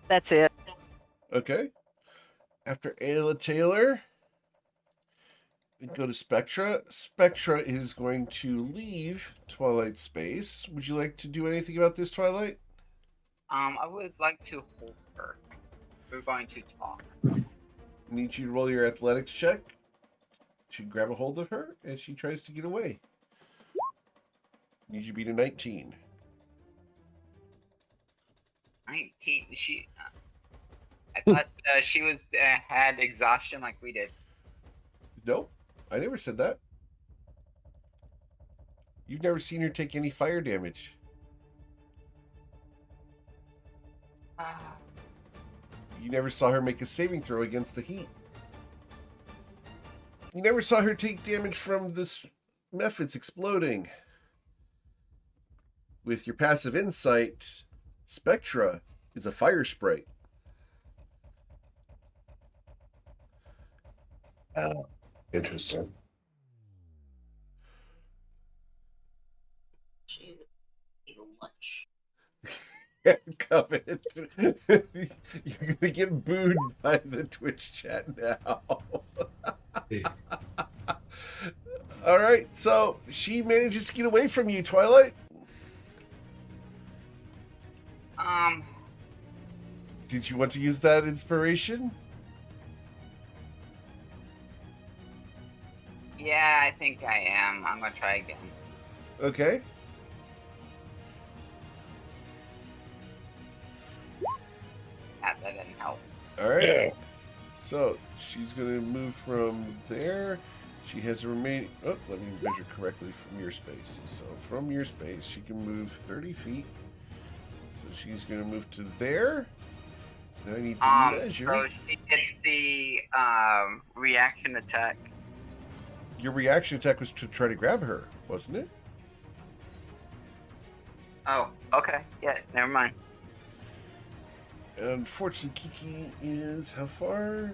That's it. Okay. After Ayla Taylor, we go to Spectra. Spectra is going to leave Twilight Space. Would you like to do anything about this, Twilight? I would like to hold her. We're going to talk. I need you to roll your athletics check to grab a hold of her as she tries to get away. Need you to beat a 19. 19. I thought she was had exhaustion like we did. Nope, I never said that. You've never seen her take any fire damage. You never saw her make a saving throw against the heat. You never saw her take damage from this methods exploding. With your passive insight, Spectra is a fire sprite. Oh, interesting. She's eating lunch. Coven. You're gonna get booed by the Twitch chat now. All right, so she manages to get away from you, Twilight. Did you want to use that inspiration? Yeah, I think I am. I'm gonna try again. Okay. That didn't help. All right. Yeah. So she's going to move from there. She has a remaining. Oh, let me measure correctly from your space. So from your space, she can move 30 feet. So she's going to move to there. Now I need to measure. So she gets the reaction attack. Your reaction attack was to try to grab her, wasn't it? Oh, okay. Yeah, never mind. Unfortunately, Kiki is how far?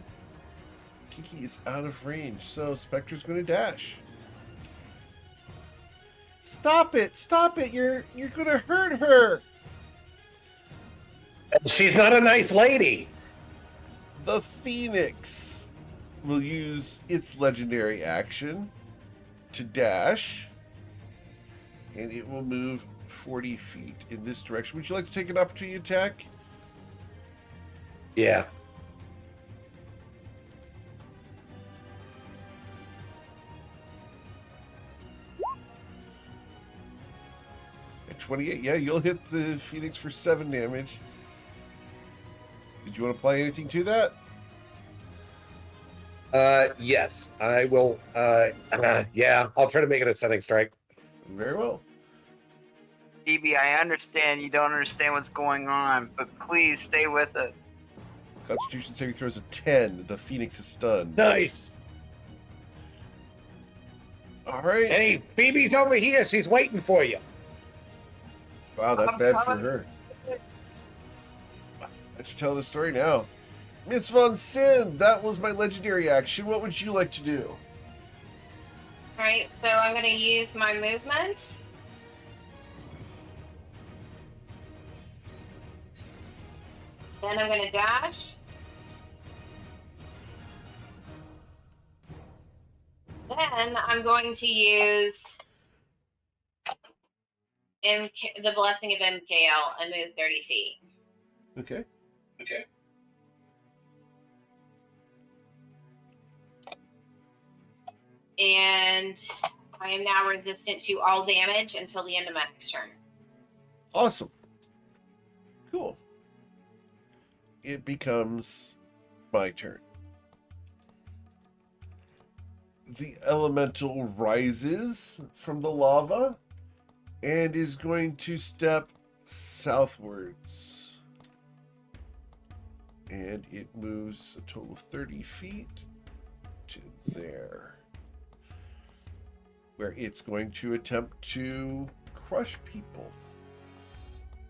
Kiki is out of range, so Spectre's going to dash. Stop it! Stop it! You're going to hurt her. She's not a nice lady. The Phoenix will use its legendary action to dash, and it will move 40 feet in this direction. Would you like to take an opportunity attack? Yeah. At 28, yeah, you'll hit the Phoenix for 7 damage. Did you want to apply anything to that? Yes, I will. Yeah, I'll try to make it a stunning strike. Very well. Phoebe, I understand you don't understand what's going on, but please stay with us. Constitution saving throws a 10. The Phoenix is stunned. Nice. All right. Hey, Phoebe's over here. She's waiting for you. Wow, that's bad for her. Let's tell the story now. Miss Von Sin, that was my legendary action. What would you like to do? Alright, so I'm going to use my movement. Then I'm going to dash. Then I'm going to use the Blessing of MKL and move 30 feet. Okay. Okay. And I am now resistant to all damage until the end of my next turn. Awesome. Cool. It becomes my turn. The elemental rises from the lava and is going to step southwards. And it moves a total of 30 feet to there, where it's going to attempt to crush people.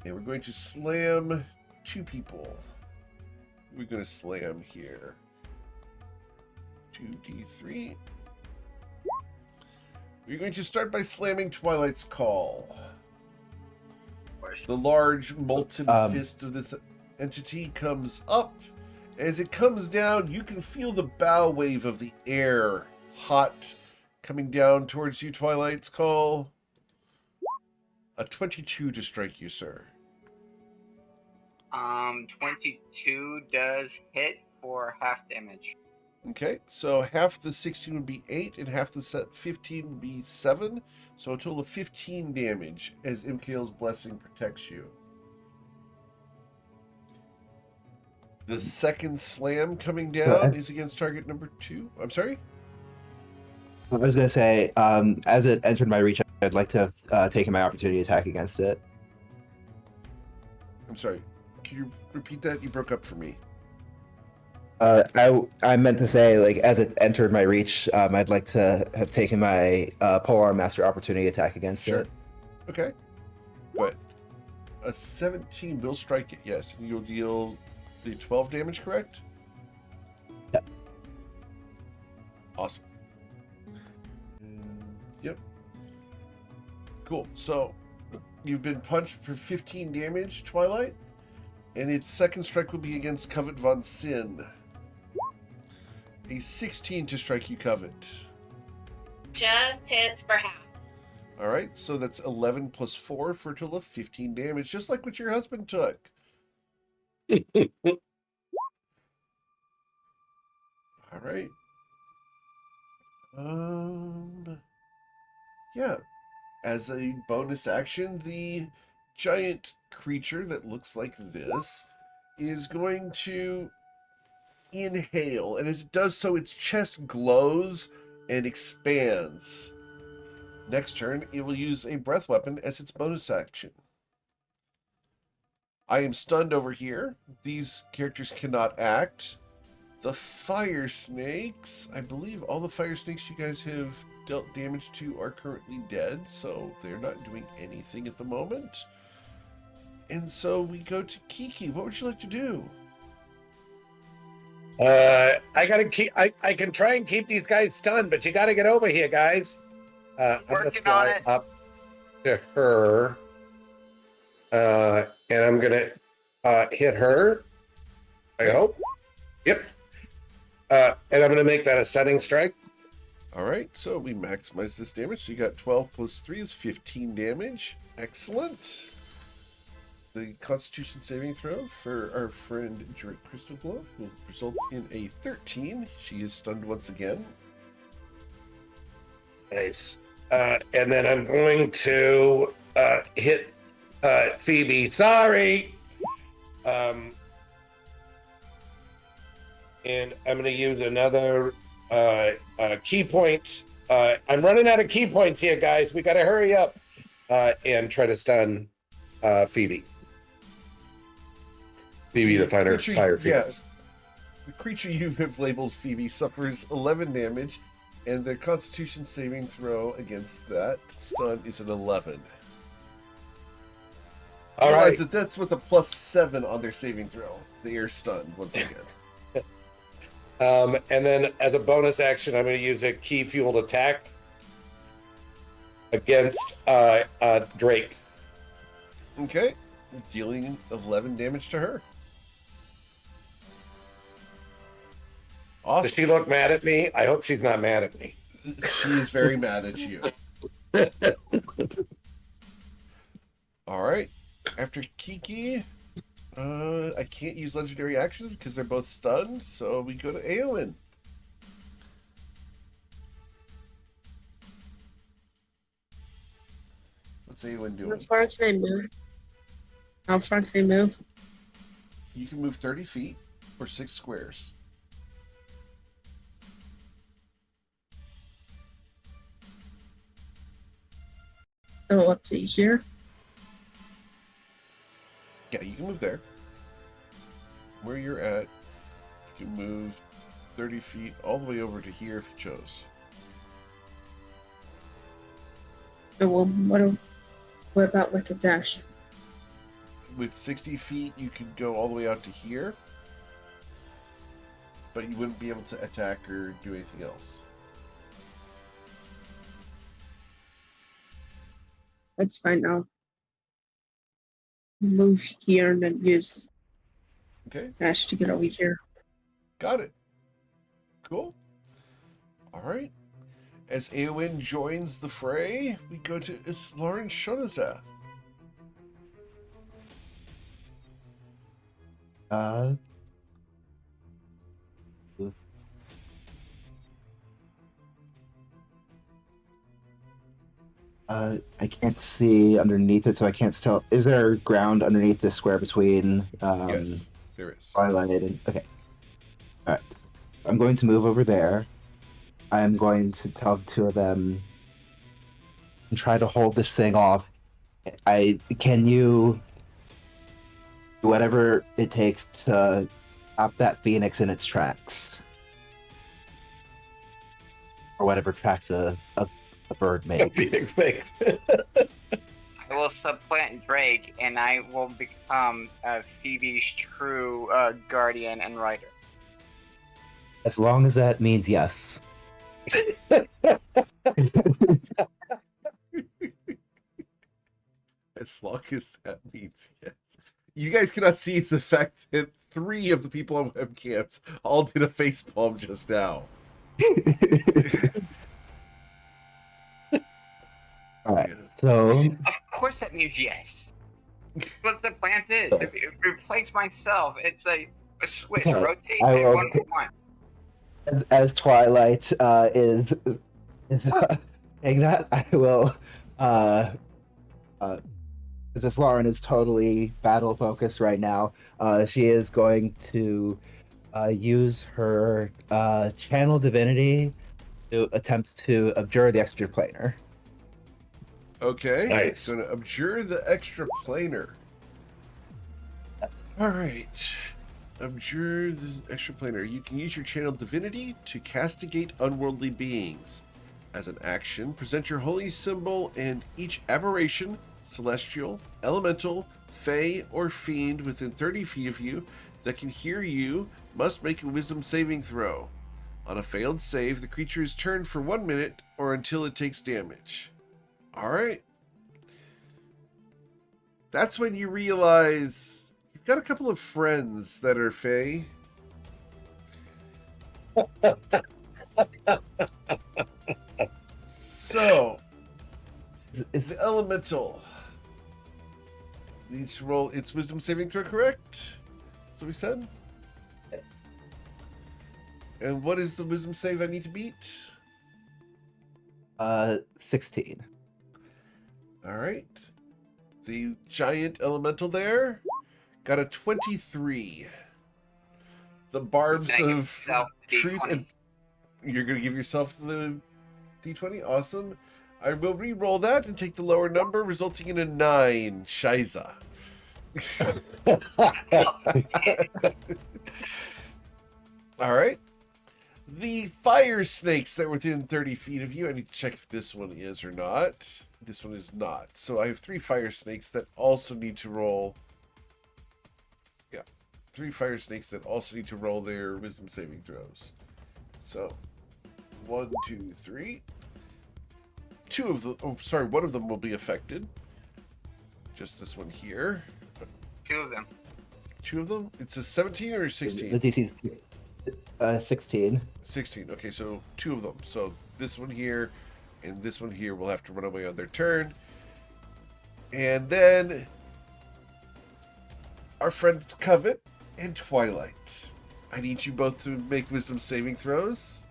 And we're going to slam 2 people. We're going to slam here. 2d3. We're going to start by slamming Twilight's Call. The large molten fist of this entity comes up. As it comes down, you can feel the bow wave of the air, hot, coming down towards you, Twilight's Call. A 22 to strike you, sir. 22 does hit for half damage. Okay, so half the 16 would be 8, and half the 15 would be 7. So a total of 15 damage as MKL's Blessing protects you. The second slam coming down is against target number 2. I'm sorry? I was going to say, as it entered my reach, I'd like to have taken my opportunity attack against it. I'm sorry. Can you repeat that? You broke up for me. I meant to say, like, as it entered my reach, I'd like to have taken my Polearm Master opportunity attack against it. Okay. Go ahead. A 17 will strike it, yes. And you'll deal the 12 damage, correct? Yep. Awesome. Yep. Cool. So, You've been punched for 15 damage, Twilight. And its second strike will be against Covet von Sin. A 16 to strike you, Covet. Just hits for half. Alright, so that's 11 plus 4 for a total of 15 damage, just like what your husband took. Alright. Yeah. As a bonus action, the giant creature that looks like this is going to inhale, and as it does so, its chest glows and expands. Next turn, it will use a breath weapon as its bonus action. I am stunned over here. These characters cannot act. The fire snakes, I believe all the fire snakes you guys have dealt damage to are currently dead, so they're not doing anything at the moment. And so we go to Kiki. What would you like to do? I gotta keep. I can try and keep these guys stunned, but you gotta get over here, guys. I'm gonna Working on fly it. up to her, and I'm gonna hit her. I hope. Yep. And I'm gonna make that a stunning strike. All right, so we maximize this damage. So you got 12 plus 3 is 15 damage. Excellent. The Constitution saving throw for our friend Drake Crystal Glow will result in a 13. She is stunned once again. Nice. And then I'm going to hit Phoebe. Sorry. And I'm going to use another key point. I'm running out of key points here, guys. We got to hurry up and try to stun Phoebe. Phoebe, the fire Phoenix. Yeah, the creature you have labeled Phoebe suffers 11 damage, and their Constitution saving throw against that stun is an 11. All Realize right. that's with a +7 on their saving throw. They are stunned once again. And then as a bonus action, I'm going to use a key fueled attack against Drake. Okay, dealing 11 damage to her. Awesome. Does she look mad at me? I hope she's not mad at me. She is very mad at you. All right. After Kiki, I can't use legendary actions because they're both stunned, so we go to Eowyn. What's Eowyn How doing? far can I move? How far can I move? You can move 30 feet or 6 squares. Oh, up to here? Yeah, you can move there. Where you're at, you can move 30 feet all the way over to here if you chose. Oh, well, what about like a dash? With 60 feet, you could go all the way out to here, but you wouldn't be able to attack or do anything else. That's fine now. Move here and then use Okay, dash to get over here. got it. Cool. All right. As Eowyn joins the fray, we go to Islarin Shonazath. I can't see underneath it, so I can't tell. Is there ground underneath the square between Yes, there is. Twilight and okay? All right. I'm going to move over there. I'm going to tell the two of them and try to hold this thing off. Can you do whatever it takes to stop that phoenix in its tracks, or whatever tracks a bird makes. Phoenix makes. I will supplant Drake, and I will become Phoebe's true guardian and rider. As long as that means yes. As long as that means yes. You guys cannot see the fact that 3 of the people on webcams all did a facepalm just now. All right. Yes. So Of course that means yes. What the plant is. If it replace myself, it's a switch, Okay, rotate, I and will- 1 for 1. as Twilight is saying that, I will. Since Lauren is totally battle focused right now, she is going to use her channel divinity to attempt to abjure the extraplanar. Okay. Nice. Going to abjure the extraplanar. All right. Abjure the extraplanar. You can use your channel divinity to castigate unworldly beings. As an action, present your holy symbol, and each aberration, celestial, elemental, fey, or fiend within 30 feet of you that can hear you must make a wisdom saving throw. On a failed save, the creature is turned for 1 minute or until it takes damage. All right. That's when you realize you've got a couple of friends that are fey. So, Is the elemental needs to roll its wisdom saving throw, correct? That's what we said. And what is the wisdom save I need to beat? 16. All right. The giant elemental there got a 23. The barbs He's gonna give of himself the truth D20. and you're going to give yourself the D20? Awesome. I will re-roll that and take the lower number, resulting in a 9. Shiza. All right. The fire snakes that were within 30 feet of you, I need to check if this one is or not. This one is not. So I have 3 fire snakes that also need to roll. Yeah. 3 fire snakes that also need to roll their wisdom saving throws. So 1, 2, 3. 2 of the, oh, sorry, 1 of them will be affected. Just this one here. 2 of them. 2 of them? It's a 17 or a The 16? DC is 16. 16. Okay, so 2 of them. So this one here and this one here will have to run away on their turn. And then our friends Covet and Twilight. I need you both to make wisdom saving throws.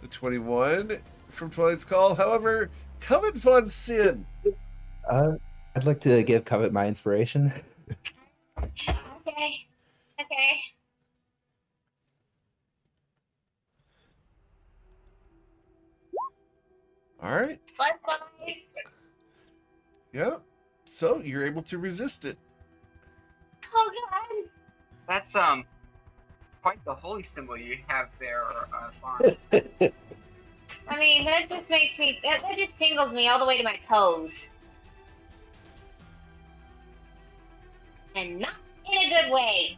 The 21 from Twilight's Call. However, Covet von Sin. I'd like to give Covet my inspiration. Okay. Okay. All right. +5. Yeah. So you're able to resist it. Oh god. That's quite the holy symbol you have there, Fawn. I mean, that just makes me, that just tingles me all the way to my toes. And not in a good way.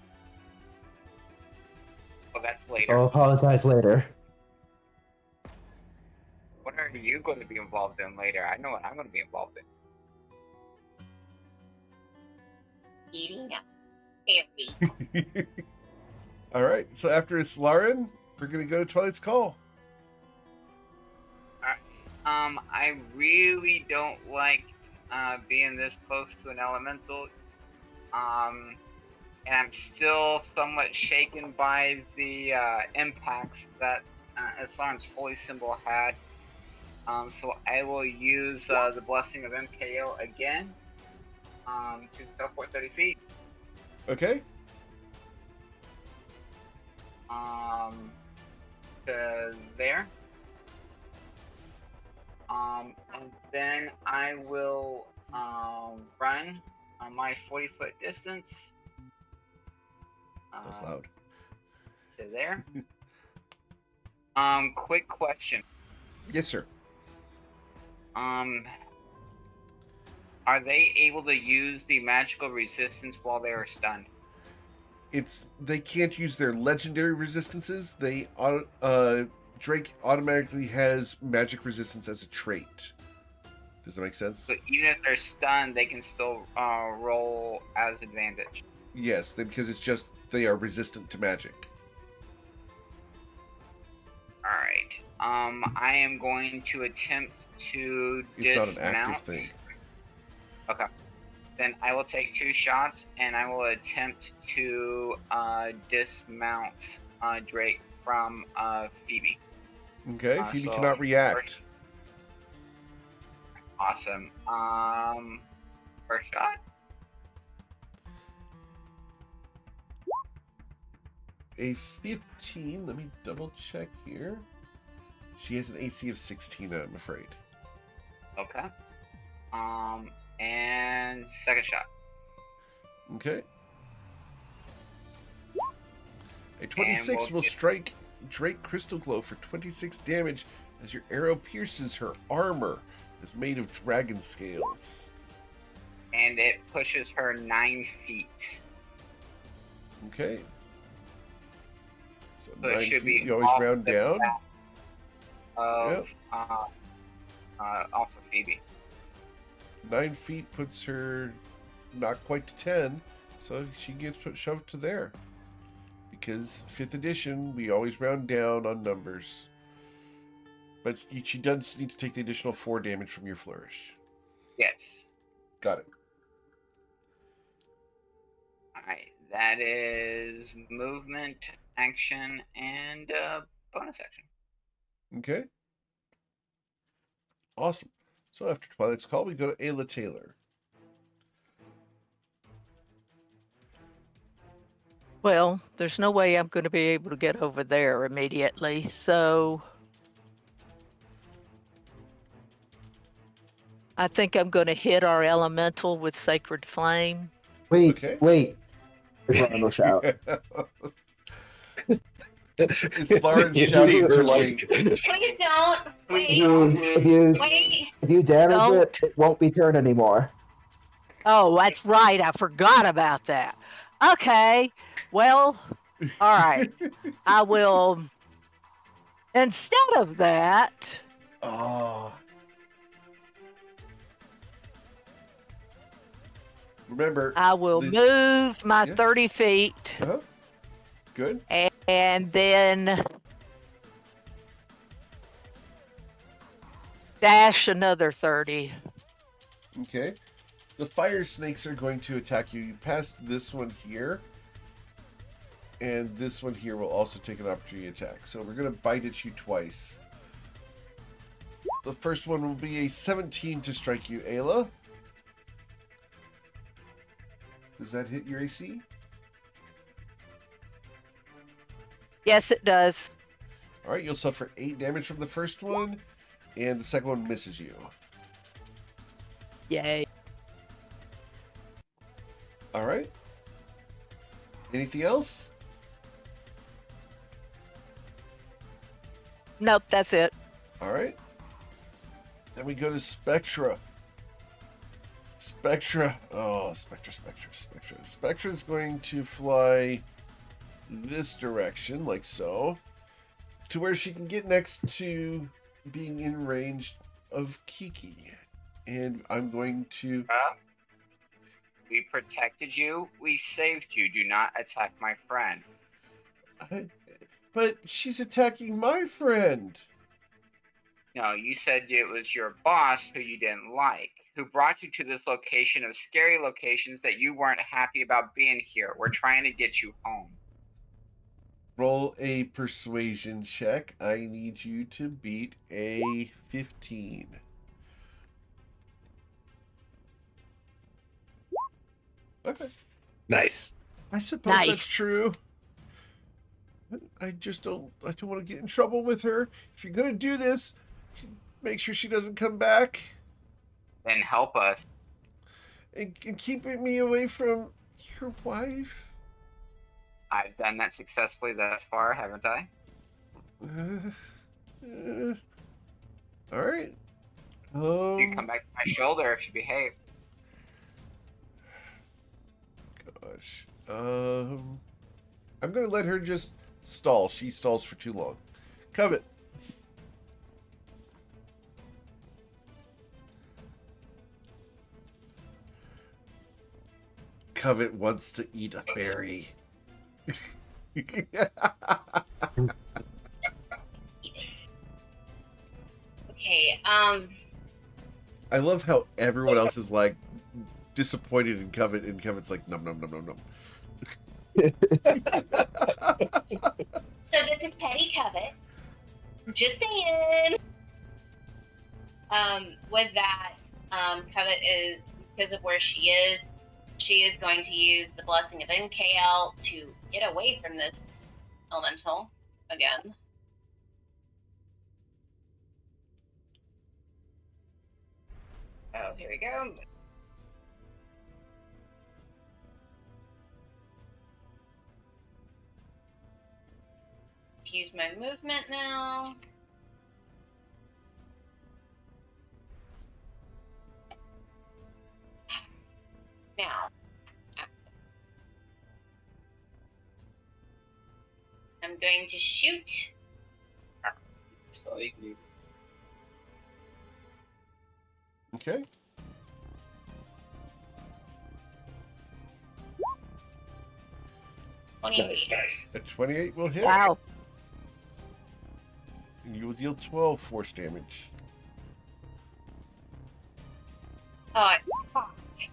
Well, that's later. I'll apologize later. What are you going to be involved in later? I know what I'm going to be involved in. Eating a berry. All right. So after it's Lauren, we're going to go to Twilight's Call. I really don't like being this close to an elemental. And I'm still somewhat shaken by the impacts that Islam's holy symbol had. So I will use the blessing of MKO again to teleport 30 feet. Okay. To there. And then I will run on my 40-foot distance. That's loud. To there. Quick question. Yes, sir. Are they able to use the magical resistance while they are stunned? They can't use their legendary resistances. They Drake automatically has magic resistance as a trait. Does that make sense? So even if they're stunned, they can still roll as advantage. Yes, because it's just they are resistant to magic. All right. I am going to attempt to It's dismount. not an active thing. Okay. Then I will take 2 shots, and I will attempt to dismount Drake from Phoebe. Okay, Phoebe so cannot react. Awesome. First shot. A 15. Let me double check here. She has an AC of 16, I'm afraid. Okay. And second shot. Okay. A 26 will strike Drake Crystal Glow for 26 damage as your arrow pierces her armor. It's made of dragon scales. And it pushes her 9 feet. Okay. So So it 9 should feet. be You always off round the down. back Of, off of Phoebe. 9 feet puts her not quite to 10, so she gets shoved to there. Because 5th edition, we always round down on numbers. But she does need to take the additional 4 damage from your flourish. Yes. Got it. Alright, that is movement, action, and bonus action. Okay. Awesome. So after Twilight's Call, we go to Ayla Taylor. Well, there's no way I'm going to be able to get over there immediately, so I think I'm going to hit our elemental with Sacred Flame. Wait, Okay. wait. Ron will shout. It's Lauren's You shouting see her to like, wait. Please don't. Wait. If you damage Don't. it won't be turned anymore. Oh, that's right. I forgot about that. Okay. Well, all right. I will. Instead of that, Oh. Remember, I will the- move my Yeah. 30 feet good. and then dash another 30. Okay. The fire snakes are going to attack you. You pass this one here. And this one here will also take an opportunity attack. So we're going to bite at you twice. The first one will be a 17 to strike you, Ayla. Does that hit your AC? Yes, it does. All right, you'll suffer 8 damage from the first one, and the second one misses you. Yay. All right. Anything else? Nope, that's it. All right. Then we go to Spectra. Spectra. Oh, Spectra. Spectra is going to fly this direction, like so, to where she can get next to being in range of Kiki. And I'm going to... We protected you. We saved you. Do not attack my friend. But she's attacking my friend. No, you said it was your boss who you didn't like, who brought you to this location of scary locations that you weren't happy about being here. We're trying to get you home. Roll a persuasion check. I need you to beat a 15. Okay. nice. I suppose Nice. that's true. I don't want to get in trouble with her. If you're going to do this, make sure she doesn't come back. Then help us. And keep me away from your wife. I've done that successfully thus far, haven't I? All right. You come back to my shoulder if you behave. Gosh. I'm going to let her just stall. She stalls for too long. Covet. Covet wants to eat a berry. Okay, I love how everyone else is like disappointed in Covet, and Covet's like, num num num num num. so this is Petty Covet. Just saying. With that, Covet is, because of where she is going to use the Blessing of NKL to get away from this elemental again. Oh, here we go. Use my movement now. Now, I'm going to shoot. Okay. Nice. A 28 will hit. Wow. And you will deal 12 force damage. Oh, it's fucked.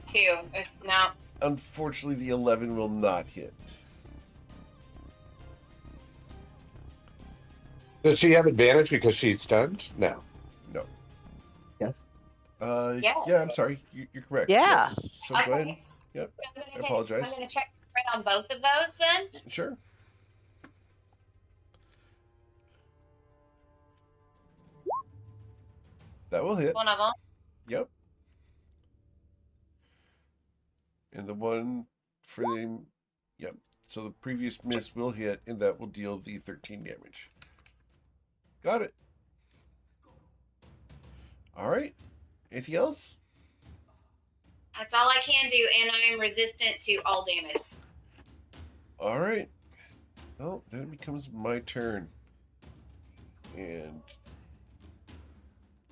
2. No. Unfortunately, the 11 will not hit. Does she have advantage because she's stunned? No. No. Yes. Yes. Yeah, I'm sorry. You're correct. Yeah. Yes. So go ahead. Yep. So I apologize. I'm going to check right on both of those then. Sure. That will hit. One of them. Yep. And the one for the... Yep. So the previous miss will hit, and that will deal the 13 damage. Got it. All right. Anything else? That's all I can do, and I am resistant to all damage. All right. Well, then it becomes my turn. And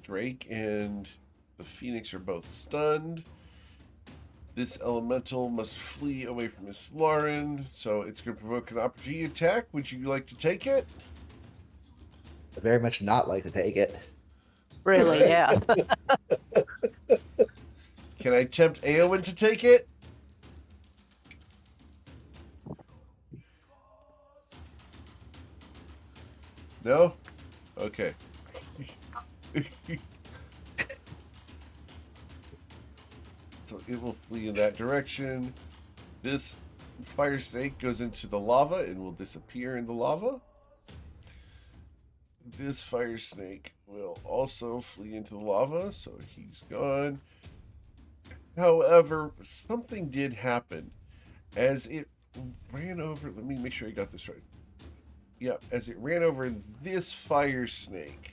Drake and the Phoenix are both stunned. This elemental must flee away from Miss Lauren, so it's going to provoke an opportunity attack. Would you like to take it? I'd very much not like to take it. Really, yeah. Can I tempt Eowyn to take it? No? Okay. So it will flee in that direction. This fire snake goes into the lava and will disappear in the lava. This fire snake will also flee into the lava, so he's gone. However, something did happen as it ran over. Let me make sure I got this right. Yeah, as it ran over this fire snake,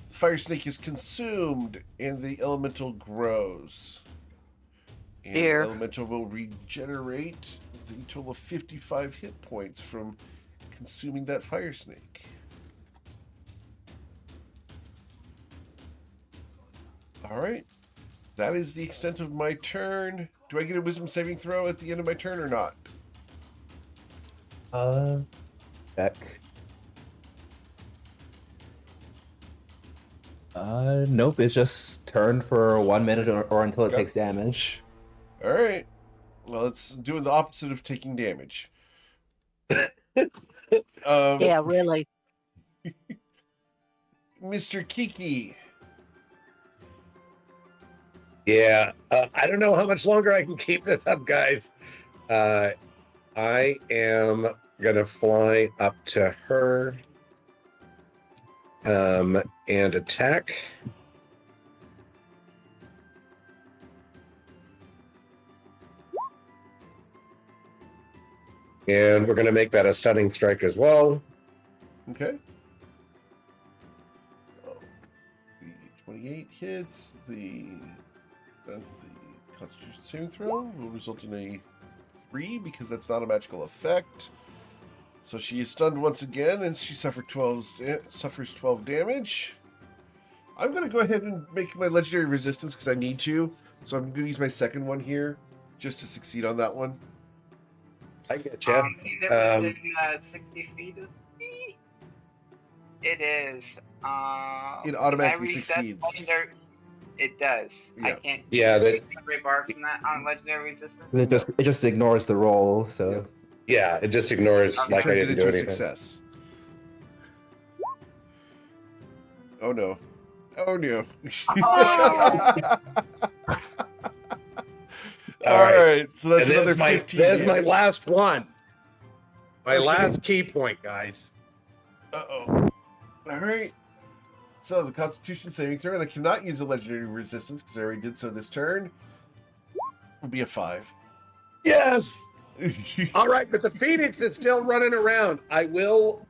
the fire snake is consumed and the elemental grows. And Dear. the elemental will regenerate the total of 55 hit points from consuming that fire snake. All right. That is the extent of my turn. Do I get a wisdom saving throw at the end of my turn or not? Check. Nope. It's just turned for 1 minute or until it Yep. takes damage. All right. Well, it's doing the opposite of taking damage. Yeah, really. Mr. Kiki. Yeah, I don't know how much longer I can keep this up, guys. I am gonna fly up to her and attack. And we're gonna make that a stunning strike as well. Okay. Oh, the 28 hits. The Constitution saving throw will result in a 3 because that's not a magical effect. So she is stunned once again, and she suffers 12 damage. I'm going to go ahead and make my legendary resistance because I need to. So I'm going to use my second one here. just to succeed on that one. I get you. Is it within 60 feet of me? It is. It automatically reset succeeds. Legendary. It does. Yeah. I can't. Yeah, that. Separate bark from that on legendary resistance. It just ignores the roll. So Yeah, it just ignores It It like I turns it didn't into do a anything. success. Oh no. Oh no. All right. So that's And another there's my, 15 there's my damage. last one. My Okay. last key point, guys. Uh-oh. All right. So the Constitution saving throw, and I cannot use a legendary resistance because I already did so this turn, would be a 5. Yes. All right, but the Phoenix is still running around. I will,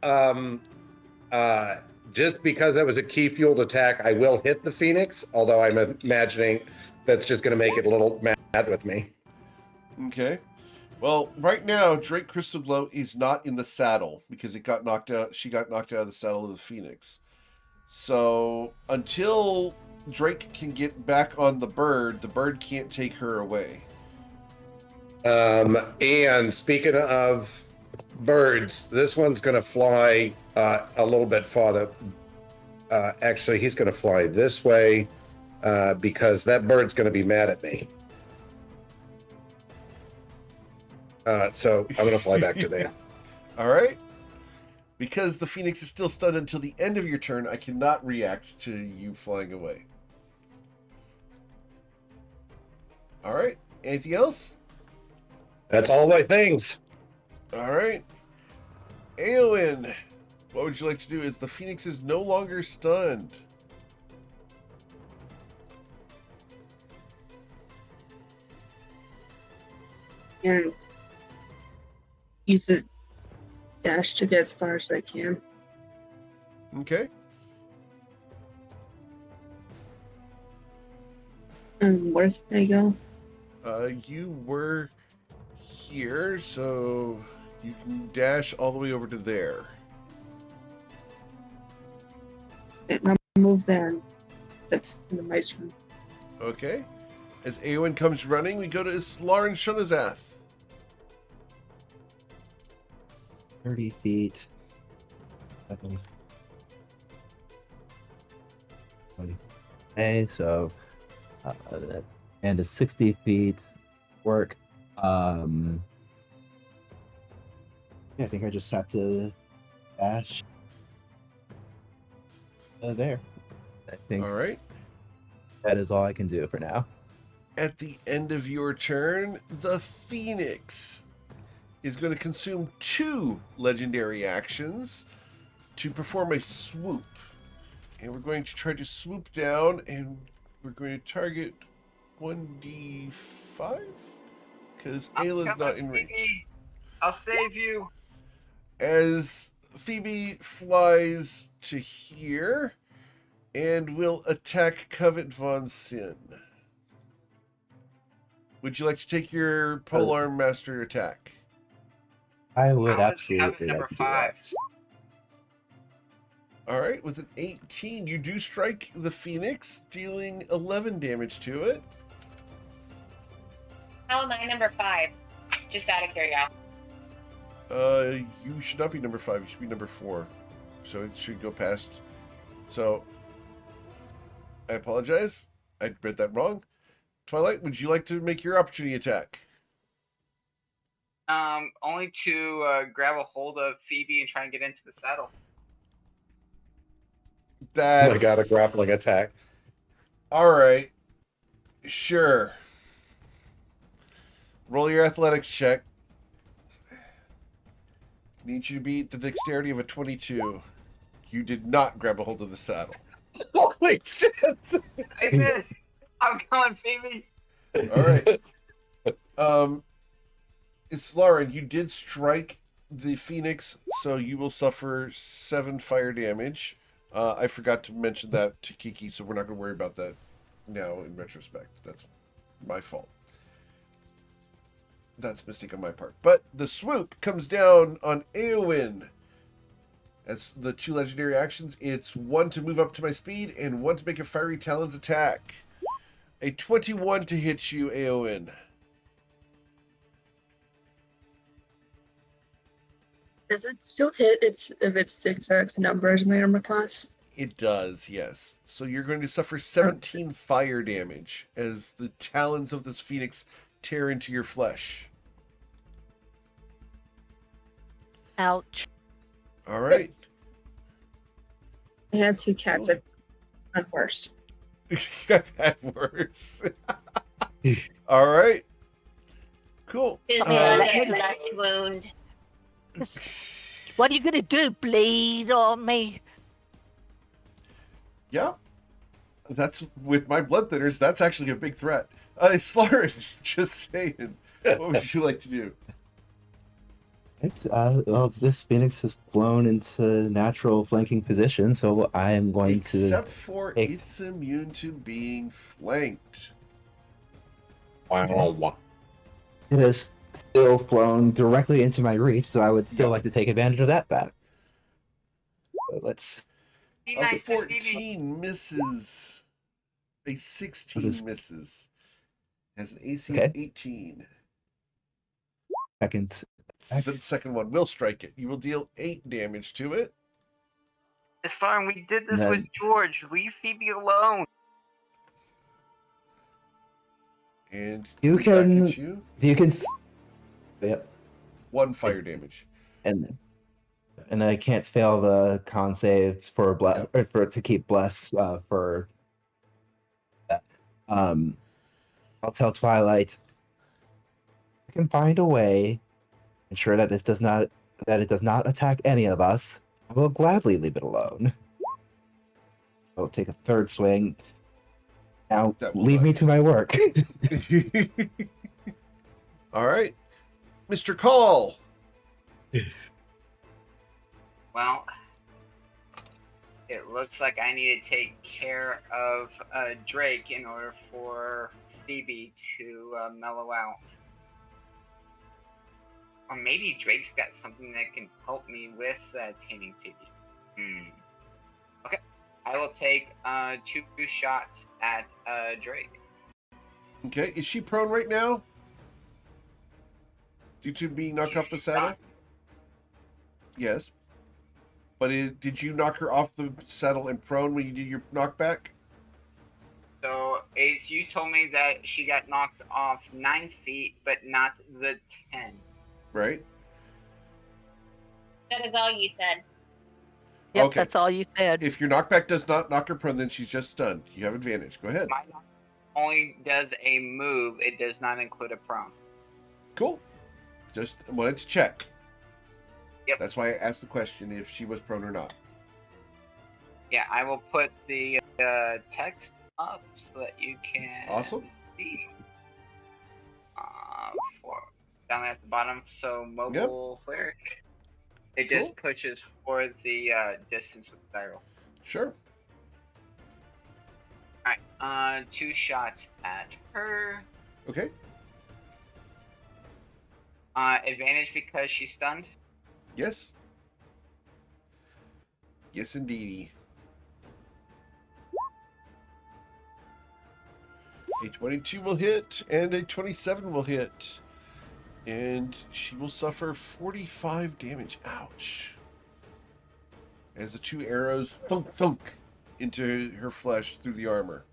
just because that was a key fueled attack, I will hit the Phoenix, although I'm imagining that's just going to make it a little mad with me. Okay. Well, right now, Drake Crystal Glow is not in the saddle because it got knocked out. She got knocked out of the saddle of the Phoenix. So until Drake can get back on the bird can't take her away. And speaking of birds, this one's going to fly a little bit farther. Actually, he's going to fly this way because that bird's going to be mad at me. So I'm going to fly back to there. All right. Because the Phoenix is still stunned until the end of your turn, I cannot react to you flying away. All right. Anything else? That's all my things. All right. Eowyn, what would you like to do? Is the Phoenix is no longer stunned. And use a dash to get as far as I can. Okay. And where can I go? You were here, so you can dash all the way over to there. And I'll move there. That's in my turn. Okay. As Eowyn comes running, we go to Islar and Shunazath. 30 feet. Okay, so and a 60 feet work. Yeah, I think I just have to dash there. I think All right. that is all I can do for now. At the end of your turn, the Phoenix is going to consume 2 legendary actions to perform a swoop. And we're going to try to swoop down, and we're going to target 1d5 because Ayla's not in range. Phoebe, I'll save you. As Phoebe flies to here and will attack Covet Von Sin. Would you like to take your Polearm Master attack? I would How is absolutely number like to do 5? that. All right, with an 18, you do strike the Phoenix, dealing 11 damage to it. How am I number 5? Just out of curiosity. You should not be number 5. You should be number 4. So it should go past. So, I apologize. I read that wrong. Twilight, would you like to make your opportunity attack? Only to grab a hold of Phoebe and try and get into the saddle. That's... I got a grappling attack. All right. Sure. Roll your athletics check. Need you to beat the dexterity of a 22. You did not grab a hold of the saddle. Holy shit! I did. I'm going, Phoebe. All right. It's Lauren. You did strike the Phoenix, so you will suffer 7 fire damage. I forgot to mention that to Kiki, so we're not going to worry about that now in retrospect. That's my fault. That's a mistake on my part. But the swoop comes down on Eowyn. As the 2 legendary actions, it's 1 to move up to my speed and 1 to make a Fiery Talons attack. A 21 to hit you, Eowyn. Does it still hit? It's if it's 6x numbers my armor class. It does, yes. So you're going to suffer 17 fire damage as the talons of this phoenix tear into your flesh. Ouch. All right. I have 2 cats. I've had worse. I've had worse. All right. Cool. His let me- left wound. What are you gonna do? Bleed on me? Yeah. That's with my blood thinners. That's actually a big threat. Slaughter, just saying. What would you like to do? Well, this phoenix has flown into natural flanking position, so I am going Except for take- it's immune to being flanked. Wow. It has still flown directly into my reach, so I would still Yeah. like to take advantage of that fact. So let's. Be A nice to Phoebe. 14 misses. A 16 This is- misses. Has an AC Okay. of 18. Second. The second one will strike it. You will deal 8 damage to it. Starring, we did this Then- with George. Leave Phoebe alone. And You back can- at you. If you can. Yep. 1 fire damage. And I can't fail the con save for bless or for to keep bless for that. I'll tell Twilight I can find a way, ensure that it does not attack any of us. I will gladly leave it alone. I'll take a third swing. Now That will leave not me to my work. All right. Mr. Call. Well, it looks like I need to take care of Drake in order for Phoebe to mellow out. Or maybe Drake's got something that can help me with taming Phoebe. Okay, I will take 2 shots at Drake. Okay. Is she prone right now? Due to being knocked off the saddle? Yes. But did you knock her off the saddle and prone when you did your knockback? So, Ace, you told me that she got knocked off 9 feet, but not the 10. Right? That is all you said. Yep, Okay. that's all you said. If your knockback does not knock her prone, then she's just stunned. You have advantage. Go ahead. My knock only does a move, it does not include a prone. Cool. Just wanted to check. Yep. That's why I asked the question if she was prone or not. Yeah, I will put the text up so that you can Awesome. see. For down there at the bottom, so mobile cleric. It Cool. just pushes for the distance with the barrel. Sure. Alright, 2 shots at her. Okay. Advantage because she's stunned. Yes. Yes, indeedy. A 22 will hit, and a 27 will hit. And she will suffer 45 damage. Ouch. As the 2 arrows thunk thunk into her flesh through the armor.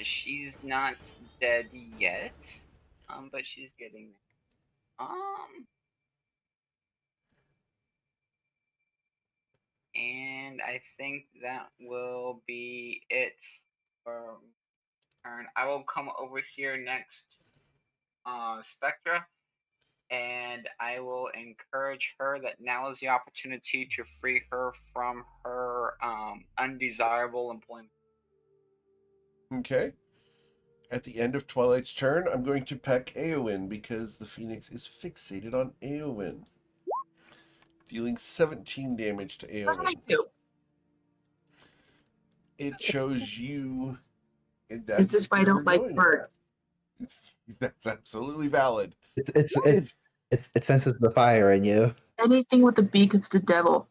She's not dead yet. But she's getting there. And I think that will be it for turn. I will come over here next, Spectra, and I will encourage her that now is the opportunity to free her from her undesirable employment. Okay. At the end of Twilight's turn, I'm going to peck Eowyn because the Phoenix is fixated on Eowyn. Dealing 17 damage to What did I Eowyn. do? It chose you. And that's This is why I where don't we're like going. birds. That's absolutely valid. It senses the fire in you. Anything with a beak is the devil.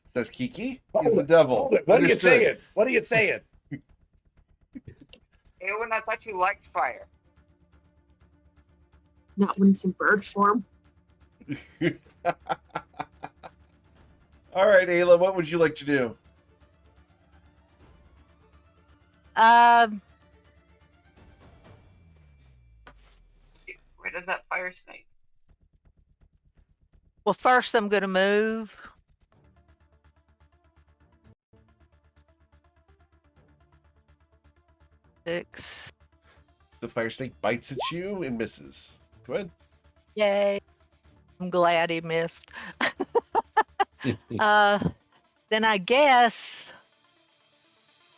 Says Kiki. He's the devil. Hold it. What are you Understood. saying? What are you saying? Eowyn, I thought you liked fire. Not when it's in bird form. All right, Ayla, what would you like to do? Get rid of that fire snake. Well, first I'm gonna move. Six. The fire snake bites at you and misses. Go ahead. Yay. I'm glad he missed. Then I guess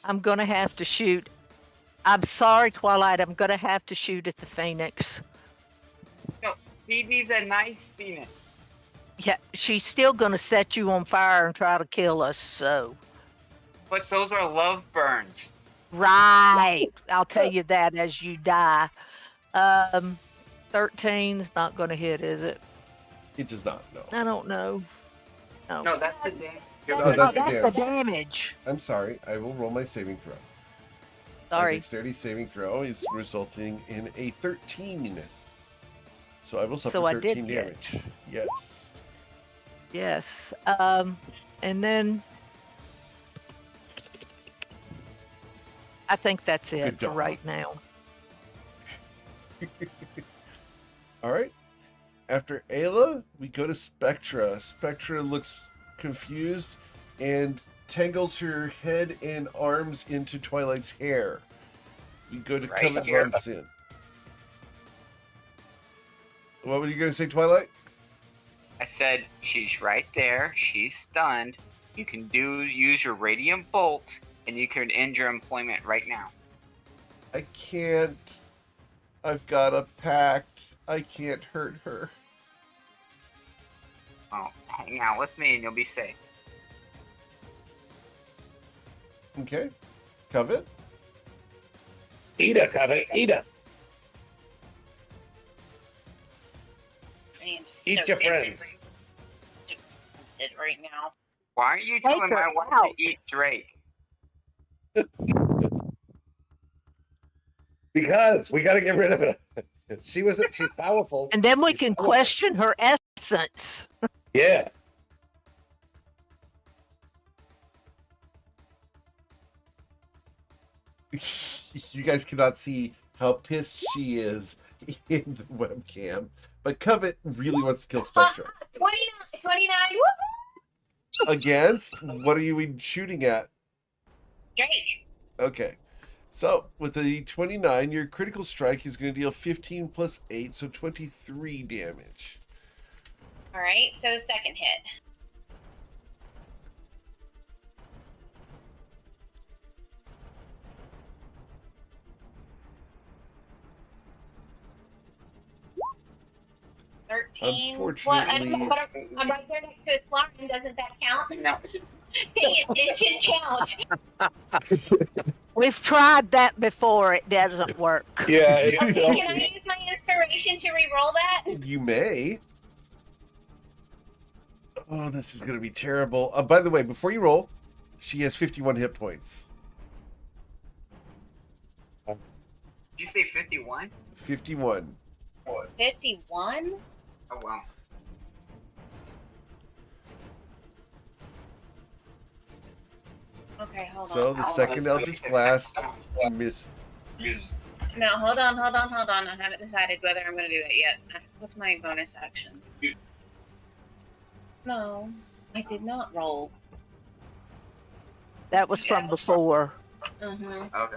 I'm gonna have to shoot. I'm sorry, Twilight. I'm gonna have to shoot at the Phoenix. No, Phoebe's a nice phoenix. Yeah, she's still gonna set you on fire and try to kill us. So. But those are love burns. Right. I'll tell you that as you die. 13's not gonna hit, is it? It does not, no. I don't know. No, that's the damage. that's the the damage. I'm sorry. I will roll my saving throw. Sorry. My dexterity saving throw is resulting in a 13. So I will suffer So I did 13 hit. damage. Yes. Yes. And then I think that's it Good for dog. right now. All right. After Ayla, we go to Spectra. Spectra looks confused and tangles her head and arms into Twilight's hair. We go to Right Covet here. Von Sin. What were you going to say, Twilight? I said she's right there. She's stunned. You can use your radiant bolt, and you can end your employment right now. I can't. I've got a pact. I can't hurt her. Well, hang out with me, and you'll be safe. Okay. Covet? Eat it, Covet. Eat it. I am so Eat your tempted friends. right now. Why aren't you Take telling her my wife out. to eat Drake? Because we got to get rid of it. She's powerful. And then we She's can powerful. question her essence. Yeah. You guys cannot see how pissed she is in the webcam, but Covet really wants to kill Spectra. 29, woo! Against? What are you shooting at? Drake. Okay. So, with the 29, your critical strike is going to deal 15 plus 8, so 23 damage. All right, so the second hit. Unfortunately- I'm right there next to his Florian. Doesn't that count? No. It should count. We've tried that before. It doesn't work. Yeah. Okay, can I use my inspiration to re-roll that? You may. Oh, this is going to be terrible. By the way, before you roll, she has 51 hit points. Did you say 51? 51. 51? Oh, wow. Okay, hold So on. the second Eldritch Blast miss. No, hold on. I haven't decided whether I'm going to do that yet. What's my bonus actions? No, I did not roll. That was from before. Mm-hmm. Okay.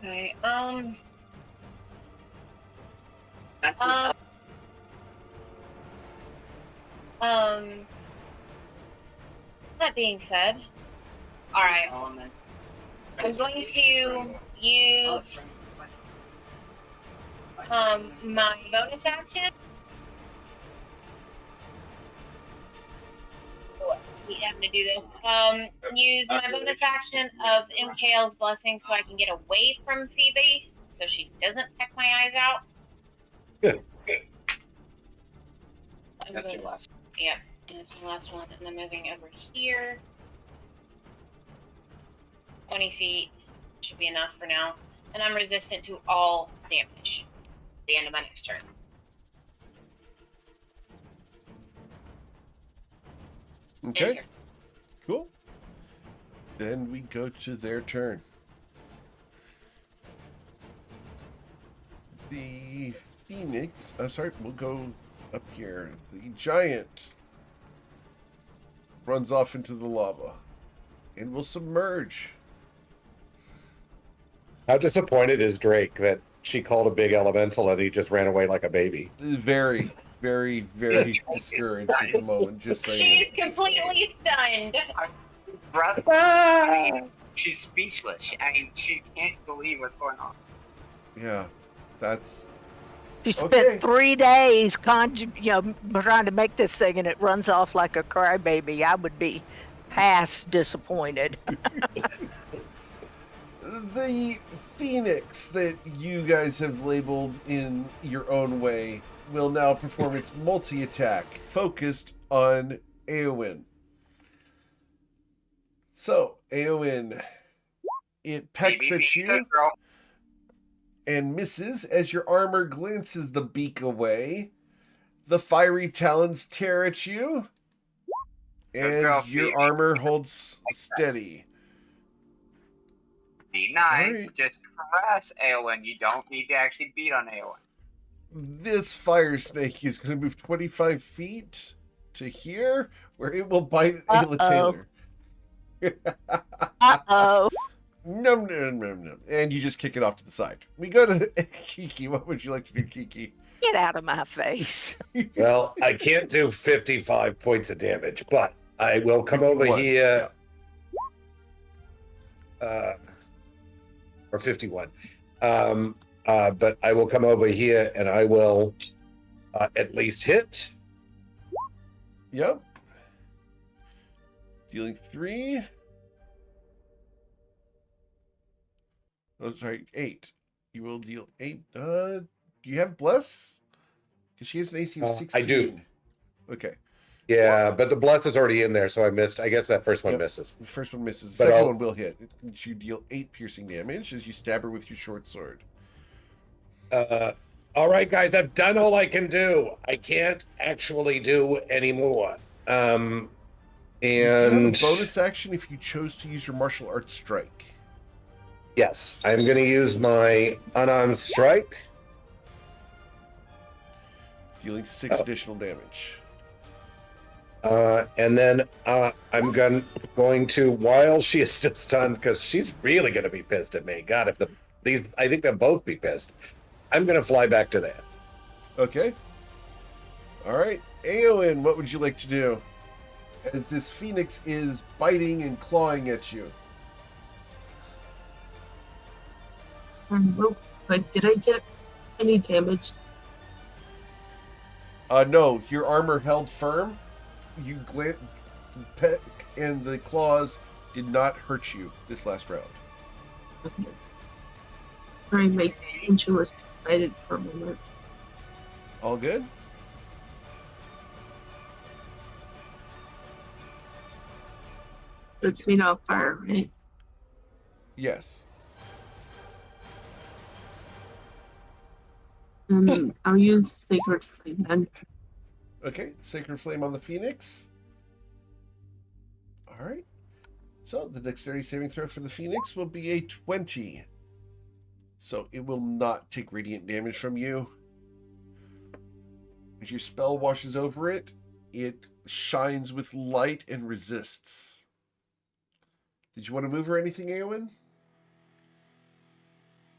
Okay, that being said, alright, I'm going to use, my bonus action. Yeah, I'm gonna do this. Use my bonus action of MKL's blessing so I can get away from Phoebe so she doesn't peck my eyes out. Good. That's your last. Yeah, that's my last one. And I'm moving over here. 20 feet. Should be enough for now. And I'm resistant to all damage at the end of my next turn. Okay, Enter. cool. Then we go to their turn. The Phoenix, sorry, we'll go up here. The giant runs off into the lava and will submerge. How disappointed is Drake that she called a big elemental and he just ran away like a baby? Very, very, very discouraged at the moment, just saying. She's completely stunned. Breath. She's speechless. I mean, she can't believe what's going on. Yeah, that's... She spent Okay. 3 days trying to make this thing, and it runs off like a crybaby. I would be past disappointed. The Phoenix that you guys have labeled in your own way will now perform its multi-attack, focused on Eowyn. So, Eowyn, it pecks at you and misses as your armor glances the beak away. The fiery talons tear at you, and your armor holds steady. Be nice. Right. Just harass Eowyn. You don't need to actually beat on Eowyn. This fire snake is going to move 25 feet to here, where it will bite Ayla Taylor. Uh-oh. Num, num, num, num. And you just kick it off to the side. We go to Kiki. What would you like to do, Kiki? Get out of my face. Well, I can't do 55 points of damage, but I will come 51, over here. Or 51. But I will come over here and I will at least hit. Yep. Dealing 3. Oh, sorry, 8. You will deal 8. Do you have Bless? Because she has an AC of 16. I do. Okay. Yeah, but the bless is already in there, so I missed. I guess that first one misses. The first one misses. But The 2nd I'll- one will hit. You deal 8 piercing damage as you stab her with your short sword. All right, guys, I've done all I can do. I can't actually do any more. You have And a bonus action if you chose to use your martial arts strike. yes, I'm going to use my unarmed strike. Dealing 6 additional damage. And then I'm going to, while she is still stunned, because she's really going to be pissed at me. God, if I think they'll both be pissed. I'm going to fly back to there. Okay. All right. Eowyn, what would you like to do? As this phoenix is biting and clawing at you. Well, but did I get any damage? No, your armor held firm. You peck, and the claws did not hurt you this last round. Okay. Sorry, my attention was divided for a moment. All good? So it's made out of fire, right? Yes. I'll use Sacred Flame then. Okay, Sacred Flame on the Phoenix. All right. So the dexterity saving throw for the Phoenix will be a 20. So it will not take radiant damage from you. As your spell washes over it, it shines with light and resists. Did you want to move or anything, Eowyn?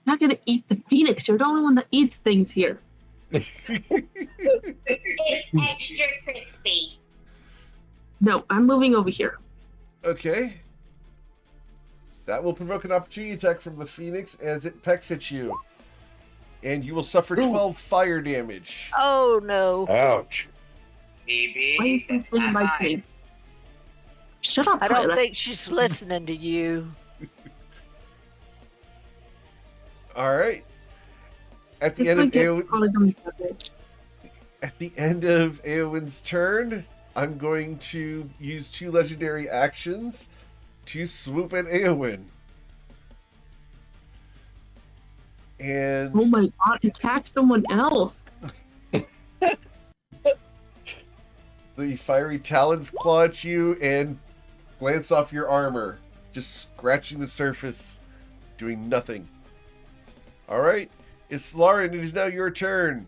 I'm not gonna eat the Phoenix. You're the only one that eats things here. It's extra crispy. No, I'm moving over here. Okay. That will provoke an opportunity attack from the Phoenix as it pecks at you. And you will suffer 12 fire damage. Oh no. Ouch. Maybe. Why is this thing like me? Shut up, I don't Tyler. think she's listening to you. All right. At the This end might of get Eowyn, polygons of this. at the end of Eowyn's turn, I'm going to use 2 legendary actions to swoop at Eowyn. And Oh my god, attack someone else. the fiery talons claw at you and glance off your armor, just scratching the surface, doing nothing. All right, it's Lauren. It is now your turn.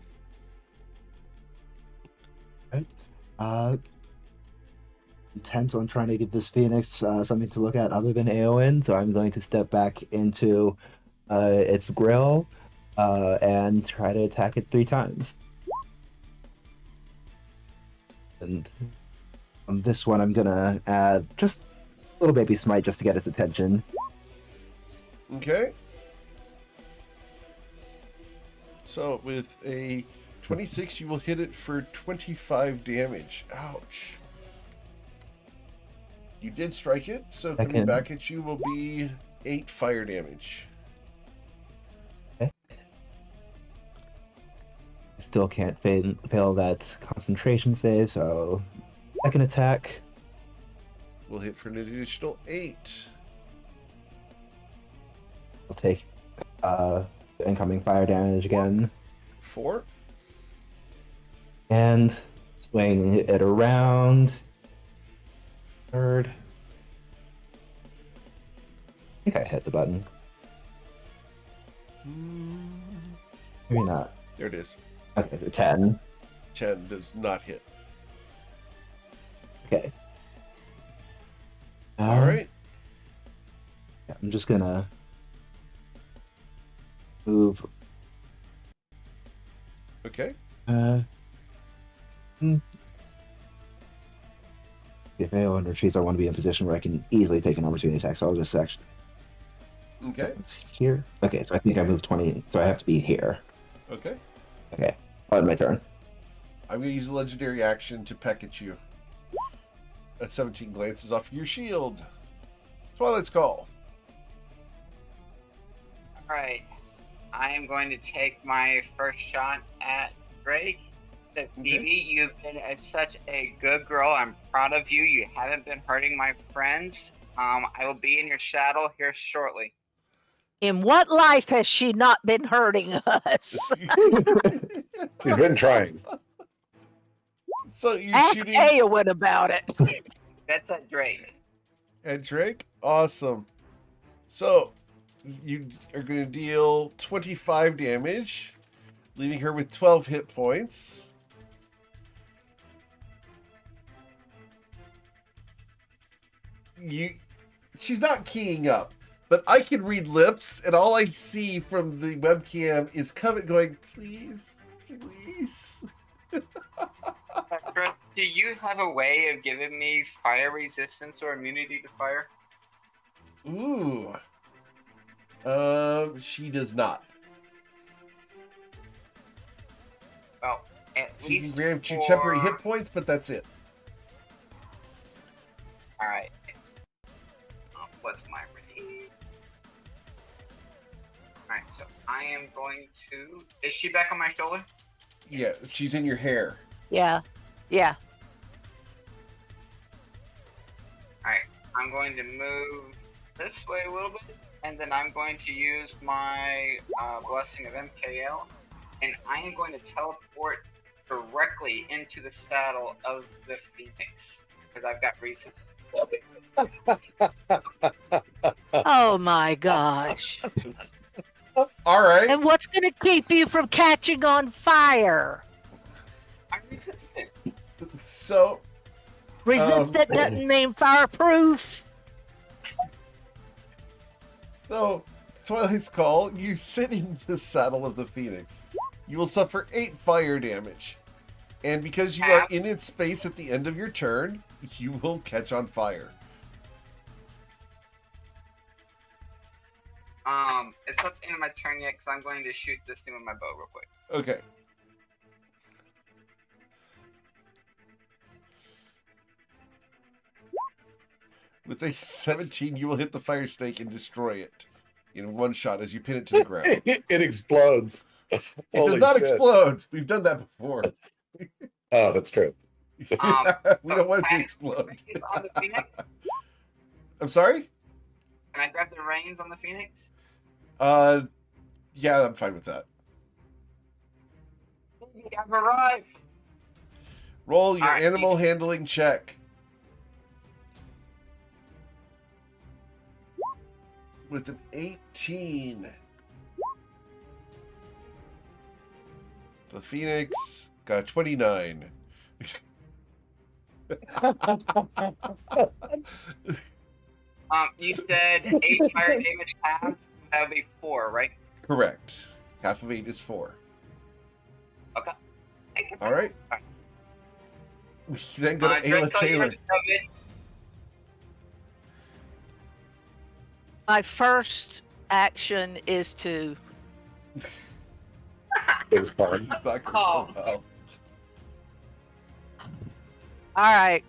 Intent on trying to give this phoenix something to look at other than Aowen, so I'm going to step back into its grill and try to attack it 3 times. And on this one, I'm gonna add just a little baby smite just to get its attention. Okay. So with a 26, you will hit it for 25 damage. Ouch. You did strike it, so coming Second. back at you will be 8 fire damage. I still can't fail that concentration save, so second attack. We'll hit for an additional 8. I'll take the incoming fire damage again. 4. And swing it around. Third. I think I hit the button. Maybe not. There it is. Okay, the 10. 10 does not hit. Okay. All right. Yeah, I'm just gonna move. Okay. If anyone retreats, I want to be in a position where I can easily take an opportunity attack, so I'll just actually. Okay. It's here. Okay, so I think I moved 20, so I have to be here. Okay. Okay, on my turn. I'm going to use a legendary action to peck at you. At 17 glances off your shield. Twilight's Call. Alright. I am going to take my first shot at Drake. Phoebe, you've been such a good girl. I'm proud of you. You haven't been hurting my friends. I will be in your shadow here shortly. In what life has she not been hurting us? She's been trying. So you're Ask shooting Eowyn about it. That's at Drake. at Drake? Awesome. So you are going to deal 25 damage, leaving her with 12 hit points. She's not keying up, but I can read lips, and all I see from the webcam is Covet going, please, please. Petra, do you have a way of giving me fire resistance or immunity to fire? Ooh. She does not. Well, at She can least grant you for... temporary hit points, but that's it. Alright. What's my range? Alright, so I am going to... Is she back on my shoulder? Yeah, she's in your hair. Yeah. Yeah. Alright, I'm going to move this way a little bit, and then I'm going to use my Blessing of MKL, and I am going to teleport directly into the saddle of the Phoenix, because I've got resistance. Oh my gosh. All right. And what's going to keep you from catching on fire? I'm resistant. So, Resistant doesn't mean fireproof. Twilight's Call, you sit in the saddle of the Phoenix. You will suffer 8 fire damage. And because you are in its space at the end of your turn, you will catch on fire. It's not the end of my turn yet, because I'm going to shoot this thing with my bow real quick. Okay. With a 17, you will hit the fire snake and destroy it in one shot as you pin it to the ground. It explodes. It does not explode. We've done that before. Oh, that's true. We don't want it to explode. On the Phoenix? I'm sorry? Can I grab the reins on the Phoenix? Yeah, I'm fine with that. I've arrived. Roll your Alright, animal handling check. With an 18. The Phoenix got a 29. You said 8 fire damage halves. That would be 4, right? Correct. Half of 8 is 4. Okay. All right. Alright. We then go to Dress, Ayla all Taylor. yours, David. My first action is to It was fun. It's not going well. all right.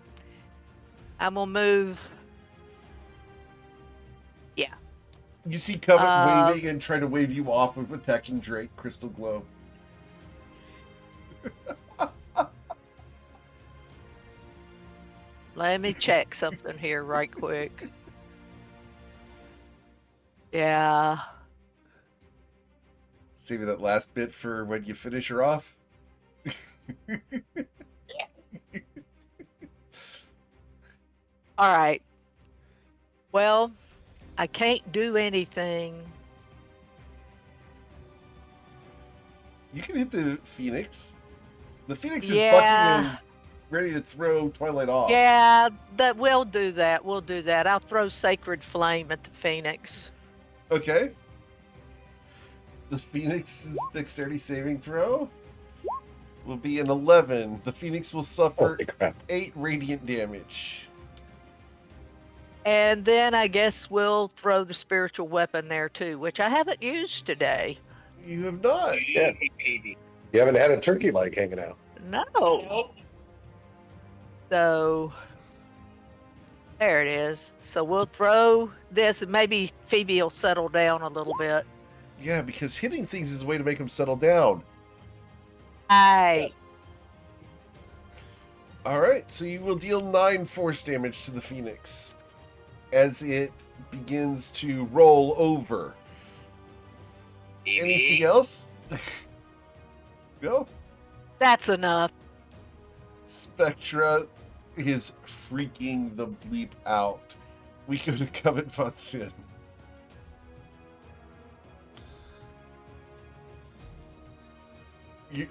I'm gonna move. Yeah. You see Covet waving and trying to wave you off of attacking Drake Crystal Glow. Let me check something here right quick. Yeah. Saving that last bit for when you finish her off. All right. Well, I can't do anything. You can hit the Phoenix. The Phoenix is Yeah. bucking and ready to throw Twilight off. Yeah, that we'll do that. We'll do that. I'll throw Sacred Flame at the Phoenix. Okay. The Phoenix's dexterity saving throw will be an 11. The Phoenix will suffer Holy crap. 8 radiant damage. And then I guess we'll throw the spiritual weapon there too, which I haven't used today. You have not. Yeah. You haven't had a turkey leg hanging out. No. Nope. So there it is. So we'll throw this and maybe Phoebe will settle down a little bit. Yeah, because hitting things is a way to make them settle down. Aye. All right, so you will deal 9 force damage to the Phoenix as it begins to roll over. Anything else? No? That's enough. Spectra is freaking the bleep out. We go to Covet Von Sin.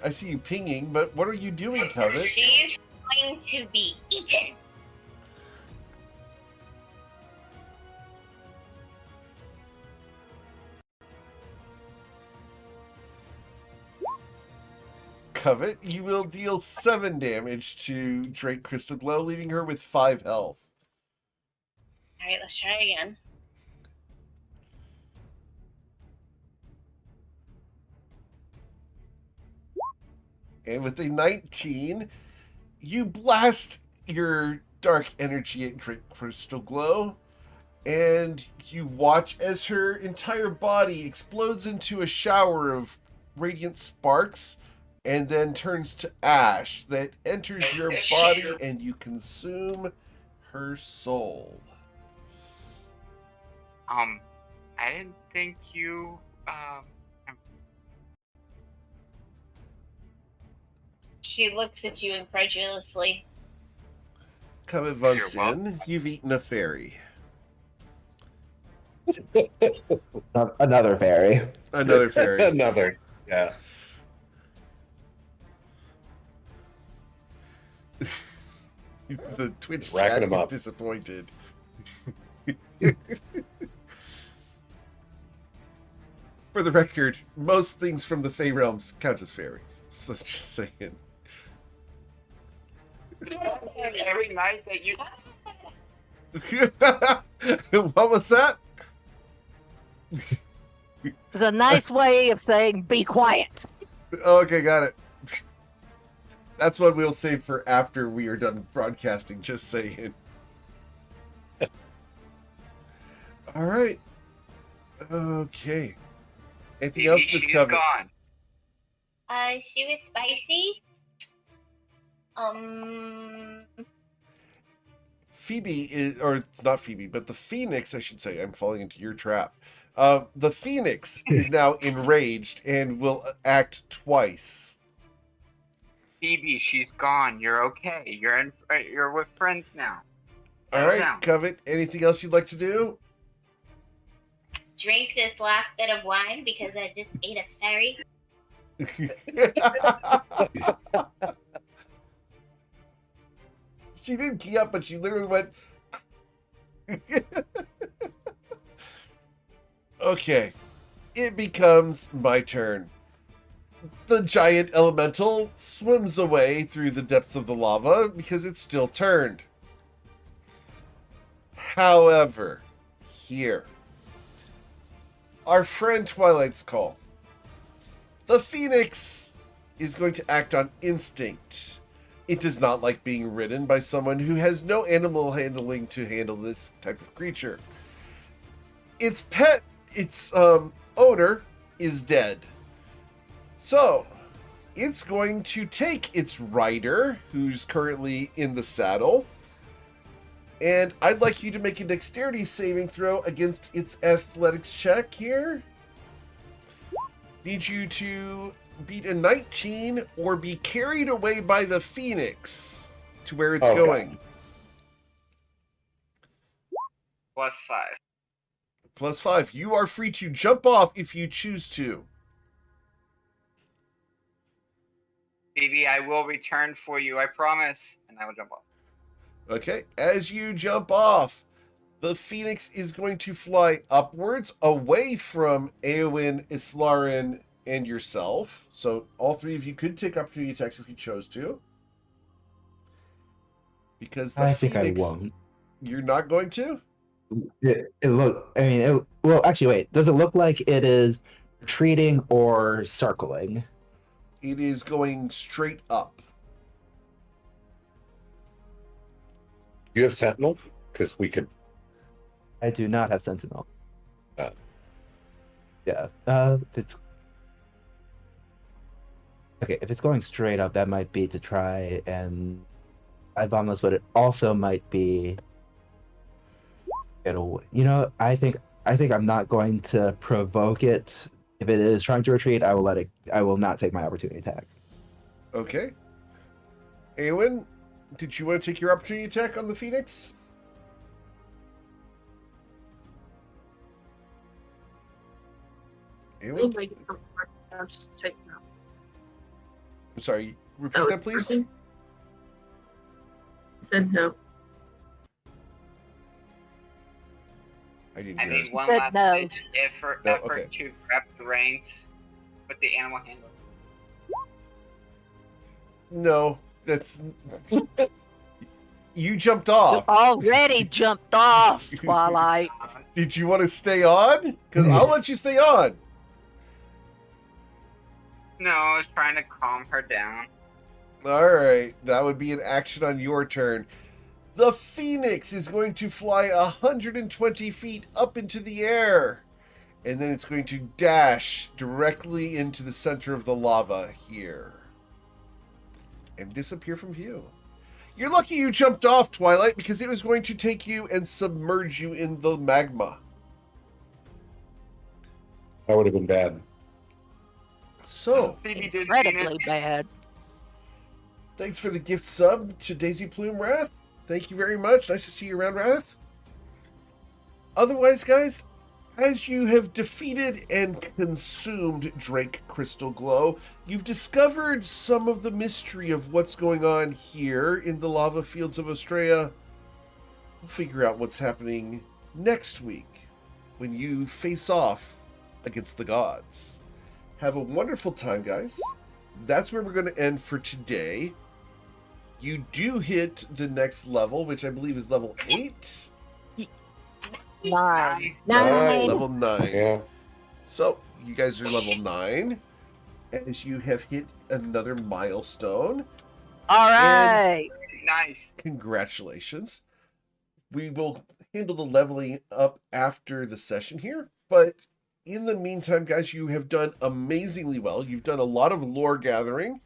I see you pinging, but what are you doing, Covet? She's going to be eaten. Covet, you will deal 7 damage to Drake Crystal Glow, leaving her with 5 health. All right, let's try again. And with a 19, you blast your dark energy at Drake Crystal Glow, and you watch as her entire body explodes into a shower of radiant sparks and then turns to ash that enters your body and you consume her soul. I didn't think you, She looks at you incredulously. Covet Von You're Sin, you've eaten a fairy. Another fairy. Another fairy. Another. Yeah. The Twitch Racking chat them is up. disappointed. For the record, most things from the Fey realms count as fairies. So just saying. every night that you. What was that? It's a nice way of saying be quiet. Okay, got it. That's what we'll save for after we are done broadcasting, just saying. All right. Okay. Anything else, Miss She's Covet? gone. She was spicy. Phoebe is, or not Phoebe, but the Phoenix, I should say. I'm falling into your trap. The Phoenix is now enraged and will act twice. Phoebe, she's gone. You're okay. You're with friends now. All Settle right, down. Covet, anything else you'd like to do? Drink this last bit of wine because I just ate a fairy. She didn't key up, but she literally went. Okay, it becomes my turn. The giant elemental swims away through the depths of the lava because it's still turned. However, here, our friend Twilight's Call. The Phoenix is going to act on instinct. It does not like being ridden by someone who has no animal handling to handle this type of creature. Its owner is dead. So, it's going to take its rider, who's currently in the saddle, and I'd like you to make a dexterity saving throw against its athletics check here. Need you to beat a 19 or be carried away by the Phoenix to where it's going. +5. +5. You are free to jump off if you choose to. Phoebe, I will return for you, I promise. And I will jump off. Okay, as you jump off, the Phoenix is going to fly upwards away from Eowyn, Islarin, and yourself. So all three of you could take opportunity attacks if you chose to. Because the I Phoenix, think I won't. You're not going to? Well, actually, wait. Does it look like it is retreating or circling? It is going straight up. You have Sentinel? Because we could. I do not have Sentinel. Oh. Yeah. If it's going straight up, that might be to try and I bomb this, but it also might be get away. You know, I think I'm not going to provoke it. If it is trying to retreat, I will not take my opportunity attack. Okay. Eowyn, did you want to take your opportunity attack on the Phoenix? Eowyn? I'm just taking out. I'm sorry, repeat that, please. Working? Said no. I didn't I hear need it. one Said last no. ditch effort No, okay. to grab the reins with the animal handler. No, that's... You jumped off. Already jumped off, Twilight. Did you want to stay on? Because I'll let you stay on. No, I was trying to calm her down. All right, that would be an action on your turn. The Phoenix is going to fly 120 feet up into the air, and then it's going to dash directly into the center of the lava here and disappear from view. You're lucky you jumped off, Twilight, because it was going to take you and submerge you in the magma. That would have been bad. So, Phoebe did Incredibly bad. thanks for the gift sub to Daisy Plume Wrath. Thank you very much. Nice to see you around, Wrath. Otherwise, guys, as you have defeated and consumed Drake Crystal Glow, you've discovered some of the mystery of what's going on here in the lava fields of Australia. We'll figure out what's happening next week when you face off against the gods. Have a wonderful time, guys. That's where we're going to end for today. You do hit the next level, which I believe is level 8. 9. Level 9. Yeah. So, you guys are level 9. As you have hit another milestone. All right. Nice. Congratulations. We will handle the leveling up after the session here. But in the meantime, guys, you have done amazingly well. You've done a lot of lore gathering.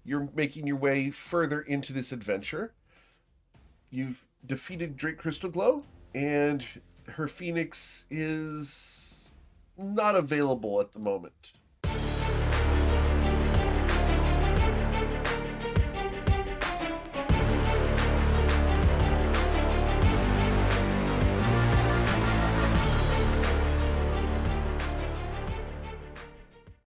You're making your way further into this adventure. You've defeated Drake Crystal Glow, and her Phoenix is not available at the moment.